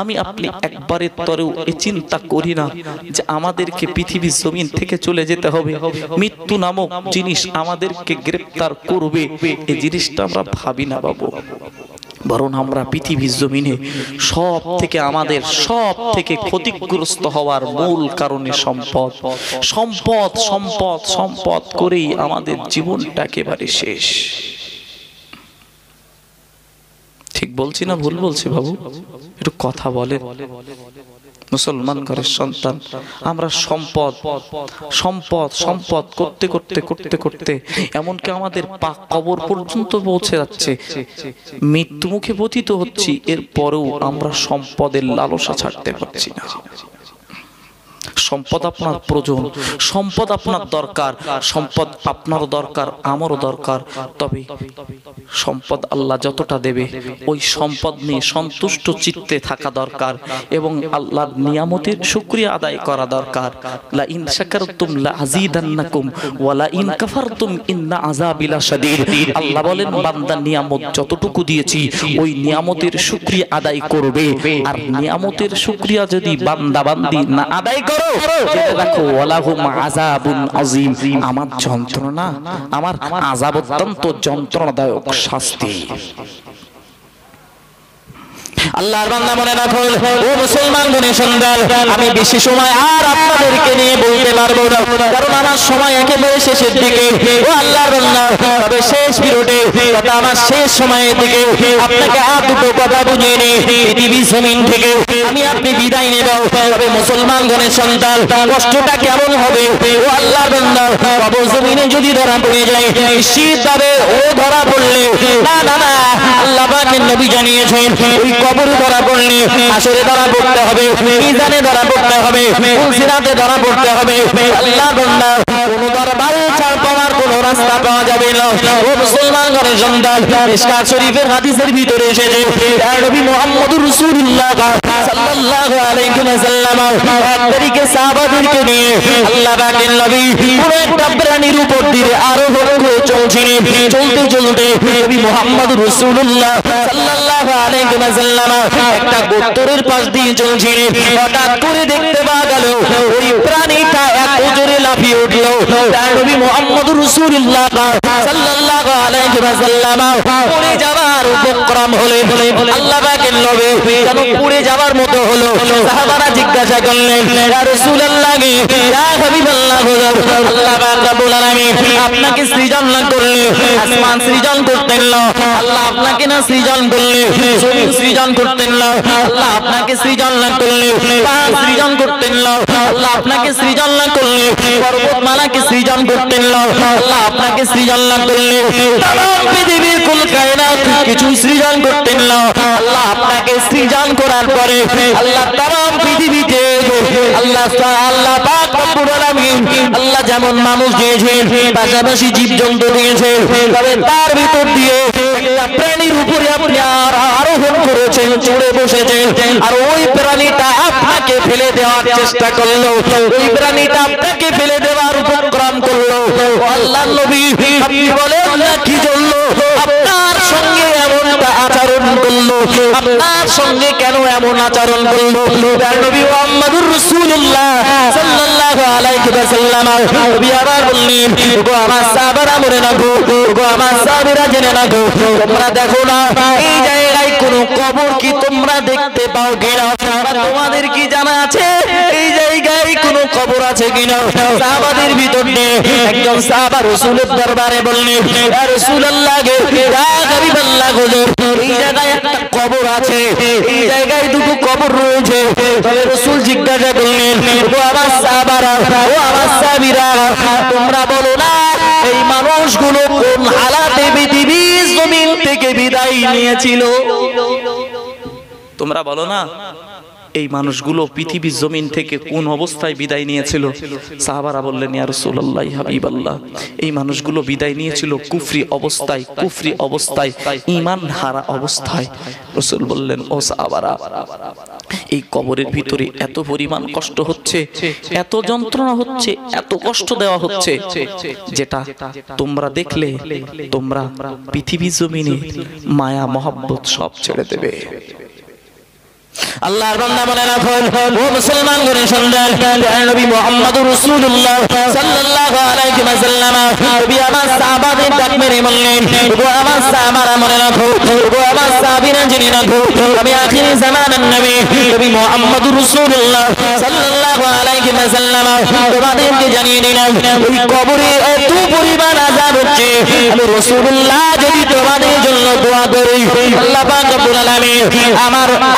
আমি আপনি একবারের তরেও এ চিন্তা করি না যে আমাদেরকে পৃথিবীর জমিন থেকে চলে যেতে হবে, মৃত্যু নামক জিনিস আমাদেরকে গ্রেফতার করবে, এই জিনিসটা আমরা ভাবি না বাবু। বরং আমরা পৃথিবীর জমিনে সব থেকে আমাদের সব থেকে ক্ষতিগ্রস্ত হওয়ার মূল কারণে সম্পদ, সম্পদ সম্পদ সম্পদ করেই আমাদের জীবনটা একেবারে শেষ। ঠিক বলছি না ভুল বলছি বাবু? একটু কথা বলেন। মুসলমান ঘরের সন্তান, আমরা সম্পদ সম্পদ সম্পদ করতে করতে করতে করতে এমনকি আমাদের পাক কবর পর্যন্ত পৌঁছে যাচ্ছে, মৃত্যু মুখে পতিত হচ্ছি, এরপরেও আমরা সম্পদের লালসা ছাড়তে পারছি না। সম্পদ আপনার প্রয়োজন, সম্পদ আপনার দরকার, সম্পদ আপনারও দরকার, আমারও দরকার, তবে সম্পদ আল্লাহ যতটা দেবে ওই সম্পদ নিয়ে সন্তুষ্ট চিত্তে থাকা দরকার এবং আল্লাহর নিয়ামতের শুকরিয়া আদায় করা দরকার। লা ইন শাকারতুম লা আযীদান্নাকুম ওয়া লা ইন কাফারতুম ইন্না আযাবি লাশাদীদ। আল্লাহ বলেন বান্দা নিয়ামত যতটুকু দিয়েছি ওই নিয়ামতের শুকরিয়া আদায় করবে, আর নিয়ামতের শুকরিয়া যদি বান্দা বান্দি না আদায় করো, জেনে রাখো ওয়ালাহুম আযাবুন আযীম, আমার যন্ত্রণা, আমার আযাব অত্যন্ত যন্ত্রণাদায়ক শাস্তি। আল্লাহর বান্দা মনে রাখো, ও মুসলমান গণে সুন্দর, আমি বেশি সময় আর আপনাদেরকে নিয়ে বলতে পারবো না, কারণ আমার সময় একেবারে শেষের দিকে। ও আল্লাহর বান্দা, তবে শেষ পিরিয়ডে তথা আমার শেষ সময়ের দিকে আপনাকে আর দুটো কথা বুঝিয়ে নিই। পৃথিবী জমিন থেকে আমি আপনি বিদায় নেব, তবে মুসলমান গণের সন্তান কষ্টটা কেমন হবে? ও আল্লাহর বান্দা, কবর জমিনে যদি ধরা পড়ে যায়, নিশ্চিতভাবে ও ধরা পড়লে না না না, আল্লাহ পাকের নবী জানিয়েছেন ওই কবরে ধরা পড়লে হাসরে ধরা পড়তে হবে, মিজানে ধরা পড়তে হবে, সিরাতে ধরা পড়তে হবে। আল্লাহ বান্দা, কোনো দরবারে ছাড় পাওয়ার কোনো রাস্তা পাওয়া যাবে না। ও মুসলমান ঘরের সন্তান, মিশকাত শরীফের হাদিসের ভিতরে এসেছে নবী মুহাম্মদুর রাসূলুল্লাহ সাল্লাল্লাহু আলাইহি ওয়াসাল্লাম এক তারিখে সাহাবাদেরকে নিয়ে আল্লাহ পাকের নবী পুরো একটা প্রাণীর উপর দিয়ে আরোহণ করে চলছিলেন। চলতে চলতে নবী মুহাম্মদুর রাসূলুল্লাহ সাল্লাল্লাহু আলাইহি ওয়াসাল্লাম একটা গোত্রের পাশ দিয়ে চলছিলেন। হঠাৎ করে দেখতে পাওয়া গেল ওই প্রাণীটা এত জোরে লাফিয়ে উঠল, তার নবী মুহাম্মদুর রাসূলুল্লাহ সাল্লাল্লাহু আলাইহি ওয়াসাল্লাম পড়ে যাওয়ার উপক্রম হলে আল্লাহ পাকের নবী যেন পড়ে যাওয়ার মতো হলো। সাহাবারা জিজ্ঞাসা করলেন, ইয়া রাসূলুল্লাহ, ইয়া হাবিবাল্লাহ, আল্লাহ পাক রব্বুল আলামিন আপনাকে সৃজন না করলে আসমান সৃজন করতেন না, আল্লাহ আপনাকে না সৃজন করলে জমিন সৃজন করতেন না, আল্লাহ আপনাকে সৃজন না করলে পাহাড় সৃজন করতেন না, আল্লাহ আপনাকে সৃজন না করলে পর্বতমালাকে সৃজন করতেন না, আল্লাহ আপনাকে সৃজন না করলে তামাম পৃথিবীর কুল কায়নাত কিছু সৃজন করতেন না, আল্লাহ আপনাকে সৃজন করার পরে আল্লাহ তামাম পৃথিবীতে আল্লাহ পাক রব্বুল আলামিন আল্লাহ যেমন মানুষ দিয়েছেন, পাশাপাশি জীবজন্তু দিয়েছেন, তবে তার ভিতর দিয়ে একটা প্রাণীর উপরে আপনি আরোহণ করেছেন, চড়ে বসেছেন, আর ওই প্রাণীটা আপনাকে ফেলে দেওয়ার চেষ্টা করলো, ওই প্রাণীটা আপনাকে ফেলে দেওয়ার উপক্রম করলো। আল্লাহর নবী আপনি বলেন না কি জন্য আপনার সঙ্গে এমনটা আচরণ করলো, আপনার সঙ্গে কেন এমন আচরণ করলো? নবী মুহাম্মদুর রাসূলুল্লাহ সাল্লাল্লাহু আলাইহি ওয়াসাল্লাম নবী আবার বললেন, গো আমার সাহাবারা মনে রাখো, গো আমার সাহাবীরা জেনে রাখো, তোমরা দেখো না এই জায়গায় কোনো কবর কি তোমরা দেখতে পাও কিনা? তোমাদের কি জানা আছে এই জায়গায় কোনো কবর আছে কিনা? সাহাবাদের ভিতর দিয়ে একজন সাহাবা রাসূলের দরবারে বললেন, ইয়া রাসূলুল্লাহ গে, ইয়া হাবিবাল্লাহ হুজুর, এই জায়গায় একটা কবর আছে, এই জায়গায় দুটো কবর রয়েছে। তবে রাসূল জিজ্ঞাসা করলেন, ও আমার সাহাবারা, ও আমার সাহাবীরা, তোমরা বলো না এই মানুষগুলো কোন হালাতে পৃথিবীর জমিন থেকে বিদায় নিয়েছিল? তোমরা বলো না এই মানুষগুলো পৃথিবীর জমিন থেকে কোন অবস্থায় বিদায় নিয়েছিল? সাহাবারা বললেন, ইয়া রাসূলুল্লাহ, হাবিবাল্লাহ, এই মানুষগুলো বিদায় নিয়েছিল কুফরি অবস্থায়, কুফরি অবস্থায়, ঈমান হারা অবস্থায়। রাসূল বললেন, ও সাহাবারা, এই কবরের ভিতরে এত পরিমাণ কষ্ট হচ্ছে, এত যন্ত্রণা হচ্ছে, এত কষ্ট দেওয়া হচ্ছে, যেটা তোমরা দেখলে তোমরা পৃথিবীর জমিনে মায়া মহব্বত সব ছেড়ে দেবে। আল্লাহর বান্দা মনে রাখুন, ও মুসলমান গণ শুনবেন, নবী মুহাম্মদুর রাসূলুল্লাহ সাল্লাল্লাহু আলাইহি ওয়াসাল্লাম নবী আমার সাহাবাদের ডাক মেরে বললেন, ও আমার সাহাবারা মনে রাখো, ও আমার সাহাবীরা জেনে রাখো, আমি আখিরি জামানার নবী নবী মুহাম্মদুর রাসূলুল্লাহ সাল্লাল্লাহু আলাইহি ওয়াসাল্লাম তোমাদেরকে জানিয়ে দিলাম, ওই কবরে এত পরিমাণ আযাব হচ্ছে, আমি রাসূলুল্লাহ যদি তোমাদের জন্য দোয়া করি, আল্লাহ পাক রব্বুল আলামিন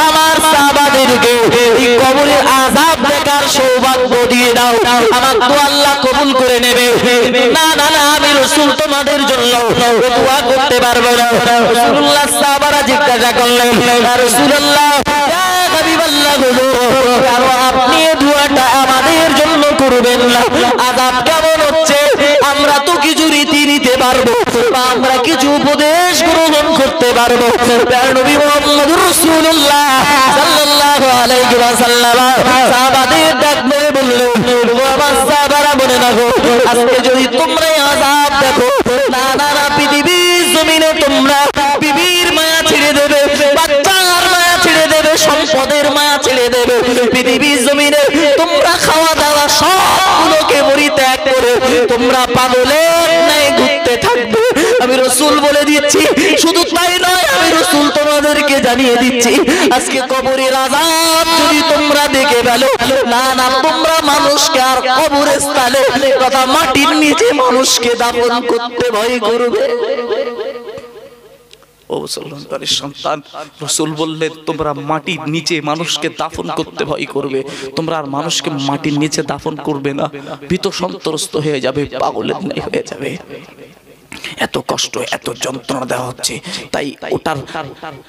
আমার সাহাবাদেরকে এই কবরের আযাব দেখার সৌভাগ্য দিয়ে দাও, আমার দোয়া আল্লাহ কবুল করে নেবে। না না না, আমি রাসূল তোমাদের জন্য দোয়া করতে পারবো না। রাসূলুল্লাহ সাহাবারা জিজ্ঞাসা করলেন, ইয়া রাসূলুল্লাহ, ইয়া হাবিবাল্লাহ, কেন আপনি দোয়াটা আমাদের জন্য করবেন না? আযাব কেমন হচ্ছে আমরা তো কিছু রীতি নিতে পারবো, বা আমরা কিছু উপদেশ গ্রহণ করতে পারবো। নবী মুহাম্মদুর রাসূলুল্লাহ সাল্লাল্লাহু আলাইহি ওয়াসাল্লাম সাহাবাদের ডাক মেরে বললেন, ও আমার সাহাবারা মনে রাখো, আজকে যদি তোমরা আযাব দেখো, না না না, পৃথিবীর জমিনে তোমরা বিবির মায়া ছেড়ে দেবে, বাচ্চার মায়া ছেড়ে দেবে, সম্পদের মায়া ছেড়ে দেবে, পৃথিবীর জমিনে তোমরা খাওয়া দাওয়া সবগুলোকে পরিত্যাগ করে তোমরা পাগলের ন্যায় ঘুরতে থাকবে। আমি রাসূল বলে দিচ্ছি, শুধু তাই নয়, আমি রাসূল তোমাদেরকে জানিয়ে দিচ্ছি, আজকে কবরের আযাব যদি তোমরা দেখে ফেলো, না না, তোমরা মানুষকে আর কবরের স্থানে তথা মাটির নিচে মানুষকে দাফন করতে ভয় করবে। ও মুসলমানের সন্তান, রাসূল বললেন, তোমরা মাটির নিচে মানুষকে দাফন করতে ভয় করবে, তোমরা আর মানুষকে মাটির নিচে দাফন করবে না, ভীত সন্ত্রস্ত হয়ে যাবে, পাগলের ন্যায় হয়ে যাবে। এত কষ্ট, এত যন্ত্রণা দেওয়া হচ্ছে, তাই ওটার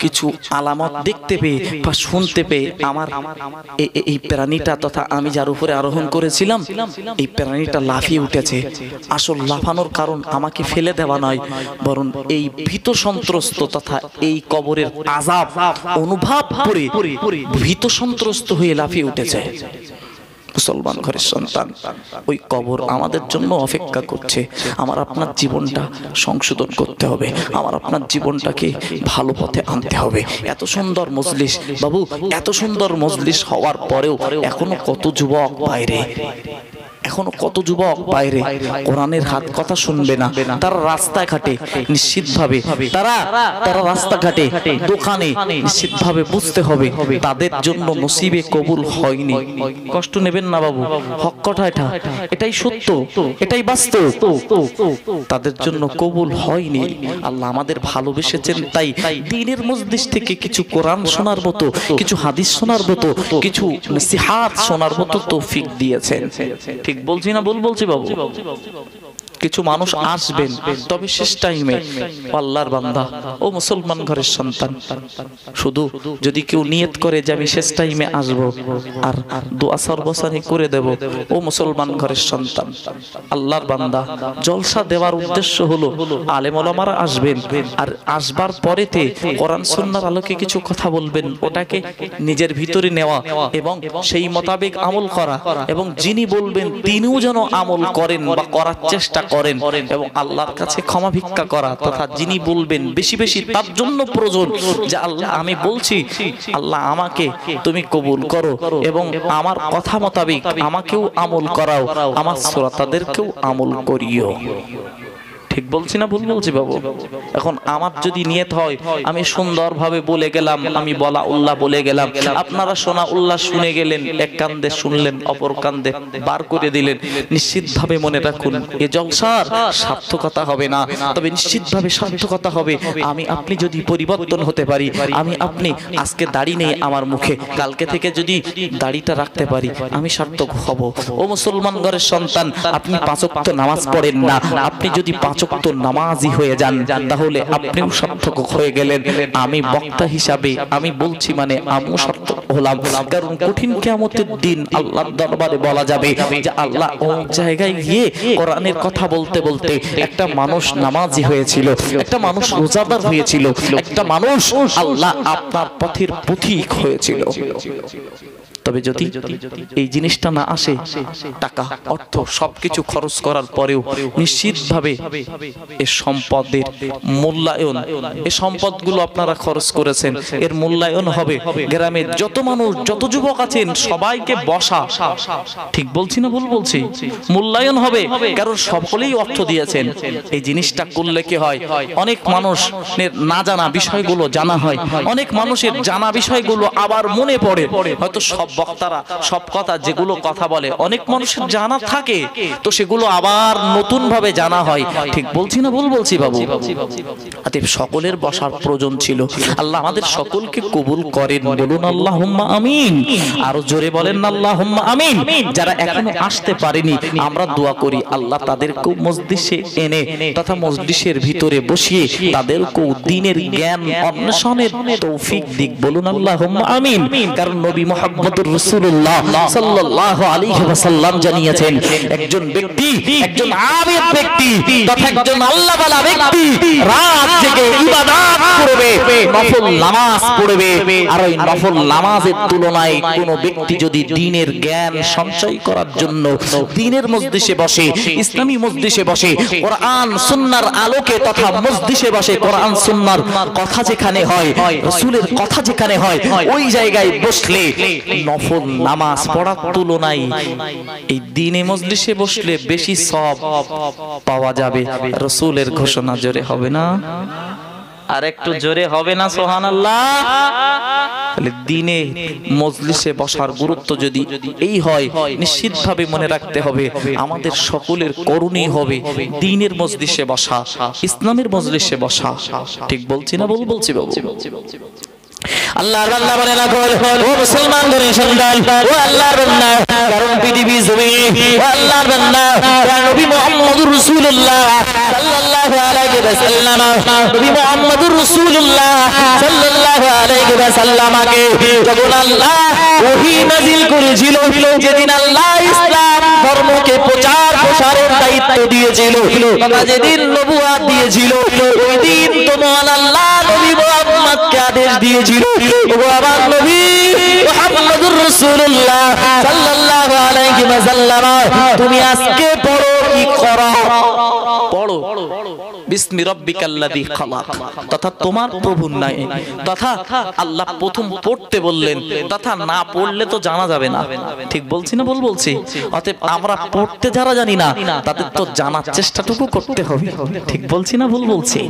কিছু আলামত দেখতে পেয়ে বা শুনতে পেয়ে আমার এই প্রাণীটা তথা আমি যার উপরে আরোহণ করেছিলাম, এই প্রাণীটা লাফিয়ে উঠেছে। আসল লাফানোর কারণ আমাকে ফেলে দেওয়া নয়, বরং এই ভীত সন্ত্রস্ত তথা এই কবরের আযাব অনুভব করে ভীত সন্ত্রস্ত হয়ে লাফিয়ে উঠেছে। মুসলমান ঘরের সন্তান, ওই কবর আমাদের জন্য অপেক্ষা করছে। আমার আপনার জীবনটা সংশোধন করতে হবে, আমার আপনার জীবনটাকে ভালো পথে আনতে হবে। এত সুন্দর মজলিস বাবু, এত সুন্দর মজলিস হওয়ার পরেও এখনো কত যুবক বাইরে, এখনো কত যুবক বাইরে কোরআনের হাত কথা শুনবে না। তারা রাস্তাঘাটে নিশ্চিতভাবে, তারা রাস্তাঘাটে দোকানে নিশ্চিতভাবে বুঝতে হবে তাদের জন্য নসিবে কবুল হয়নি। কষ্ট নেবেন না বাবু, হক কথা এটা, এটাই সত্য, এটাই বাস্তব, তাদের জন্য কবুল হয়নি। আল্লাহ আমাদের ভালোবেসেছেন, তাই দ্বীনের মজলিস থেকে কিছু কোরআন শোনার মতো, কিছু হাদিস শোনার মতো, কিছু নসিহত শোনার মতো তৌফিক দিয়েছেন। ঠিক বলছি না ভুল বলছি বাবু? কিছু মানুষ আসবেন, তবে শেষ টাইমে। আল্লাহর বান্দা, ও মুসলমান ঘরের সন্তান, শুধু যদি কেউ নিয়ত করে যে আমি শেষ টাইমে আসব আর দোয়া সর্বসানি করে দেব, ও মুসলমান ঘরের সন্তান, আল্লাহর বান্দা, জলসা দেওয়ার উদ্দেশ্য হলো আলেম ওলামারা আসবেন, আর আসবার পরেতে কোরআন সুন্নাহর আলোকে কিছু কথা বলবেন, ওটাকে নিজের ভিতরে নেওয়া এবং সেই মোতাবেক আমল করা, এবং যিনি বলবেন তিনিও যেন আমল করেন বা করার চেষ্টা করেন, এবং আল্লাহর কাছে ক্ষমা ভিক্ষা করা, তথা যিনি বলবেন বেশি বেশি তার জন্য প্রয়োজন যে আল্লাহ আমি বলছি, আল্লাহ আমাকে তুমি কবুল করো এবং আমার কথা মোতাবেক আমাকেও আমল করাও, আমার শ্রোতাদেরকেও আমল করিও। ঠিক বলছি না ভুল বলছি বাবু? এখন আমার যদি নিয়ত হয় আমি সুন্দরভাবে বলে গেলাম, আমি বলা উল্লাহ বলে গেলাম, আপনারা শোনা উল্লাহ শুনে গেলেন, এক কান্দে শুনলেন, অপর কান্দে বার করে দিলেন, নিশ্চিতভাবে মনে রাখুন এ জলসার সার্থকতা হবে না, তবে নিশ্চিতভাবে সার্থকতা হবে আমি আপনি যদি পরিবর্তন হতে পারি। আমি আপনি আজকে দাড়ি নেই আমার মুখে, কালকে থেকে যদি দাড়িটা রাখতে পারি আমি সার্থক হব। ও মুসলমান ঘরের সন্তান, আপনি 5 ওয়াক্ত নামাজ পড়েন না, আপনি যদি 5 ওয়াক্ত নামাজি হয়ে যান তাহলে আপনিও সার্থক হয়ে গেলেন। আমি বক্তা হিসাবে আমি বলছি মানে আমিও সার্থক হলাম, কারণ কঠিন কিয়ামতের দিন আল্লাহর দরবারে বলা যাবে যে আল্লাহ ওই জায়গায় গিয়ে কোরআনের কথা বলতে বলতে একটা মানুষ নামাজি হয়েছিল, একটা মানুষ রোজাদার হয়েছিল, একটা মানুষ আল্লাহ আপনার পথের পথিক হয়েছিল। তবে যদি এই জিনিসটা না আসে, টাকা অর্থ সবকিছু খরচ করার পরেও নিশ্চিতভাবে এই সম্পদের মূল্যায়ন, এই সম্পদগুলো আপনারা খরচ করেছেন, এর মূল্যায়ন হবে। গ্রামে যত মানুষ যত যুবক আছেন সবাইকে বসা, ঠিক বলছি না ভুল বলছি? মূল্যায়ন হবে, কারণ সকলেই অর্থ দিয়েছেন। এই জিনিসটা করলে কি হয়, অনেক মানুষের না জানা বিষয়গুলো জানা হয়, অনেক মানুষের জানা বিষয়গুলো আবার মনে পড়ে। হয়তো সব বক্তারা সব কথা যেগুলো কথা বলে অনেক মানুষের জানা থাকে, তো সেগুলো আবার নতুন ভাবে জানা হয়। ঠিক বলছি না ভুল বলছি বাবু? অতএব সকলের বসার প্রয়োজন ছিল। আল্লাহ আমাদের সকলকে কবুল করেন, বলুন আল্লাহুম্মা আমিন। আরো জোরে বলেন আল্লাহুম্মা আমিন। যারা এখনো আসতে পারেনি আমরা দোয়া করি আল্লাহ তাদেরকেও মজলিসে এনে তথা মজলিসের ভিতরে বসিয়ে তাদেরকেও দ্বীনের জ্ঞান অন্বেষণের তৌফিক দিক, বলুন আল্লাহুম্মা আমিন। কারণ নবী মুহাম্মদুর রাসূলুল্লাহ সাল্লাল্লাহু আলাইহি ওয়াসাল্লাম জানিয়েছেন একজন ব্যক্তি, একজন আবেদ ব্যক্তি তথা একজন আল্লাহওয়ালা ব্যক্তি রাত জেগে ইবাদত করবে, নফল নামাজ পড়বে, আর ওই নফল নামাজের তুলনায় কোন ব্যক্তি যদি দ্বীনের জ্ঞান সঞ্চয় করার জন্য দ্বীনের মজলিসে বসে, ইসলামী মজলিসে বসে, কোরআন সুন্নাহর আলোকে তথা মজলিসে বসে, কোরআন সুন্নাহর কথা যেখানে হয়, রাসূলের কথা যেখানে হয়, ওই জায়গায় বসলে নফল নামাজ পড়ার তুলনায় এই দ্বীনে মজলিসে বসলে বেশি সওয়াব পাওয়া যাবে। রাসূলের ঘোষণা জোরে হবে না? আর একটু জোরে হবে না সুবহানাল্লাহ? তাহলে দ্বীনে মজলিসে বসার গুরুত্ব যদি এই হয়, নিশ্চিতভাবে মনে রাখতে হবে আমাদের সকলের করণীয় হবে দ্বীনের মজলিসে বসা, ইসলামের মজলিসে বসা। ঠিক বলছি না ভুল বলছি বাবু? আল্লাহর বান্দা বলে না কর, ও মুসলমান ঘরের সন্তান, ও আল্লাহর বান্দা, কারণ পৃথিবী জমিনে ও আল্লাহর বান্দা নবী মুহাম্মদুর রাসূলুল্লাহ সাল্লাল্লাহু আলাইহি ওয়াসাল্লাম, নবী মুহাম্মদুর রাসূলুল্লাহ সাল্লাল্লাহু আলাইহি ওয়াসাল্লামকে যখন আল্লাহ ওহী নাযিল করেছিল, যেদিন আল্লাহ ইসলাম ধর্মকে প্রচার প্রসারের দায়িত্ব দিয়েছিল, তথা যেদিন নবুয়ত দিয়েছিল, ওই দিন তো মহান আল্লাহ নবী মুহাম্মদকে আদেশ দিয়েছিল, ও আমার নবী মুহাম্মদুর রাসূলুল্লাহ সাল্লাল্লাহু আলাইহি ওয়াসাল্লাম, তুমি আজকে পড়ো কি করো, পড়ো বিসমি রাব্বিকাল্লাযী খালাক, তথা তোমার প্রভুর নামে, তথা আল্লাহ প্রথম পড়তে বললেন, তথা না পড়লে তো জানা যাবে না। ঠিক বলছি না ভুল বলছি? অতএব আমরা পড়তে যারা জানি না তাদের তো জানার চেষ্টাটুকু করতে হবে। ঠিক বলছি না ভুল বলছি?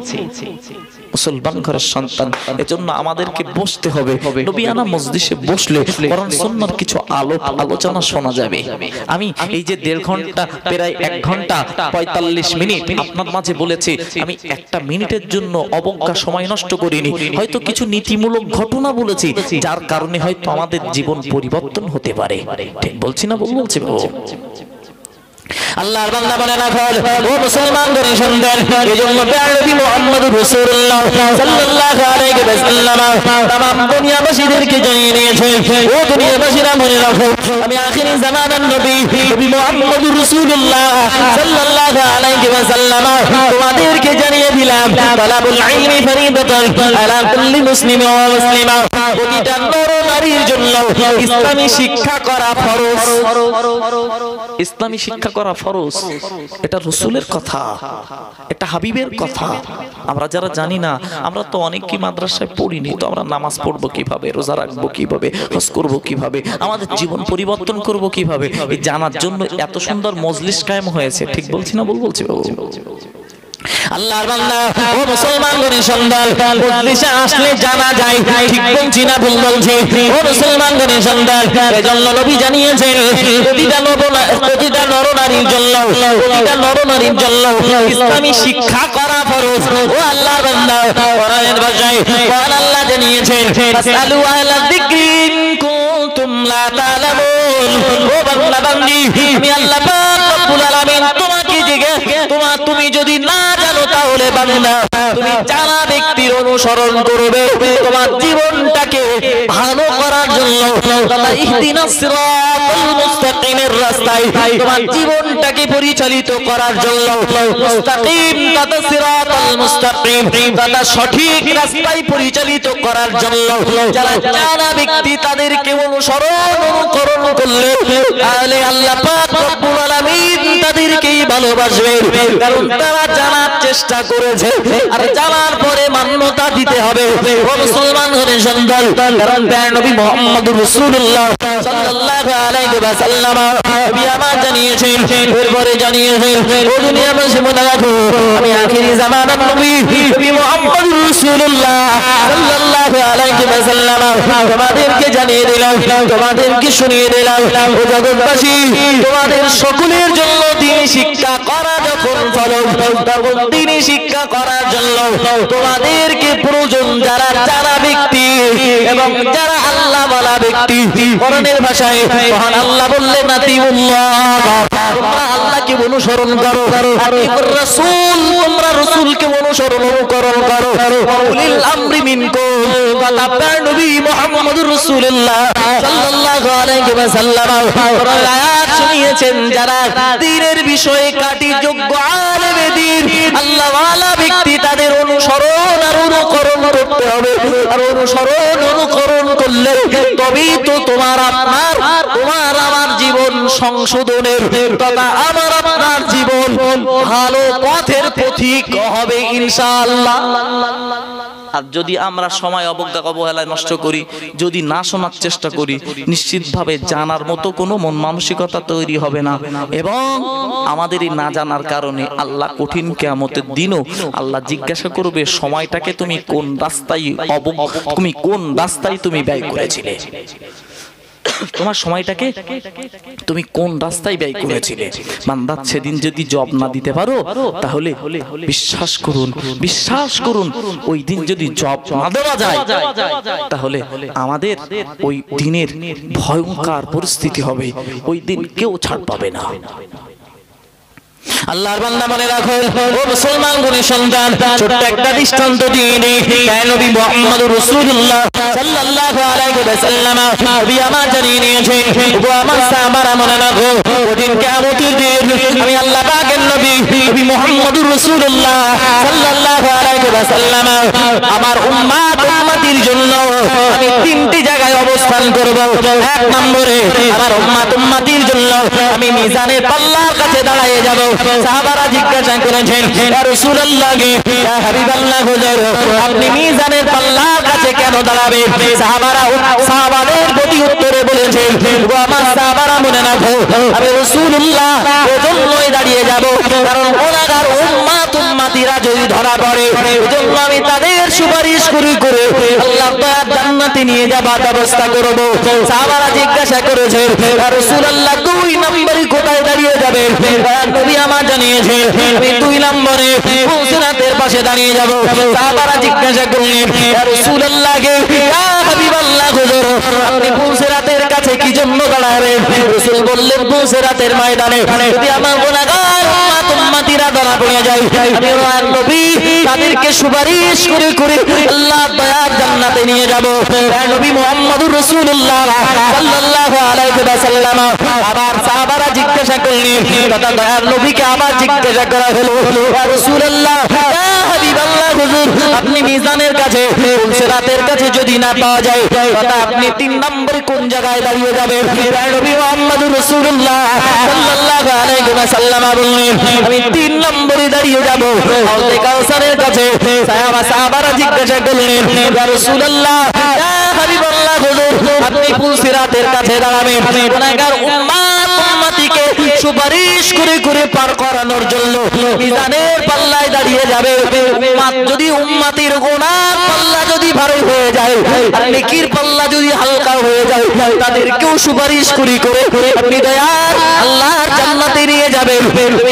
মুসলমান ঘরের সন্তান, এজন্য আমাদেরকে বসতে হবে। নবিয়ানা মজলিসে বসলে কোরআন সুন্নাহর কিছু আলোচনা শোনা যাবে। আমি এই যে 1.5 ঘন্টা প্রায় 1 ঘন্টা 45 মিনিট আপনার মাঝে বলেছি, আমি 1 মিনিটের জন্য অবজ্ঞা সময় নষ্ট করিনি। হয়তো কিছু নীতিমূলক ঘটনা বলেছি যার কারণে হয়তো আমাদের জীবন পরিবর্তন হতে পারে। ঠিক বলছি না ভুল বলছি বাবু? আল্লাহর বান্দা বলে রাখো ও মুসলমান করে শুনবেন এজন্য নবী মুহাম্মদুর রাসূলুল্লাহ সাল্লাল্লাহু আলাইহি ওয়াসাল্লাম तमाम দুনিয়াবাসীদেরকে জানিয়ে দিয়েছে ও দুনিয়াবাসীরা মনে রাখো আমি আখিরি জামানার নবী মুহাম্মদুর রাসূলুল্লাহ সাল্লাল্লাহু আলাইহি ওয়াসাল্লাম তোমাদেরকে জানিয়ে দিলাম তালাবুল ইলমি ফরিদাতুন আলা কুল্লি মুসলিম ওয়া মুসলিমা প্রতিটা নর নারীর জন্য ইসলামী শিক্ষা করা ফরজ ইসলামী শিক্ষা করা ফরজ এটা রাসূলের কথা এটা হাবিবের কথা আমরা যারা জানি না আমরা তো অনেকেই মাদ্রাসায় পড়িনি তো আমরা নামাজ পড়বো কিভাবে রোজা রাখবো কিভাবে হজ করব কিভাবে আমাদের জীবন পরিবর্তন করব কিভাবে এই জানার জন্য এত সুন্দর মজলিস কায়েম হয়েছে ঠিক বলছি না বলছি আল্লাহর বান্দা ও মুসলমান গণের সন্তান মজলিসে আসলে জানা যায় ঠিক বলছি না ভুল বলছি ও মুসলমান গণের সন্তান এজন্য নবী জানিয়েছেন প্রতিটা নরনারীর জন্য ইসলামী শিক্ষা করা ফরজ ও আল্লাহর বান্দা কোরআনের ভাষায় কোরআন আল্লাহ জানিয়েছেন ফাসআলু আহলা যিকরি ইন কুনতুম লা তা'লামুন ও বান্দা বান্দি আমি আল্লাহ পাক রব্বুল আলামিন তোমাকে জিজ্ঞেস তুমি যদি না জানো তাহলে বান্দা তুমি জানা ব্যক্তির অনুসরণ করবে তোমার জীবনটাকে ভালো করার জন্য ইহদিনাস সিরাতাল মুস্তাকিমের রাস্তায় তোমার জীবনটাকে পরিচালিত করার জন্য মুস্তাকিম তথা সিরাতাল মুস্তাকিম তথা সঠিক রাস্তায় পরিচালিত করার জন্য যারা জানা ব্যক্তি তাদেরকে অনুকরণ করলে তাহলে আল্লাহ পাক রব্বুল আলামিন তাদেরকেই ভালোবাসবেন কারণ তারা জানার চেষ্টা করেছে আর জানার পরে মান্যতা দিতে হবে ও মুসলমান ঘরের সন্তান কারণ নবী মুহাম্মদুর রাসূলুল্লাহ সাল্লাল্লাহু আলাইহি ওয়াসাল্লাম নবী আমার জানিয়েছেন এরপরে জানিয়েছেন ও দুনিয়াবাসী মনে রাখো আমি আখিরি জামানার নবী মুহাম্মদুর রাসূলুল্লাহ সাল্লাল্লাহু আলাইহি ওয়াসাল্লাম তোমাদেরকে জানিয়ে দিলাম তোমাদেরকে শুনিয়ে দিলাম ও জগৎবাসী তোমাদের সকলের জন্য দ্বীনি শিক্ষা করা যখন ফরজ তখন দ্বীনি শিক্ষা করার জন্য তোমাদেরকে প্রয়োজন যারা জানা ব্যক্তি এবং যারা আল্লাহ ওয়ালা ব্যক্তি কোরআনের ভাষায় মহান আল্লাহ বললেন আতিউল্লাহ তোমরা আল্লাহকে অনুসরণ করো আর রাসূল তোমরা রাসূলকে অনুকরণ করো উলিল আমরি মিনকুম তাআলা নবী মুহাম্মদুর রাসূলুল্লাহ সাল্লাল্লাহু আলাইহি ওয়াসাল্লাম আয়াত শুনিয়েছেন যারা দ্বীনের বিষয়ে কাটি যোগ্য আলেমে দ্বীন আল্লাহ ওয়ালা ব্যক্তি তাদের অনুসরণ আর অনুকরণ করতে হবে আর অনুকরণ করলে তবেই তো তোমার আমার জীবন সংশোধনের তথা আমার আপনার জীবন ভালো পথের পথিক হবে ইনশাআল্লাহ আর যদি আমরা সময় অবহেলায় নষ্ট করি যদি না শোনার চেষ্টা করি নিশ্চিতভাবে জানার মতো কোনো মন মানসিকতা তৈরি হবে না এবং আমাদের এই না জানার কারণে আল্লাহ কঠিন কিয়ামতের দিনও আল্লাহ জিজ্ঞাসা করবে সময়টাকে তুমি কোন রাস্তায় তুমি ব্যয় করেছিলে তোমার সময়টাকে তুমি কোন রাস্তায় ব্যয় করেছিলে বান্দা সেদিন যদি জব না দিতে পারো তাহলে বিশ্বাস করুন ওই দিন যদি জব না দেওয়া যায় তাহলে আমাদের ওই দিনের ভয়ঙ্কর পরিস্থিতি হবে ওই দিন কেউ ছাড় পাবে না আল্লাহর বান্দা মনে রাখো ও মুসলমান গুণী সন্তান ছোট্ট একটা দৃষ্টান্ত দিয়ে নবী মুহাম্মদুর রাসূলুল্লাহ সাল্লাল্লাহু আলাইহি ওয়াসাল্লাম নবী আমার জানিয়ে নিয়েছেন ও আমার সাহাবারা মনে রাখো ওদিন কিয়ামতের দিন আমি আল্লাহ পাকের নবী মুহাম্মদুর রাসূলুল্লাহ সাল্লাল্লাহু আলাইহি ওয়াসাল্লাম আমার উম্মতির জন্য আমি তিনটি জায়গায় অবস্থান করব এক নম্বরে আমার উম্মতির জন্য আমি মিজানের পাল্লার কাছে দাঁড়িয়ে যাব সাহাবারা জিজ্ঞাসা করেছেন ইয়া রাসূলুল্লাহ ইয়া হাবিবাল্লাহ হুজুর আপনি মিজানের পাল্লার কাছে কেন দাঁড়াবেন সাহাবাদের প্রতি উত্তরে বলেছেন ও আমার সাহাবারা মনে রাখো আমি রাসূলুল্লাহ এজন্যই দাঁড়িয়ে যাব কারণ ওনার উম্মতিরা যদি ধরা পড়ে এজন্য আমি তাদের সুপারিশ করে আল্লাহ তাআলা জান্নাতে নিয়ে যাবার ব্যবস্থা করব সাহাবারা জিজ্ঞাসা করেছেন ইয়া রাসূলুল্লাহ দুই নম্বরে কোথায় দাঁড়িয়ে যাবেন নবী আমার জানিয়েছেন আমি দুই নম্বরে ফুলসিরাতের পাশে দাঁড়িয়ে যাব সাহাবারা জিজ্ঞাসা করলেন ইয়া রাসূলুল্লাহ ইয়া হাবিবাল্লাহ হুজুর আপনি ফুলসিরাতের কাছে কি জন্য দাঁড়াবে? রাসূল বললেন পুলসিরাতের ময়দানে যদি আমার গুনাহগার উম্মত উম্মতিরা ধরা পড়ে যায়, আমি নবী তাদেরকে সুপারিশ করে করে আল্লাহ দয়ার জান্নাতে নিয়ে যাব। নবী মুহাম্মদুর রাসূলুল্লাহ সাল্লাল্লাহু আলাইহি ওয়াসাল্লাম আবার সাহাবারা জিজ্ঞাসা করলেন, তথা দয়ার নবীকে আবার জিজ্ঞাসা করা হলো, ইয়া রাসূলুল্লাহ, ইয়া হাবিবাল্লাহ, হুজুর আপনি মিজানের কাছে সিরাতের কাছে যদি না পাওয়া যায়, তথা আপনি 3 নম্বরে কোন জায়গায় দাঁড়িয়ে যাবেন? নবী মুহাম্মদুর রাসূলুল্লাহ সাল্লাল্লাহু আলাইহি ওয়াসাল্লাম বললেন, আমি 3 নম্বরে দাঁড়িয়ে যাব হাউজে কাউসারের কাছে। সাহাবারা জিজ্ঞাসা করলেন, ইয়া রাসূলুল্লাহ, ইয়া হাবিবাল্লাহ, হুজুর আপনি পুলসিরাতের কাছে দাঁড়াবেন গুনাহগার উম্মত উম্মতিকে সুপারিশ করে করে পার করানোর জন্য মিজানের পাল্লায় দাঁড়িয়ে যাবে। উম্মত যদি উম্মতির গুনাহ পাল্লা যদি ভারী হয়ে যায় আর নেকির পাল্লা যদি হালকা হয়ে যায়, তাদেরকেও সুপারিশ করে করে আপনি দয়ার আল্লাহর জান্নাতে নিয়ে যাবেন।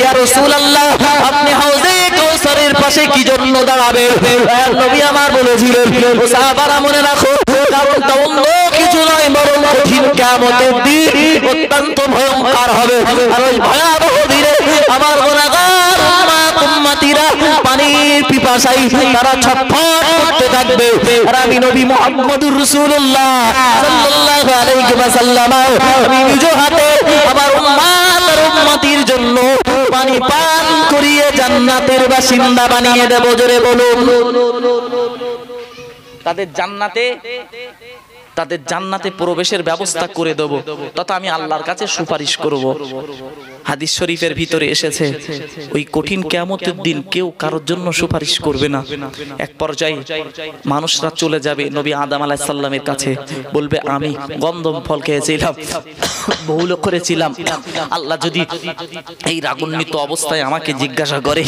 ইয়া রাসূলুল্লাহ, আপনি হাউজে কাউসারের পাশে কি জন্য দাঁড়াবেন? নবী আমার বলেছিলেন, ও সাহাবারা মনে রাখো, কারণ তা অন্য কিছু নয়, বরং কঠিন কিয়ামতের দিন অত্যন্ত ভয়ঙ্কর হবে। আর ওই ভয়াবহ দিনে আমার গুনাহগার উম্মত উম্মতিরা পানির পিপাসায় তারা ছটফট করতে থাকবে। আর আমি নবী মুহাম্মদুর রাসূলুল্লাহ সাল্লাল্লাহু আলাইহি ওয়াসাল্লাম আমি নিজ হাতে আমার উম্মত আর উম্মতির জন্য পানি পান করিয়ে জান্নাতের বাসিন্দা বানিয়ে দেব। জোরে বলুন। তাদের জান্নাতে প্রবেশের ব্যবস্থা করে দেব, তথা আমি আল্লাহর কাছে সুপারিশ করব। হাদিস শরীফের ভিতরে এসেছে, ওই কঠিন কিয়ামতের দিন কেউ কারোর জন্য সুপারিশ করবে না। এক পর্যায়ে মানুষরা চলে যাবে নবী আদম আলাইহিস সালামের কাছে, বলবে আমি গন্ধম ফল খেয়েছিলাম, ভুল করেছিলাম, আল্লাহ যদি এই রাগান্বিত অবস্থায় আমাকে জিজ্ঞাসা করে,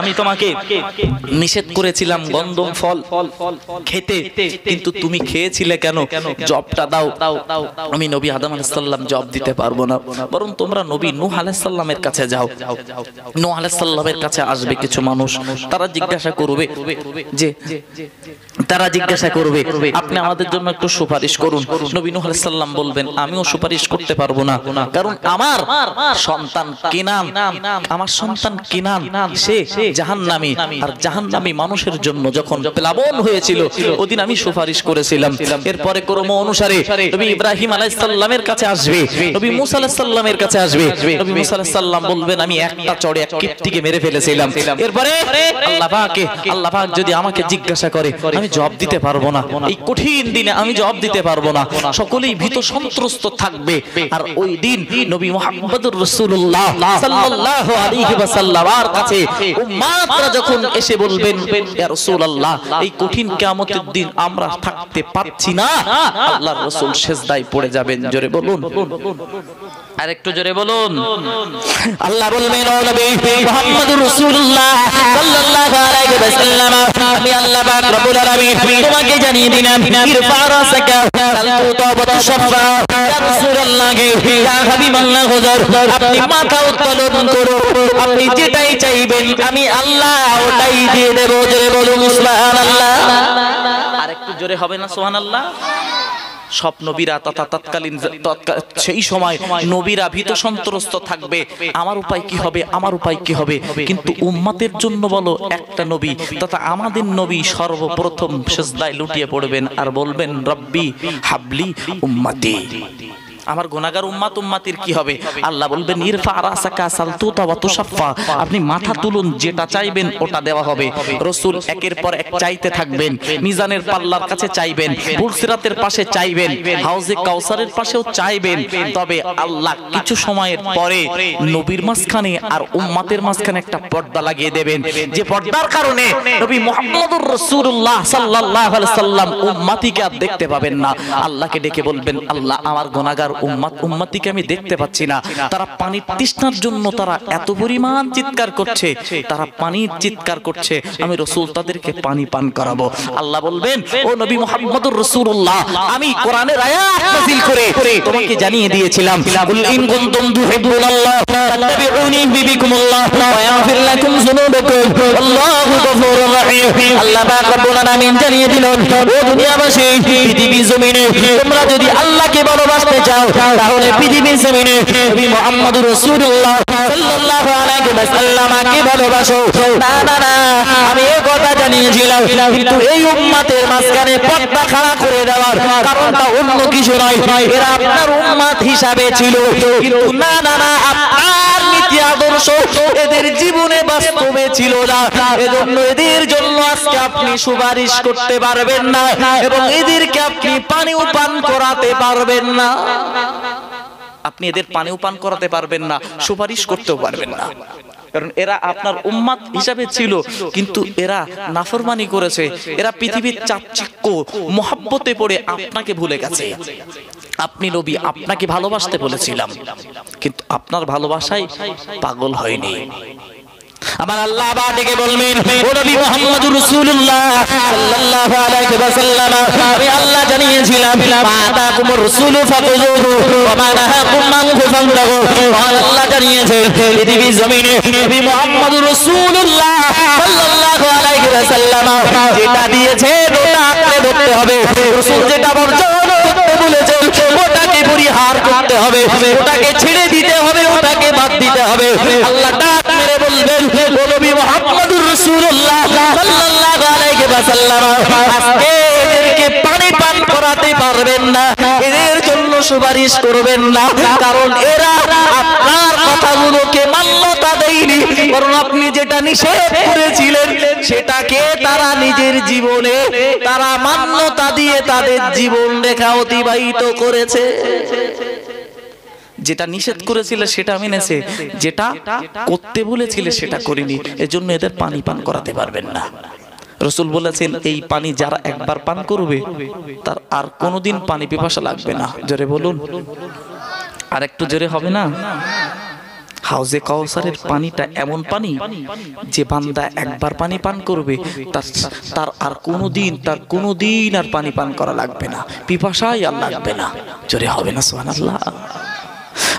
আমি তোমাকে নিষেধ করেছিলাম গন্ধম ফল খেতে, কিন্তু তুমি খেয়েছিলে কেন? জবটা দাও। আমি নবী আদম আলাইহিস সালাম জব দিতে পারবো না, বরং তোমরা নবী নূহ আলাইহিস সালামের কাছে যাও। নূহ আলাইহিস সালামের কাছে আসবে কিছু মানুষ, তারা জিজ্ঞাসা করবে আপনি আমাদের জন্য একটু সুপারিশ করুন। নবী নূহ আলাইহিস সালাম বলবেন, আমিও সুপারিশ করতে পারবো না, কারণ আমার সন্তান কিনান সে জাহান্নামী, আর জাহান্নামী মানুষের জন্য যখন প্লাবন হয়েছিল ওদিন আমি সুপারিশ করেছিলাম। এরপরে ক্রম অনুসারে নবী ইব্রাহিম আলাইহিস সালামের কাছে আসবে, নবী মুসা আলাইহিস সালামের কাছে আসবে। নবী মুসা আলাইহিস সালাম বলবেন, আমি একটা চড়ে এক কিপ্টিকে মেরে ফেলেছিলাম। এরপরে আল্লাহ পাক যদি আমাকে জিজ্ঞাসা করে, আমি জবাব দিতে পারবো না। এই কঠিন দিনে আমি জবাব দিতে পারবো না। সকলেই ভীত সন্ত্রস্ত থাকবে। আর ওই দিন নবী মুহাম্মদুর রাসূলুল্লাহ সাল্লাল্লাহু আলাইহি ওয়াসাল্লামের কাছে উম্মতরা যখন এসে বলবেন, ইয়া রাসূলুল্লাহ, এই কঠিন কিয়ামতের দিন আমরা থাকতে পারছি না, আল্লাহর রাসূল সিজদায় পড়ে যাবেন। জোরে বলুন, আর একটু জোরে বলুন। আল্লাহ বলবেন, ও নবী মুহাম্মদুর রাসূলুল্লাহ সাল্লাল্লাহু আলাইহি ওয়াসাল্লাম, আমি আল্লাহ পাক রব্বুল আলামিন তোমাকে জানিয়ে দিলাম, ইরফা রাসাকা তালতুতু শাফা, ইয়া রাসূলুল্লাহ, ইয়া হাবিবাল্লাহ, হুজুর আপনি মাথা উত্তোলন করুন, আপনি যেটাই চাইবেন আমি আল্লাহ ওটাই দিয়ে দেব। জোরে বলুন সুবহানাল্লাহ। আর একটু জোরে হবে না সুবহানাল্লাহ? সব নবীরা তথা তৎকালীন সেই সময় নবীরা ভীত সন্ত্রস্ত থাকবে, আমার উপায় কি হবে, আমার উপায় কি হবে। কিন্তু উম্মতের জন্য বলো একটা নবী তথা আমাদের নবী সর্বপ্রথম সিজদায় লুটিয়ে পড়বেন আর বলবেন, রব্বি হাবলি উম্মতি, আমার গুনাহগার উম্মত উম্মতির কি হবে? আল্লাহ বলবেন, ইরফা রাসাকা সালতুতা ওয়া তুশাফা, আপনি মাথা তুলুন, যেটা চাইবেন ওটা দেওয়া হবে। রাসূল একের পর এক চাইতে থাকবেন, মিজানের পাল্লার কাছে চাইবেন, পুলসিরাতের পাশে চাইবেন, হাউজে কাউসারের পাশেও চাইবেন। তবে আল্লাহ কিছু সময়ের পরে নবীর মাঝখানে আর উম্মতের মাঝখানে একটা পর্দা লাগিয়ে দেবেন, যে পর্দার কারণে নবী মুহাম্মদুর রাসূলুল্লাহ সাল্লাল্লাহু আলাইহি সাল্লাম উম্মতিকে আর দেখতে পাবেন না। আল্লাহকে ডেকে বলবেন, আল্লাহ আমার গুনাহগার উম্মতিকে আমি দেখতে পাচ্ছি না, তারা পানির তৃষ্ণার জন্য তারা এত পরিমাণ চিৎকার করছে, তারা পানির চিৎকার করছে, আমি রাসূল তাদেরকে পানি পান করাবো। আল্লাহ বলবেন, ও নবী মুহাম্মদুর রাসূলুল্লাহ, আমি কোরআনের আয়াত নাযিল করে তোমাকে জানিয়ে দিয়েছিলাম, কুল ইন কুনতুম তুহিব্বুনাল্লাহ ফাত্তাবিউনি বিবিকুমুল্লাহ ওয়া ইয়াগফির লাকুম যুনুবাকুম আল্লাহু গফুরুর রহিম। আল্লাহ পাক রব্বুল আলামিন জানিয়ে দিলেন, ও দুনিয়াবাসী, পৃথিবীর জমিনে তোমরা যদি আল্লাহকে ভালোবাসতে চাও তাহলে পৃথিবীর জমিনে নবী মুহাম্মদুর রাসূলুল্লাহ সাল্লাল্লাহু আলাইহি ওয়াসাল্লামকে ভালোবাসো। না না না, আমি এই কথা জানিয়েছিলাম, কিন্তু এই উম্মতের মাঝখানে পর্দা খাড়া করে দেওয়ার কারণটা অন্য কিছু নয়, এরা আপনার উম্মত হিসাবে ছিল, কিন্তু না না না, আপনার নীতি আদর্শ এদের জীবনে বাস্তবে ছিল না, এজন্য এদের জন্য আজকে আপনি সুপারিশ করতে পারবেন না এবং এদেরকে আপনি পানিও পান করাতে পারবেন না। আপনি এদের পানিও পান করাতে পারবেন না, সুপারিশ করতেও পারবেন না, কারণ এরা আপনার উম্মত হিসাবে ছিল, কিন্তু এরা নাফরমানি করেছে, এরা পৃথিবীর চাকচিক্য মহব্বতে পড়ে আপনাকে ভুলে গেছে। আপনি নবী, আপনাকে ভালোবাসতে বলেছিলাম, কিন্তু আপনার ভালোবাসায় পাগল হয়নি। আমার আল্লাহ আবার ডেকে বলবেন, ও নবী মুহাম্মদুর রাসূলুল্লাহ সাল্লাল্লাহু আলাইহি ওয়াসাল্লাম, আমি আল্লাহ জানিয়েছিলাম, আতাকুমুর রাসূলু ফাকুযুহু ওয়া মা নাহাকুম আনহু ফান্তাহু। আল্লাহ জানিয়েছেন, পৃথিবীর জমিনে নবী মুহাম্মদুর রাসূলুল্লাহ সাল্লাল্লাহু আলাইহি ওয়াসাল্লাম যেটা দিয়েছেন ওটা আঁকড়ে ধরতে হবে, রাসূল যেটা বর্জন করতে বলেছেন ওটাকে পরিহার করতে হবে, ওটাকে ছেড়ে দিতে হবে, ওটাকে বাদ দিতে হবে। আল্লাহ ডাক মেরে বলবেন, ও নবী মুহাম্মদুর রাসূলুল্লাহ সাল্লাল্লাহু আলাইহি ওয়াসাল্লাম, আজকে এদেরকে পানি পান করাতে পারবেন না, এদের জন্য সুপারিশ করবেন না, কারণ এরা আপনার কথাগুলোকে মান্যতা দেয়নি, কারণ আপনি যেটা নিষেধ করেছিলেন সেটাকে তারা নিজের জীবনে তারা মান্যতা দিয়ে তাদের জীবন রেখা অতিবাহিত করেছে। যেটা নিষেধ করেছিল সেটা মেনেছে, যেটা করতে বলেছিল সেটা করিনি, এজন্য এদের পানি পান করাতে পারবেন না। রাসূল বলেছেন, এই পানি যারা একবার পান করবে তার আর কোনোদিন পানি পিপাসা লাগবে না। জোরে বলুন, আর একটু জোরে হবে না? হাউজে কাউসারের পানিটা এমন পানি যে বান্দা একবার পানি পান করবে তার আর কোনোদিন আর পানি পান করা লাগবে না, পিপাসাই আর লাগবে না। জোরে হবে না সুবহানাল্লাহ?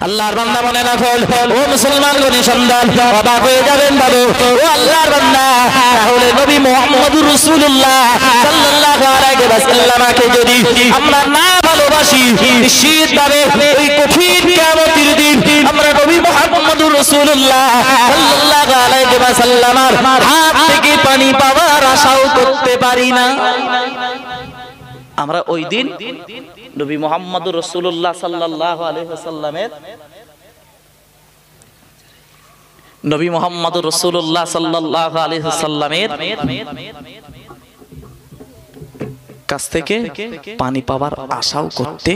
আল্লাহর বান্দা মনে রাখো, ও মুসলমানগণ, সন্তান অবাক হয়ে যাবেন বাবু, ও আল্লাহর বান্দা, তাহলে নবী মুহাম্মদুর রাসূলুল্লাহ সাল্লাল্লাহু আলাইহি ওয়াসাল্লামকে যদি আমরা না ভালোবাসি, নিশ্চিতভাবে ওই কঠিন কিয়ামতের দিন আমরা নবী মুহাম্মদুর রাসূলুল্লাহ সাল্লাল্লাহু আলাইহি ওয়াসাল্লামের হাত থেকে পানি পাওয়ার আশাও করতে পারি না। আমরা ওই দিন নবী মুহাম্মদুর রাসূলুল্লাহ সাল্লাল্লাহু আলাইহি ওয়াসাল্লামের কাছ থেকে পানি পাওয়ার আশাও করতে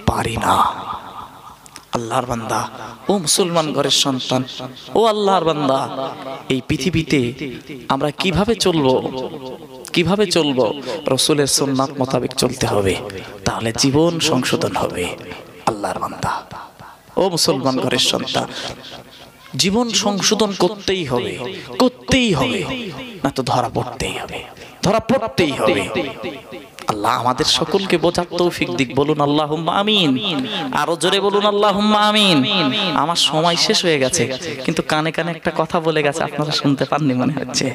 পারি না। আল্লাহর বান্দা, ও মুসলমান ঘরের সন্তান, ও আল্লাহর বান্দা, এই পৃথিবীতে আমরা কিভাবে চলবো? রাসূলের সুন্নাত মোতাবেক চলতে হবে, তাহলে জীবন সংশোধন হবে। আল্লাহর বান্দা, ও মুসলমান ঘরের সন্তান, জীবন সংশোধন করতেই হবে, না তো ধরা পড়তেই হবে। আল্লাহ আমাদের সকলকে বোঝার তৌফিক দিক। বলুন আল্লাহুম্মা আমিন। আরো জোরে বলুন আল্লাহুম্মা আমিন। আমার সময় শেষ হয়ে গেছে, কিন্তু কানে কানে একটা কথা বলে গেছে, আপনারা শুনতে পাননি মনে হচ্ছে।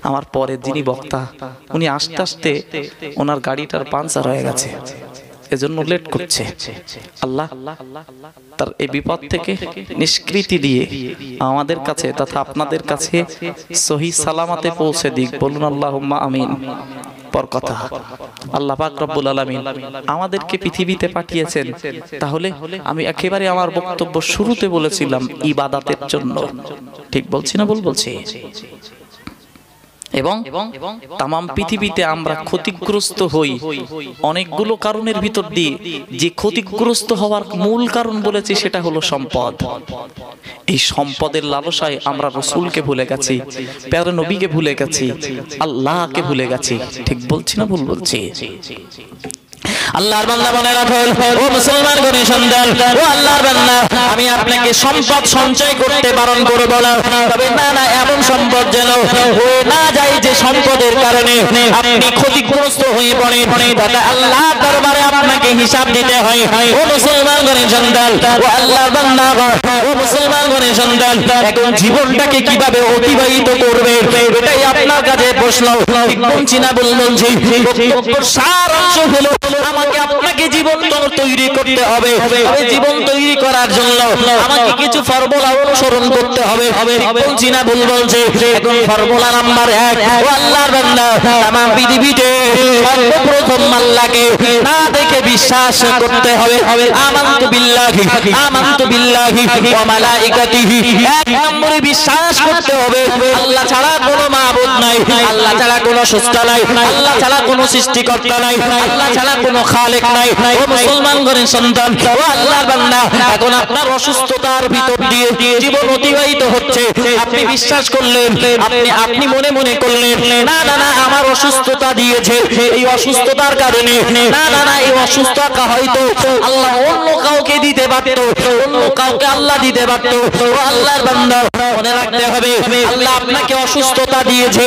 আমার পরে যিনি বক্তা, উনি আস্তে আস্তে ওনার গাড়িটার পাঞ্চার হয়ে গেছে, এজন্য লেট করছে। আল্লাহ তার এই বিপদ থেকে নিষ্কৃতি দিয়ে আমাদের কাছে তথা আপনাদের কাছে সহি সালামতে পৌঁছে দিক। বলুন আল্লাহুম্মা আমিন। পর কথা, আল্লাহ পাক রব্বুল আলামিন আমাদেরকে পৃথিবীতে পাঠিয়েছেন, তাহলে আমি একেবারে আমার বক্তব্য শুরুতে বলেছিলাম ইবাদতের জন্য। ঠিক বলছি না ভুল বলছি? এবং তামাম পৃথিবীতে আমরা ক্ষতিগ্রস্ত হই অনেকগুলো কারণের ভিতর দিয়ে। যে ক্ষতিগ্রস্ত হওয়ার মূল কারণ বলেছি সেটা হলো সম্পদ। এই সম্পদের লালসায় আমরা রাসূলকে ভুলে গেছি, প্যারা নবীকে ভুলে গেছি, আল্লাহকে ভুলে গেছি। ঠিক বলছি না ভুল বলছি? আল্লাহর বান্দা মনে রাখুন, ও মুসলমান গণের সন্তান, ও আল্লাহর বান্দা, আমি আপনাকে সম্পদ সঞ্চয় করতে বারণ করব না, তবে না এমন সম্পদ যেন হয়ে না যায় যে সম্পদের কারণে আপনি ক্ষতিগ্রস্ত হয়ে পড়েন, তাতে আল্লাহর দরবারে আপনাকে হিসাব দিতে হয়। ও মুসলমান গণের সন্তান, ও আল্লাহর বান্দা, ও মুসলমান গণের সন্তান, এখন জীবনটাকে কিভাবে অতিবাহিত করবে এটাই আপনার কাছে প্রশ্ন। ঠিক বলছি না ভুল বলছি? বক্তব্যের সার অংশ হলো আমাকে আপনাকে জীবন তৈরি করতে হবে। জীবন তৈরি করার জন্য আমাকে কিছু ফর্মুলা অনুসরণ করতে হবে। ঠিক বলছি না ভুল বলছি? এখন ফর্মুলা নাম্বার 1, ও আল্লাহর বান্দা, তামাম পৃথিবীতে সর্বপ্রথম আল্লাহকে না দেখে বিশ্বাস করতে হবে। আমানতু বিল্লাহি ওয়া মালাইকাতিহি, এক নম্বরে বিশ্বাস করতে হবে আল্লাহ ছাড়া কোনো মাবুদ নাই, আল্লাহ ছাড়া কোনো স্রষ্টা নাই, আল্লাহ ছাড়া কোনো সৃষ্টিকর্তা নাই, আল্লাহ ছাড়া কোনো খালেক নাই। ও মুসলমান ঘরের সন্তান, ও আল্লাহর বান্দা, এখন আপনার অসুস্থতার ভিতর দিয়ে জীবন অতিবাহিত হচ্ছে। আপনি বিশ্বাস করলেন, আপনি মনে মনে করলেন না আমার অসুস্থতা দিয়েছে, এই অসুস্থতার কারণে না এই অসুস্থতা হয়তো আল্লাহ অন্য কাউকে দিতে পারত, অন্য কাউকে আল্লাহ দিতে পারত। ও আল্লাহর বান্দা, মনে রাখতে হবে আল্লাহ আপনাকে অসুস্থতা দিয়েছে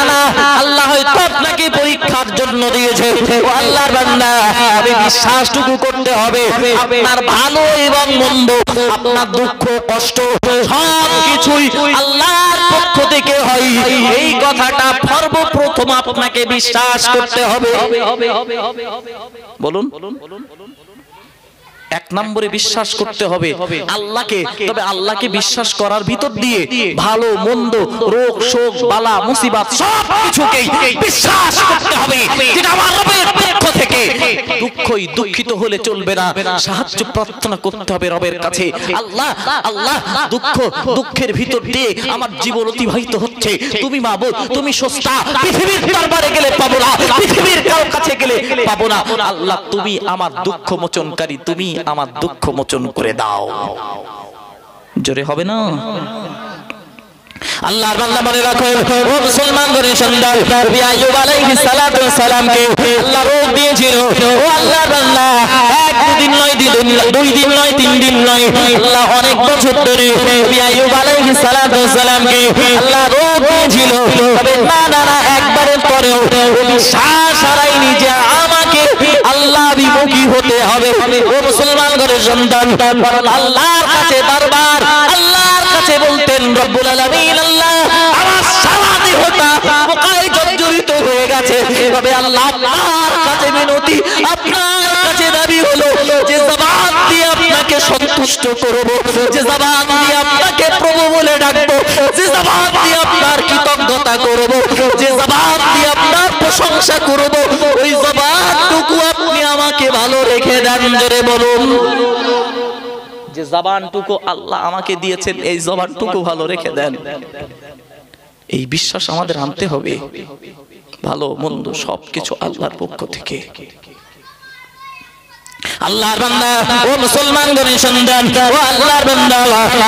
না আল্লাহ হয়তো আপনাকে পরীক্ষার জন্য দিয়েছে। ও আল্লাহর বান্দা, আমি বিশ্বাসটুকু করতে হবে আপনার ভালো এবং মন্দ, আপনার দুঃখ কষ্ট সবকিছুই আল্লাহর পক্ষ থেকে হয়, এই কথাটা সর্বপ্রথম আপনাকে বিশ্বাস করতে হবে। বলুন, এক নম্বরে বিশ্বাস করতে হবে আল্লাহকে। তবে আল্লাহকে বিশ্বাস করার ভিতর দিয়ে ভালো মন্দ, রোগ শোক বালা মুসিবত সবকিছুকেই বিশ্বাস করতে হবে যেটা আমার রবের পক্ষ থেকে। দুঃখিত হলে চলবে না, সাহায্য প্রার্থনা করতে হবে রবের কাছে। আল্লাহ দুঃখের ভিতর দিয়ে আমার জীবন অতিবাহিত হচ্ছে, তুমি মাবুদ, তুমি স্রষ্টা, পৃথিবীর দরবারে গেলে পাবো না, পৃথিবীর কারো কাছে গেলে পাবো না। আল্লাহ তুমি আমার দুঃখ মোচনকারী, তুমি আমার দুঃখ মোচন করে দাও। জোরে হবে না? আল্লাহর বান্দা মনে রাখো, ও মুসলমান ঘরের সন্তান, নবী আইয়ুব আলাইহিস সালাতু ওয়াস সালামকে আল্লাহ রোগ দিয়েছিল। ও আল্লাহর বান্দা, এক দুদিন নয়, দুই দিন নয়, 3 দিন নয়, আল্লাহ অনেক বছর ধরে নবী আইয়ুব আলাইহিস সালাতু ওয়াস সালামকে আল্লাহ রোগ দিয়েছিল। তবে না একবারের পরেও বিশ্বাস হারায়নি যে আমাকে আল্লাহ বিমুখী হতে হবে। ও মুসলমান ঘরের সন্তান, কারণ আল্লাহর কাছে বারবার আল্লাহর কাছে বলতেন, রব্বুল আলামিন আল্লাহ আমার সারা দেহটা পোকায় জর্জরিত হয়ে গেছে, তবে আল্লাহ আপনার কাছে মিনতি, আপনার কাছে দাবি হলো যে জবান দিয়ে আপনাকে সন্তুষ্ট করব, যে জবান দিয়ে আপনাকে প্রভু বলে ডাকবো, যে জবান দিয়ে আপনার কৃতজ্ঞতা করব, যে জবান দিয়ে আপনার প্রশংসা করব, ওই জবানটুকু আপনি আমাকে ভালো রেখে দেন। জোরে বলুন, যে জবানটুকু আল্লাহ আমাকে দিয়েছেন এই জবানটুকু ভালো রেখে দেন। এই বিশ্বাস আমাদের আনতে হবে, ভালো মন্দ সবকিছু আল্লাহর পক্ষ থেকে। আল্লাহর বান্দা, ও মুসলমান গণের সন্তান, ও আল্লাহর বান্দা,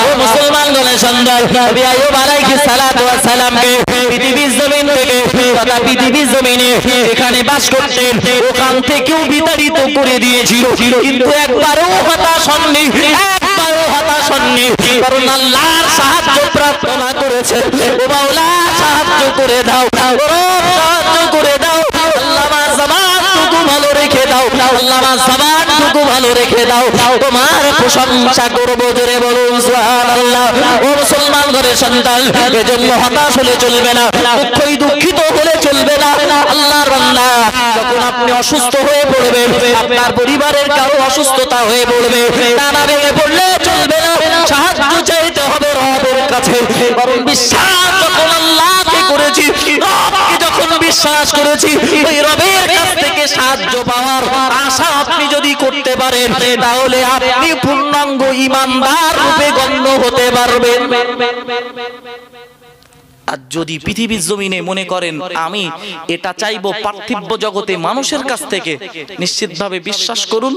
ও মুসলমান গণের সন্তান, নবী আইয়ুব আলাইহিস সালাতু ওয়াস সালামকে পৃথিবীর জমিন থেকে তথা পৃথিবীর জমিনে এখানে বাস করতেন ওখান থেকেও বিতাড়িত করে দিয়েছিল, কিন্তু একবারও হতাশ হননি, কারণ আল্লাহর সাহায্য প্রার্থনা করেছে। ও মাওলা সাহায্য করে দাও, সাহায্য করে দাও, আল্লাহ আমার জবানটুকু ভালো রেখে দাও, আল্লাহ আমার জবানটুকু ভালো রেখে দাও, তোমার প্রশংসা করব। জোরে বলুন সুবহানাল্লাহ। ও মুসলমান ঘরের সন্তান, এজন্য হতাশ হলে চলবে না, দুঃখিত হলে চলবে না। আল্লাহর বান্দা, যখন আপনি অসুস্থ হয়ে পড়বেন, আপনার পরিবারের কারো অসুস্থতা হয়ে পড়বে, টানা ভেঙে পড়লে চলবে না, সাহায্য চাইতে হবে রবের কাছে। কারণ বিশ্বাস যখন আল্লাহকে করেছি, রবকে যখন বিশ্বাস করেছি, ওই রবের কাছ থেকে সাহায্য পাওয়ার আশা আপনি যদি করতে পারেন, তাহলে আপনি পূর্ণাঙ্গ ঈমানদার রূপে গণ্য হতে পারবেন। আর যদি পৃথিবীর জমিনে মনে করেন আমি এটা চাইবো পার্থিব জগতে মানুষের কাছ থেকে, নিশ্চিতভাবে বিশ্বাস করুন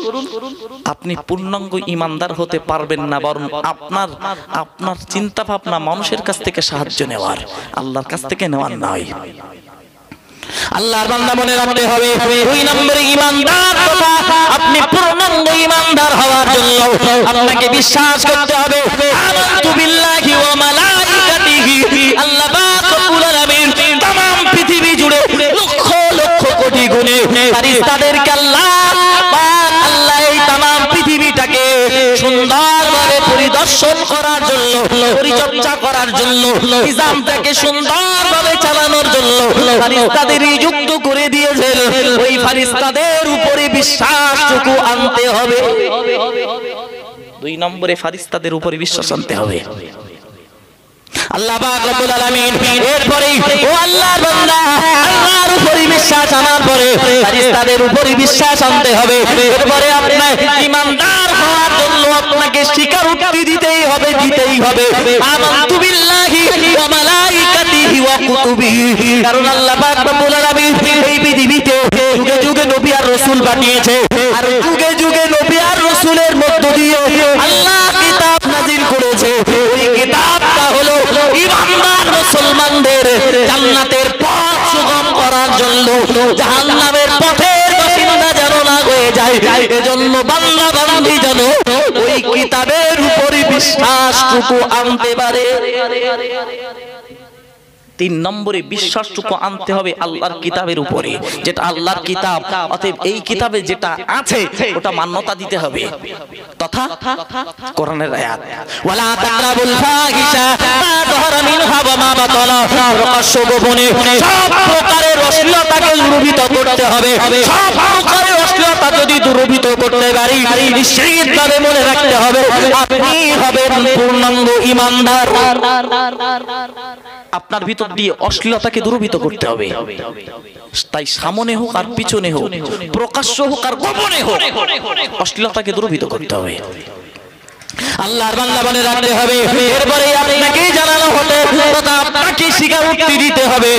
আপনি পূর্ণাঙ্গ ঈমানদার হতে পারবেন না, বরং আপনার চিন্তা ভাবনা মানুষের কাছ থেকে সাহায্য নেওয়ার, আল্লাহর কাছ থেকে নেওয়ার নয়। আল্লাহর বান্দা মনে রাখতে হবে, 2 নম্বরে ঈমানদার তথা আপনি পূর্ণাঙ্গ ঈমানদার হওয়ার জন্য আপনাকে বিশ্বাস করতে হবে আমানতু বিল্লাহি ওয়া মালাইকাতিহি। আল্লাহ পাক রব্বুল আলামিন तमाम পৃথিবী জুড়ে লক্ষ লক্ষ কোটি গুণে ফেরেশতাদেরকে আল্লাহ পাক এই तमाम পৃথিবীটাকে সুন্দরভাবে পরিদর্শন করার জন্য, পরিচর্যা করার জন্য, নিজামটাকে সুন্দরভাবে চালানোর জন্য ফেরেশতাদের নিযুক্ত করে দিয়েছেন। ওই ফেরেশতাদের উপরে বিশ্বাসটুকু আনতে হবে। 2 নম্বরে ফেরেশতাদের উপরে বিশ্বাস আনতে হবে। আল্লাহ পাক রব্বুল আলামিন এরপরে ও আল্লাহর বান্দা আল্লাহর উপরে বিশ্বাস আনার পরে ফেরেশতাদের উপরে বিশ্বাস আনতে হবে। এরপরে আপনার ঈমানদার হওয়ার জন্য আপনাকে স্বীকারোক্তি দিতেই হবে। আমানতু বিল্লাহি ওয়া মালাইকাতিহি ওয়া কুতুবিহি। কারণ আল্লাহ পাক রব্বুল আলামিন এই পৃথিবীতে যুগে যুগে নবী আর রাসূল পাঠিয়েছে, আর যুগে যুগে নবী আর রাসূলের মধ্য দিয়ে আল্লাহ কিতাব নাযিল করেছে। ওই কিতাবটা হলো ঈমানদার মুসলমানদের জান্নাতের পথ সুগম করার জন্য, জাহান্নামের পথের বাসিন্দা যেন না হয়ে যায়, এজন্য বান্দা বান্দি যেন ওই কিতাবের উপরে বিশ্বাসটুকু আনতে পারে। 3 নম্বরে বিশ্বাসটুকু আনতে হবে আল্লাহর কিতাবের উপরে, যেটা আল্লাহর কিতাব, অতএব এই কিতাবে যেটা আছে ওটা মান্যতা দিতে হবে। তথা কোরআনের আয়াত ওয়ালা তাকরাবুল ফাহিশা মা যাহারা মিনহা ওয়া মা বাতানা, প্রকাশ্য গোপনে সব প্রকারের অশ্লীলতাকে দূরীভূত করতে হবে। সব প্রকারের অশ্লীলতা যদি দূরীভূত করতে পারি, নিশ্চিতভাবে মনে রাখতে হবে আপনি হবেন পূর্ণাঙ্গ ঈমানদার। আপনার ভিতর দিয়ে অশ্লীলতাকে দূরীভূত করতে হবে। তাই সামনে হোক আর পিছনে হোক, প্রকাশ্য হোক আর গোপনে হোক, অশ্লীলতাকে দূরীভূত করতে হবে। আল্লাহর বান্দা মনে রাখতে হবে। এরপরে আপনাকে জানানো হলো তথা আপনাকে স্বীকারোক্তি দিতে হবে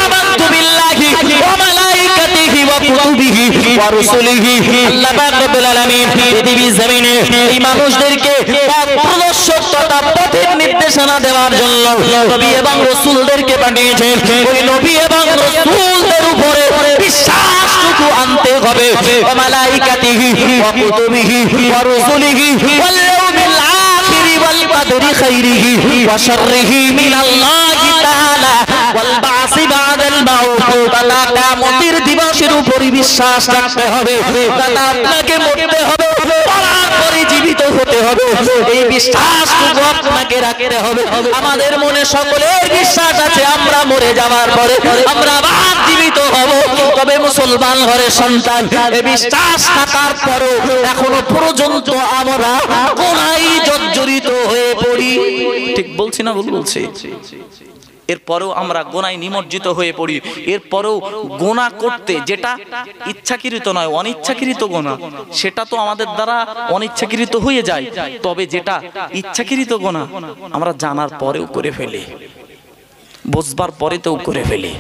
আমানতু বিল্লাহি ওয়া মালাইকাতিহি ওয়া কুতুবিহি ওয়া রাসূলিহি। আল্লাহ পাক রব্বুল আলামিন পৃথিবীর জমিনে এই মানুষদেরকে পথ প্রদর্শক তথা পথের নির্দেশনা দেওয়ার জন্য নবী এবং রাসূলদেরকে পাঠিয়েছেন। ওই নবী এবং রাসূলদের উপরে বিশ্বাসটুকু আনতে হবে। ওয়া মালাইকাতিহি ওয়া কুতুবিহি ওয়া রাসূলিহি ওয়াল ইয়াউমিল আখির ওয়াল কদরি খাইরিহি ওয়া শাররিহি মিনাল্লাহি তাআলা ওয়াল বাসি বাদাল মাউত। তাআলা কিয়ামতের দিবসের উপরে বিশ্বাস রাখতে হবে। তাআলা আপনাকে মরতে হবে, মরার পরে জীবিত হতে হবে। এই বিশ্বাসটুকু আপনাকে রাখতে হবে। আমাদের মনে সকলের বিশ্বাস আছে আমরা মরে যাওয়ার পরে আমরা আবার জীবিত হব। তবে মুসলমান ঘরের সন্তান এই বিশ্বাস থাকার পরও এখনো পর্যন্ত আমরা গুনাহে জর্জরিত হয়ে পড়ি। ঠিক বলছি না ভুল বলছি? এরপরেও আমরা গুনাহে নিমজ্জিত হয়ে পড়ি। এরপরেও গুনাহ করতে, যেটা ইচ্ছাকৃত নয় অনিচ্ছাকৃত গুনাহ, সেটা তো আমাদের দ্বারা অনিচ্ছাকৃত হয়ে যায়। তবে যেটা ইচ্ছাকৃত গুনাহ আমরা জানার পরেও করে ফেলি, বুঝবার পরেতেও করে ফেলি।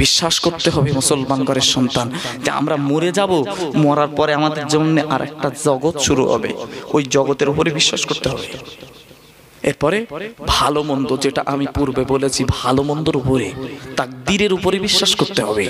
বিশ্বাস করতে হবে মুসলমান ঘরের সন্তান যে আমরা মরে যাব, মরার পরে আমাদের জন্য আর একটা জগৎ শুরু হবে। ওই জগতের উপরে বিশ্বাস করতে হবে। এরপরে ভালো মন্দ, যেটা আমি পূর্বে বলেছি, ভালো মন্দর উপরে, তাকদীরের উপরে বিশ্বাস করতে হবে।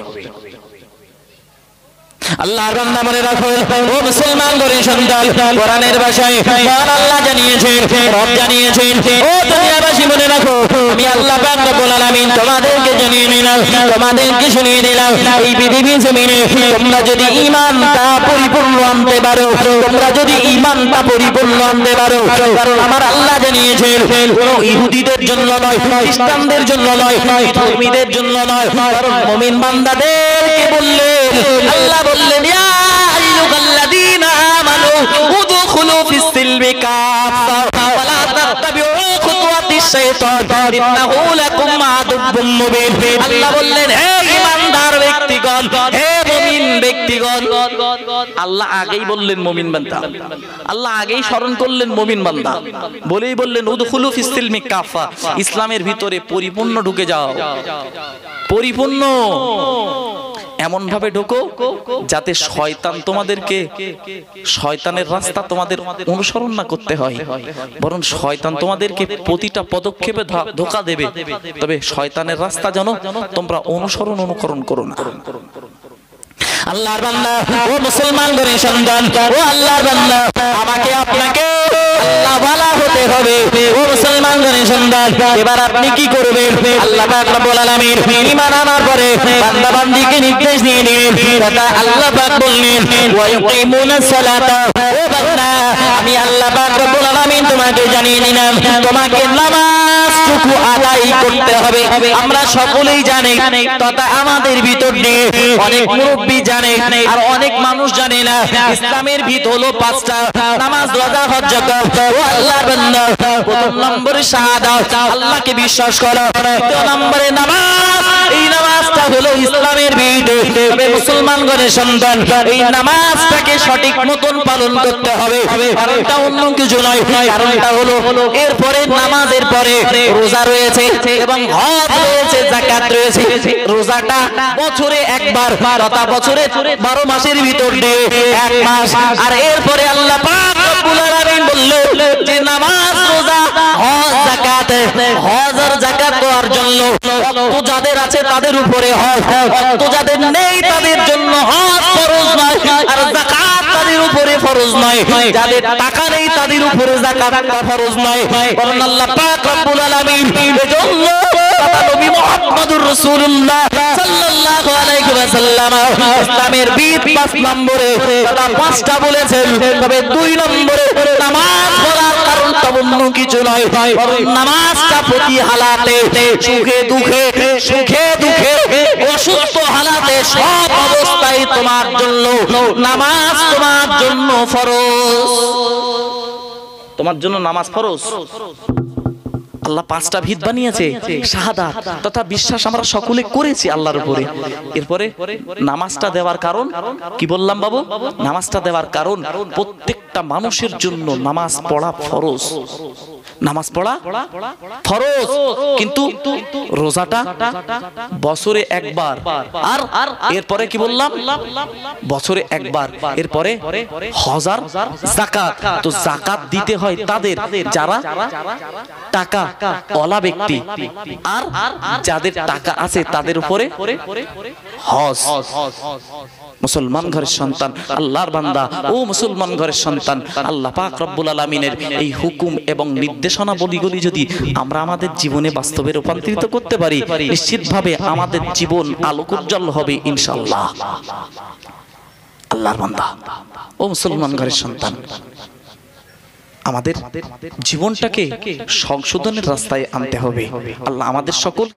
আল্লাহর বান্দা মনে রাখো ও মুসলমান ঘরের সন্তান, কোরআনের ভাষায় মহান আল্লাহ জানিয়েছেন, রব জানিয়েছেন, ও দুনিয়াবাসী মনে রাখো আমি আল্লাহ পাক রব্বুল আলামিন তোমাদেরকে জানিয়ে দিলাম, তোমাদেরকে শুনিয়ে দিলাম এই পৃথিবীর জমিনে তোমরা যদি ঈমানটা পরিপূর্ণ আনতে পারো, তোমরা যদি ঈমানটা পরিপূর্ণ আনতে পারো, কারণ আমার আল্লাহ জানিয়েছেন কোনো ইহুদিদের জন্য নয়, খ্রিস্টানদের জন্য নয়, ধর্মীদের জন্য নয়, কারণ মুমিন বান্দাদেরকে বললেন আল্লাহ বললেন ইয়া আইয়ুহাল্লাযীনা আমানু উদখুলু ফিস-সিলমি কাফা ওয়া লা তাত্তাবিউ খুতুওয়াতিশ শাইতান ইন্নাহু লাকুম আদুব্বুম মুবিন। আল্লাহ বললেন হে ঈমানদার ব্যক্তিগণ, হে মুমিন ব্যক্তিগণ, আল্লাহ আগেই বললেন মুমিন বান্দা, আল্লাহ আগেই স্মরণ করলেন মুমিন বান্দা, বলেই বললেন উদখুলু ফিস-সিলমি কাফা, ইসলামের ভিতরে পরিপূর্ণ ঢুকে যাও, পরিপূর্ণ এমন ভাবে ঢোকো যাতে শয়তান তোমাদেরকে, শয়তানের রাস্তা তোমাদের অনুসরণ না করতে হয়, বরং শয়তান তোমাদেরকে প্রতিটা পদক্ষেপে ধোঁকা দেবে, তবে শয়তানের রাস্তা যেন তোমরা অনুকরণ করো না। আল্লাহর বান্দা, ও মুসলমান ঘরের সন্তান, ও আল্লাহর বান্দা, আমাকে আপনাকে আল্লাহ ওয়ালা হতে হবে। ও মুসলমান ঘরের সন্তান, এবার আপনি কি করবেন? আল্লাহ পাক রব্বুল আলামিন ঈমান আনার পরে বান্দা বান্দীকে নির্দেশ দিয়ে দিলেন, তথা আল্লাহ পাক বললেন ওয়া ইউকিমুনাস সালাতা। ও বান্দা, আমি আল্লাহ পাক রব্বুল আলামিন তোমাকে জানিয়ে দিলাম, তোমাকে নামাজটুকু আদায় করতে হবে। আমরা সকলেই জানি, তথা আমাদের ভিতর দিয়ে অনেক মুরব্বী জানে আর অনেক মানুষ জানে না, ইসলামের ভিত হলো 5টা: নামাজ, রোজা, হজ, যাকাত। ও আল্লাহর বান্দা, প্রথম নম্বরে শাহাদাত, আল্লাহকে বিশ্বাস করা। দ্বিতীয় নম্বরে নামাজ, এই নামাজটা হলো ইসলামের ভিত। তবে মুসলমান ঘরের সন্তান, এই নামাজটাকে সঠিক মতন পালন করতে হবে। কারণটা অন্য কিছু নয়, কারণটা হলো এরপরে নামাজের পরে রোজা রয়েছে এবং হজ রয়েছে, যাকাত রয়েছে। রোজাটা বছরে একবার, তথা বছরে 12 মাসের ভিতর দিয়ে 1 মাস। আর এরপরে আল্লাহ পাক রব্বুল আলামিন বললেন যে নামাজ, রোজা, হজ, যাকাত। হজ আর যাকাত দেওয়ার জন্য অর্থ যাদের আছে তাদের উপরে হজ, অর্থ যাদের নেই তাদের জন্য হজ ফরজ নয়, আর যাকাত তাদের উপরে ফরজ নয়। যাদের টাকা নেই তাদের উপরে যাকাত ফরজ নয়, বরং আল্লাহ পাক রব্বুল আলামিন এজন্য নবী মুহাম্মদুর রাসূলুল্লাহ সাল্লাল্লাহু আলাইহি ওয়াসাল্লাম ইসলামের 5 নম্বরে, তারা 5টা বলেছেন। তবে 2 নম্বরে নামাজ পড়ার কারণটা অন্য কিছু নয়, বরং নামাজটা প্রতি হালাতে, সুখে দুঃখে, অসুস্থ হালাতে, সব অবস্থায় তোমার জন্য নামাজ, তোমার জন্য ফরজ। তোমার জন্য নামাজ ফরজ। আল্লাহ 5টা ভিত বানিয়েছে, শাহাদাত তথা বিশ্বাস আমরা সকলে করেছি আল্লাহর উপরে। এরপরে নামাজটা দেওয়ার কারণ কি বললাম বাবু? নামাজটা দেওয়ার কারণ প্রত্যেকটা মানুষের জন্য নামাজ পড়া ফরজ। নামাজ পড়া ফরজ, কিন্তু রোজাটা বছরে একবার। আর এরপরে কি বললাম? বছরে একবার। এরপরে হজ আর যাকাত। তো যাকাত দিতে হয় তাদের যারা টাকা ওয়ালা ব্যক্তি, আর যাদের টাকা আছে তাদের উপরে হজ। মুসলমান ঘরের সন্তান, আল্লাহর বান্দা, ও মুসলমান ঘরের সন্তান, আল্লাহ পাক রব্বুল আলামিনের এই হুকুম এবং নির্দেশনাবলীগুলি যদি আমরা আমাদের জীবনে বাস্তবে রূপান্তরিত করতে পারি, নিশ্চিতভাবে আমাদের জীবন আলোকোজ্জ্বল হবে ইনশাআল্লাহ। আল্লাহর বান্দা, ও মুসলমান ঘরের সন্তান, আমাদের জীবনটাকে সংশোধনের রাস্তায় আনতে হবে। আল্লাহ আমাদের সকল